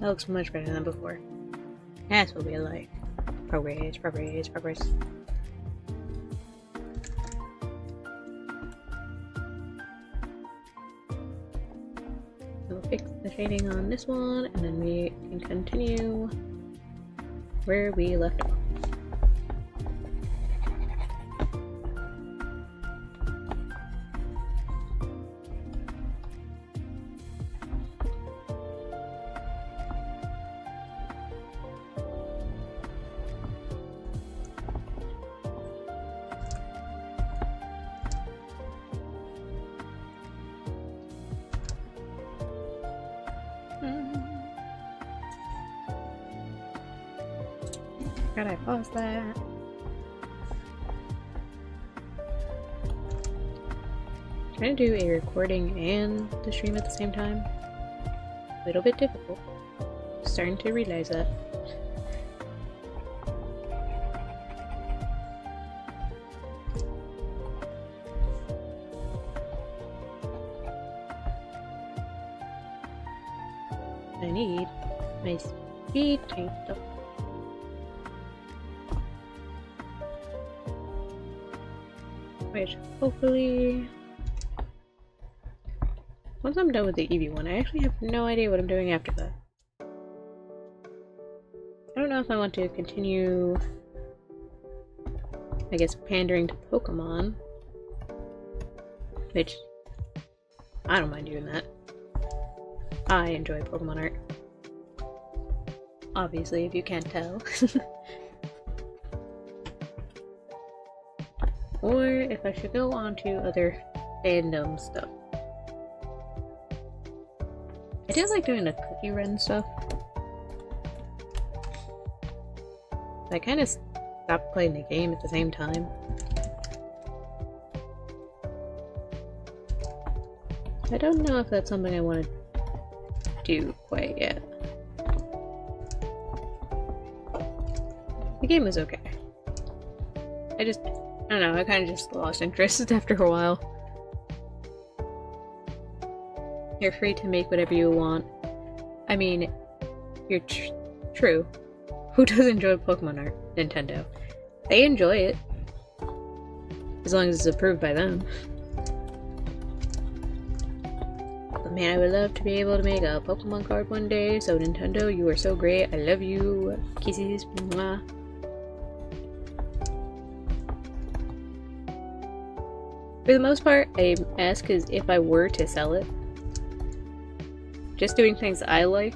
That looks much better than before. That's what we like. Progress, progress, progress. We'll fix the shading on this one, and then we can continue where we left off. Gotta I pause that? Trying to do a recording and the stream at the same time. A little bit difficult. Starting to realize that. I need my speed tanked up. Which hopefully, once I'm done with the Eevee one, I actually have no idea what I'm doing after that. I don't know if I want to continue, I guess, pandering to Pokemon, which I don't mind doing that. I enjoy Pokemon art. Obviously, if you can't tell. Or if I should go on to other fandom stuff. I do like doing the cookie run stuff. I kind of stopped playing the game at the same time. I don't know if that's something I want to do quite yet. The game was okay. I don't know, I kind of just lost interest after a while. You're free to make whatever you want. I mean, you're true. Who doesn't enjoy Pokemon art? Nintendo. They enjoy it. As long as it's approved by them. But man, I would love to be able to make a Pokemon card one day, so Nintendo, you are so great. I love you. Kisses. Mwah. For the most part, I ask because if I were to sell it, just doing things I like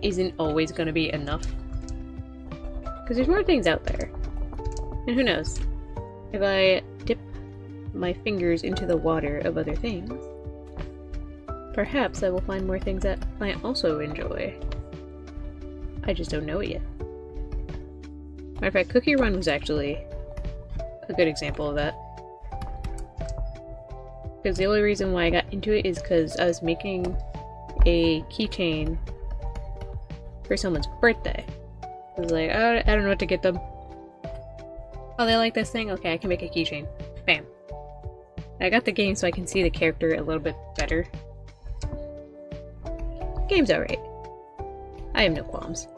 isn't always going to be enough. Because there's more things out there. And who knows? If I dip my fingers into the water of other things, perhaps I will find more things that I also enjoy. I just don't know it yet. Matter of fact, Cookie Run was actually a good example of that. Because the only reason why I got into it is because I was making a keychain for someone's birthday. I was like, I don't know what to get them. Oh, they like this thing? Okay, I can make a keychain. Bam. I got the game so I can see the character a little bit better. Game's alright. I have no qualms.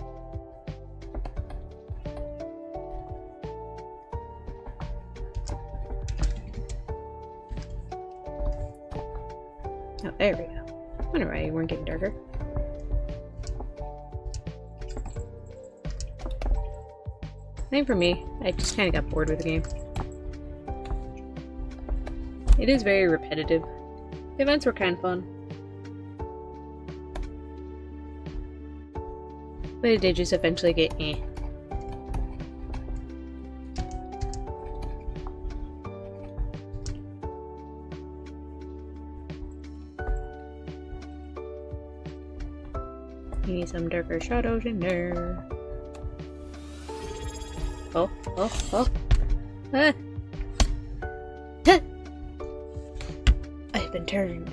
Oh, there we go. I wonder why you weren't getting darker. I think for me, I just kind of got bored with the game. It is very repetitive. The events were kind of fun. But it did just eventually get eh. Need some darker shadows in there. Oh. Ah. Ah. I've been turned.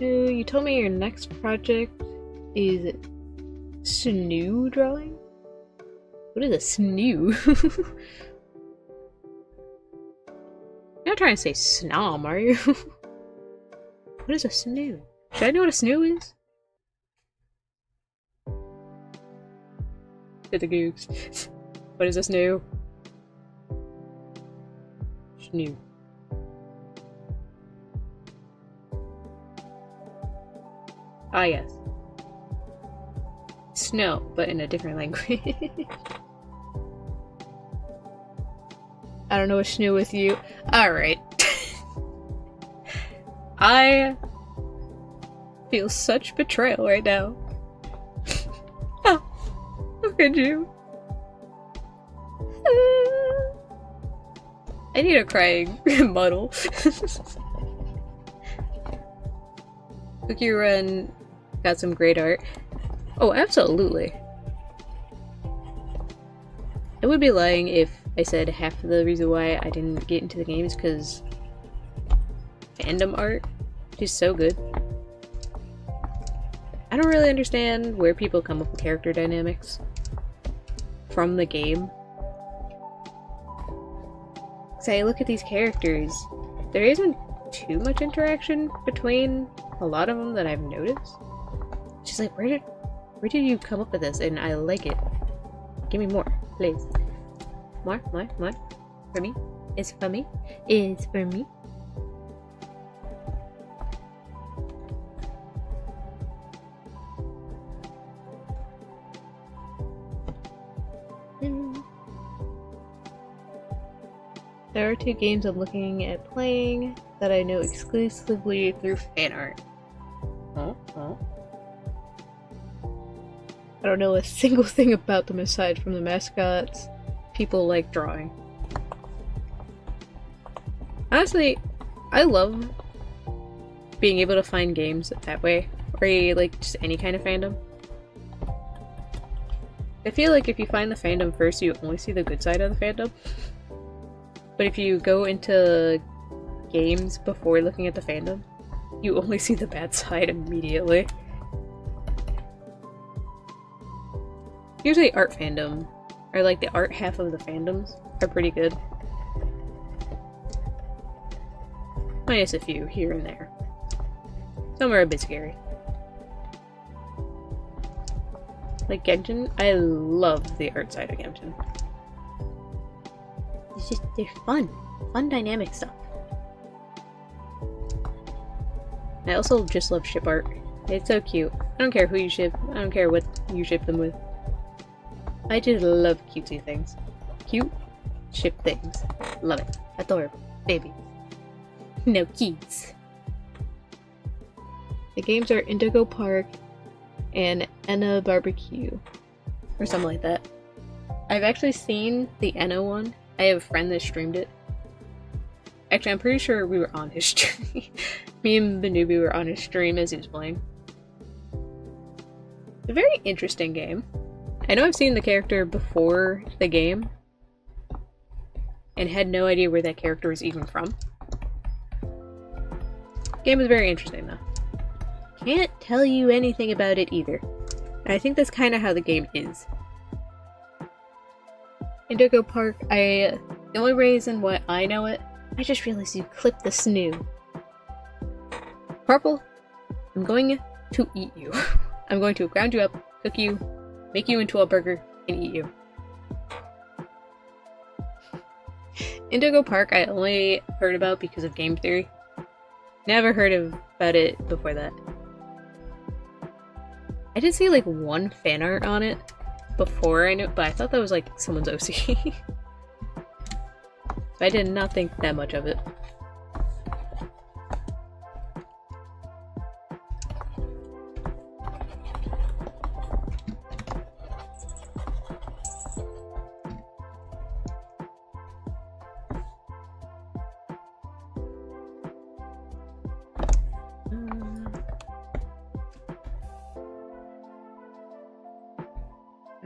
You told me your next project is snoo drawing? What is a snoo? You're not trying to say snom, are you? What is a snoo? Should I know what a snoo is? To the googs. What is a snoo? Snoo. Ah, yes. Snow, but in a different language. I don't know what snoo with you. Alright. I feel such betrayal right now. Oh, how could you? I need a crying muddle. Cookie Run got some great art. Oh, absolutely. I would be lying if I said half of the reason why I didn't get into the game is because fandom art is so good. I don't really understand where people come up with character dynamics from the game. So I look at these characters, there isn't too much interaction between a lot of them that I've noticed. She's like, where did you come up with this? And I like it. Give me more, please. More. For me? It's for me? It's for me? There are 2 games I'm looking at playing that I know exclusively through fan art. I don't know a single thing about them aside from the mascots people like drawing. Honestly, I love being able to find games that way, or like just any kind of fandom. I feel like if you find the fandom first, you only see the good side of the fandom. But if you go into games before looking at the fandom, you only see the bad side immediately. Usually art fandom, or like the art half of the fandoms, are pretty good. Minus a few here and there. Some are a bit scary. Like Genshin, I love the art side of Genshin. It's just, they're fun dynamic stuff. I also just love ship art. It's so cute. I don't care who you ship, I don't care what you ship them with. I just love cutesy things. Cute ship things. Love it. Adorable. Baby. No kids. The games are Indigo Park and Enna Barbecue. Or something like that. I've actually seen the Enna one. I have a friend that streamed it. Actually, I'm pretty sure we were on his stream. Me and Banubi were on his stream as he was playing. It's a very interesting game. I know I've seen the character before the game, and had no idea where that character was even from. Game is very interesting though. Can't tell you anything about it either. And I think that's kind of how the game is. Indigo Park, the only reason why I know it, I just realized you clipped the snoo. Purple, I'm going to eat you. I'm going to ground you up, cook you, make you into a burger, and eat you. Indigo Park I only heard about because of game theory. Never heard about it before that. I did see like one fan art on it before I knew, but I thought that was like someone's OC. I did not think that much of it.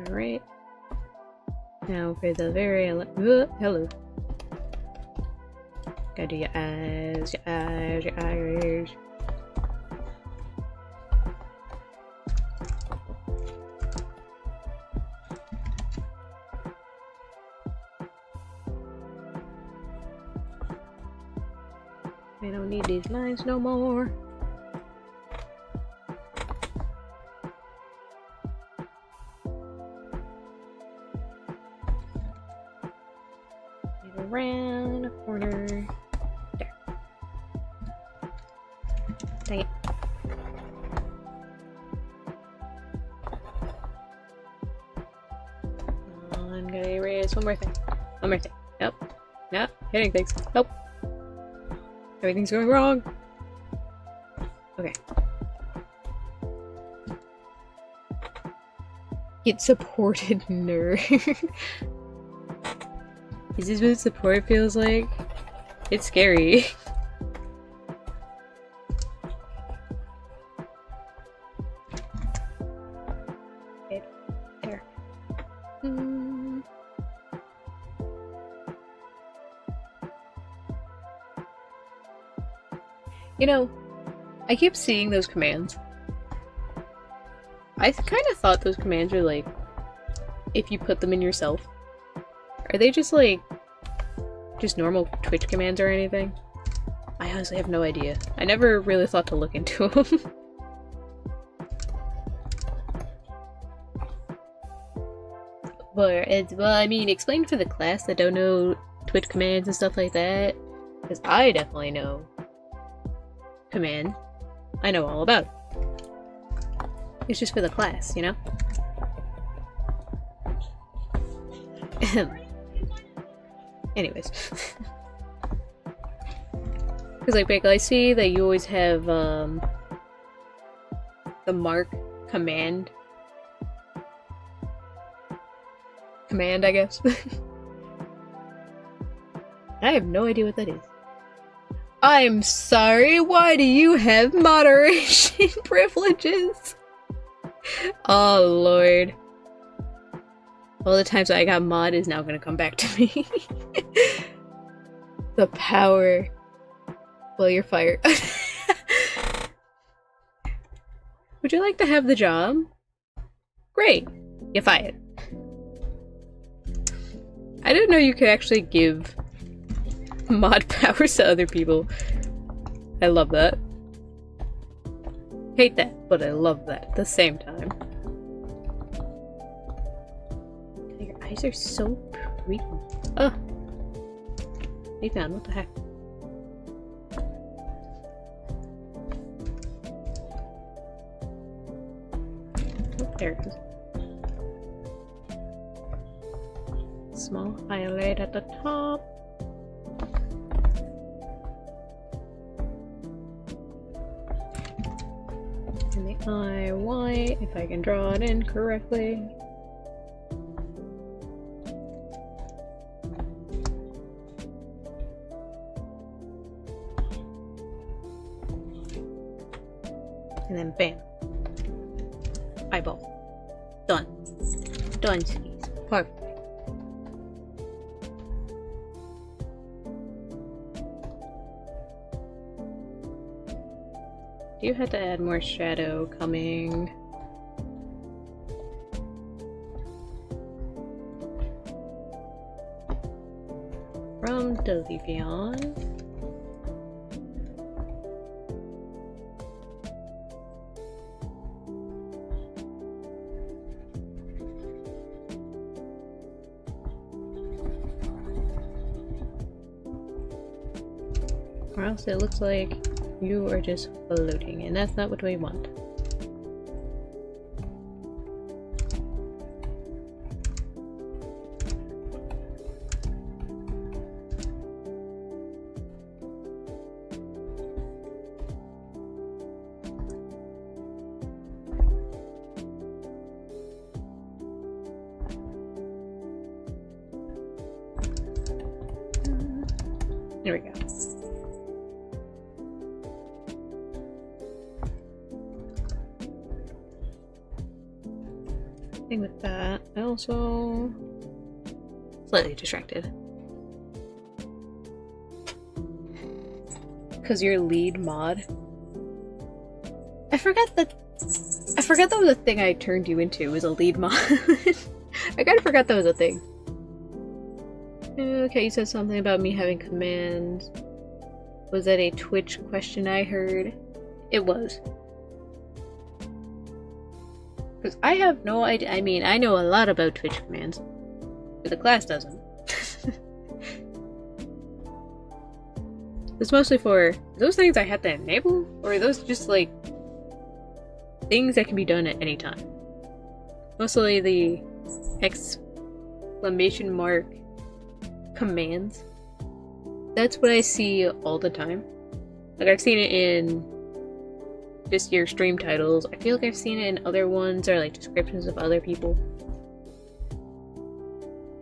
Alright. Now for the very hello. Gotta do your eyes, your eyes, your eyes. I don't need these lines no more. Around a corner. There. Dang it. I'm gonna erase one more thing. One more thing. Nope. Nope. Hitting things. Nope. Everything's going wrong. Okay. Get supported, nerd. Is this what support feels like? It's scary. Okay, there. You know, I keep seeing those commands. I kind of thought those commands were like, if you put them in yourself. Are they just like, just normal Twitch commands or anything? I honestly have no idea. I never really thought to look into them. But it's, well, I mean, explain for the class that don't know Twitch commands and stuff like that. Because I definitely know command. I know all about it. It's just for the class, you know? Anyways. Because, like, Bagel, I see that you always have, the mark command. Command, I guess. I have no idea what that is. I'm sorry, why do you have moderation privileges? Oh, Lord. All the times I got mod is now gonna come back to me. The power. Well, you're fired. Would you like to have the job? Great. You're fired. I didn't know you could actually give mod powers to other people. I love that. Hate that, but I love that at the same time. Your eyes are so pretty. Oh! Hey, found, what the heck? Oh, there it is. Small highlight at the top. And the eye white, if I can draw it in correctly. And then bam. Eyeball. Done. Done, skis. Perfect. You had to add more shadow coming. From Eeveelution. Or else it looks like you are just floating, and that's not what we want. There we go. With that, I also slightly distracted because your lead mod. I forgot that was a thing I turned you into, was a lead mod. I kind of forgot that was a thing. Okay, you said something about me having commands. Was that a Twitch question I heard? It was. Because I have no idea. I mean, I know a lot about Twitch commands, but the class doesn't. It's mostly for those things I have to enable, or are those just like things that can be done at any time? Mostly the exclamation mark commands. That's what I see all the time. Like, I've seen it in just your stream titles. I feel like I've seen it in other ones, or like descriptions of other people.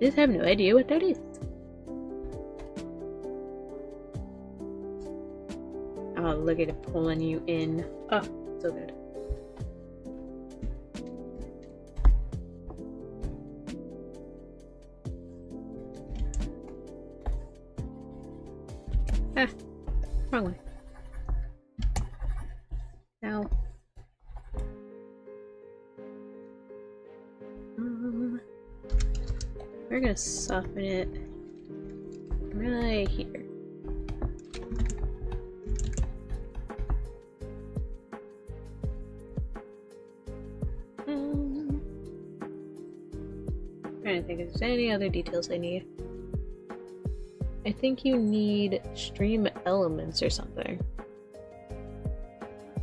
I just have no idea what that is. Oh, look at it pulling you in. Oh, so good. Ah, wrong way. Now, we're gonna soften it right here. Trying to think if there's any other details I need. I think you need stream elements or something.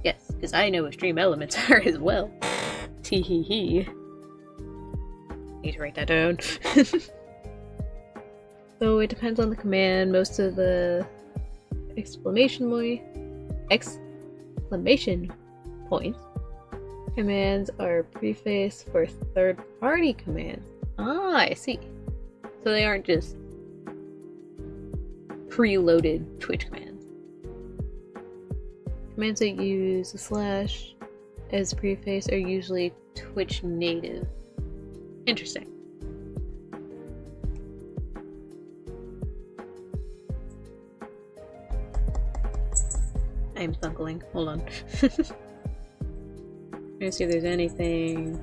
Yes, because I know what stream elements are as well. Tee hee hee. Need to write that down. So it depends on the command. Most of the exclamation points commands are preface for third-party commands. Ah, I see. So they aren't just preloaded Twitch commands. Commands that use a slash as preface are usually Twitch native. Interesting. I'm thunkling. Hold on. Let's see if there's anything.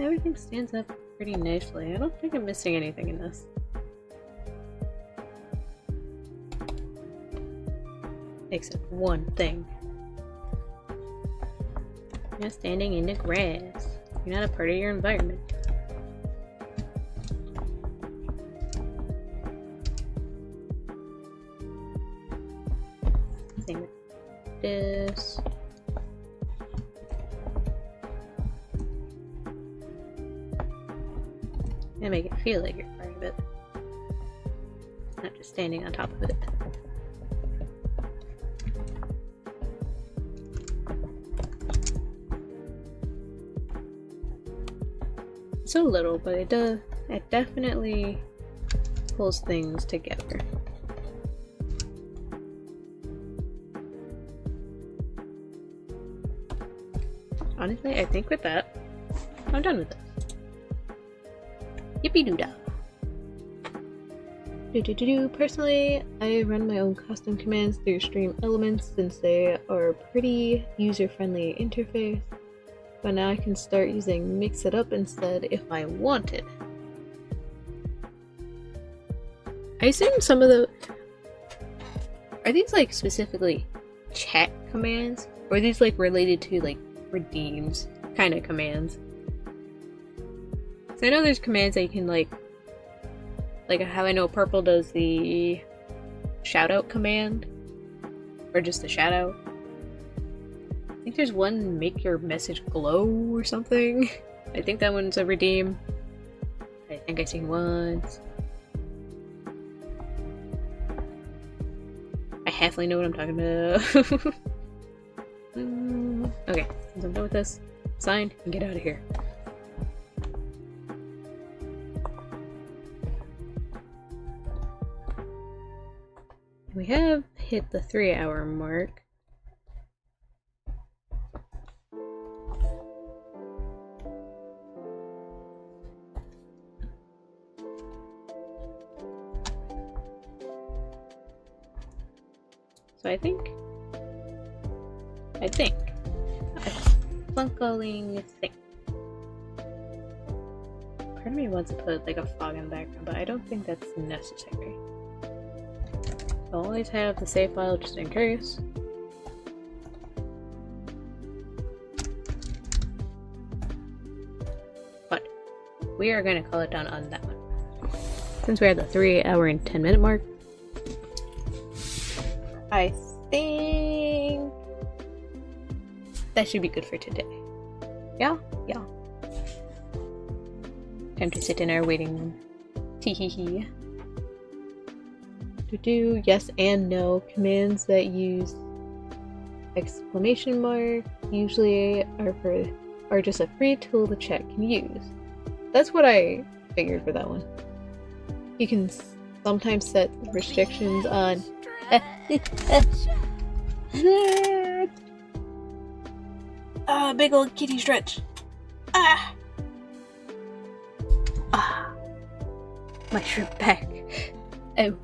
Everything stands up pretty nicely. I don't think I'm missing anything in this. Except one thing. You're standing in the grass. You're not a part of your environment. Same with this. And make it feel like you're part of it. Not just standing on top of it. So little, but it definitely pulls things together. Honestly, I think with that, I'm done with this. Yippee-doo-dah. Personally, I run my own custom commands through Stream Elements since they are a pretty user-friendly interface. But now I can start using Mix It Up instead if I wanted. I assume some of the... Are these like specifically chat commands? Or are these like related to like redeems kind of commands? So I know there's commands that you can like how I know Purple does the shoutout command. Or just the shoutout. I think there's one make your message glow or something. I think that one's a redeem. I think I've seen once. I halfly know what I'm talking about. Okay, since I'm done with this, sign and get out of here. We have hit the 3-hour mark. So I think a funkling thing. Part of me wants to put like a fog in the background, but I don't think that's necessary. I'll always have the save file just in case. But we are going to call it down on that one. Since we're at the 3-hour and 10-minute mark, I think that should be good for today. Yeah? Yeah. Time to sit in our waiting room. Tee-hee-hee. To yes and no commands that use exclamation mark usually are just a free tool the chat can use. That's what I figured for that one. You can sometimes set restrictions on big old kitty stretch. My shrimp back. Oh.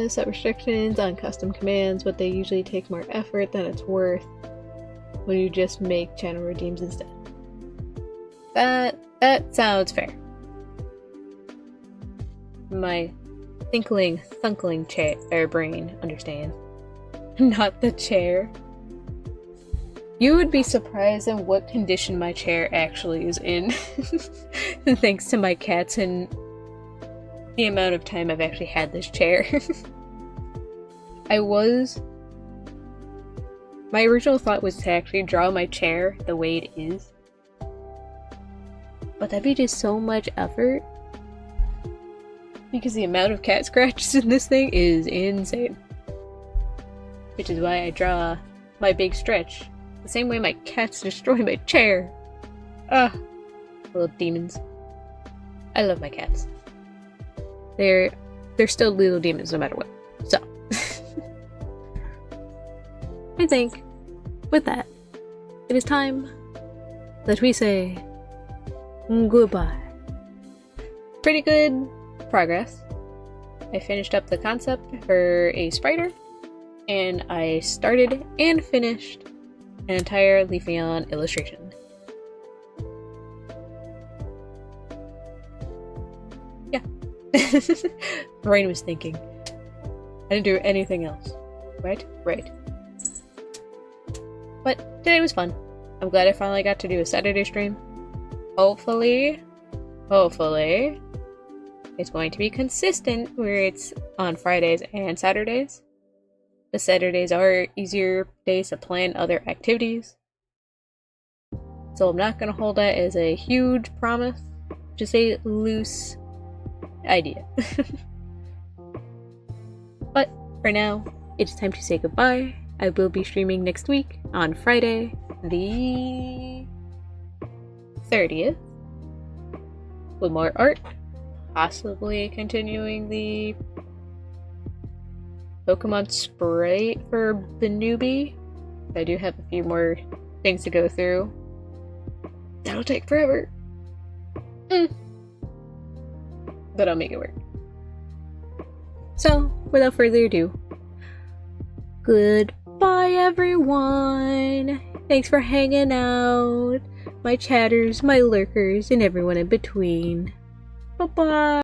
Set restrictions on custom commands, but they usually take more effort than it's worth when you just make channel redeems instead. That sounds fair. My thunkling brain understands. Not the chair. You would be surprised at what condition my chair actually is in. Thanks to my cats and the amount of time I've actually had this chair. My original thought was to actually draw my chair the way it is. But that'd be just so much effort. Because the amount of cat scratches in this thing is insane. Which is why I draw my big stretch. The same way my cats destroy my chair. Ah, little demons. I love my cats. They're still little demons no matter what. So, I think with that, it is time that we say goodbye. Pretty good progress. I finished up the concept for a spider, and I started and finished an entire Eeveelution illustration. Yeah. Brain was thinking. I didn't do anything else. Right? Right. But today was fun. I'm glad I finally got to do a Saturday stream. Hopefully, it's going to be consistent where it's on Fridays and Saturdays. The Saturdays are easier days to plan other activities. So I'm not going to hold that as a huge promise. Just a loose idea. But for now, it's time to say goodbye. I will be streaming next week on Friday, the 30th, with more art, possibly continuing the Pokemon Sprite for the newbie. I do have a few more things to go through. That'll take forever. But I'll make it work. So, without further ado, goodbye everyone! Thanks for hanging out, my chatters, my lurkers, and everyone in between. Bye-bye!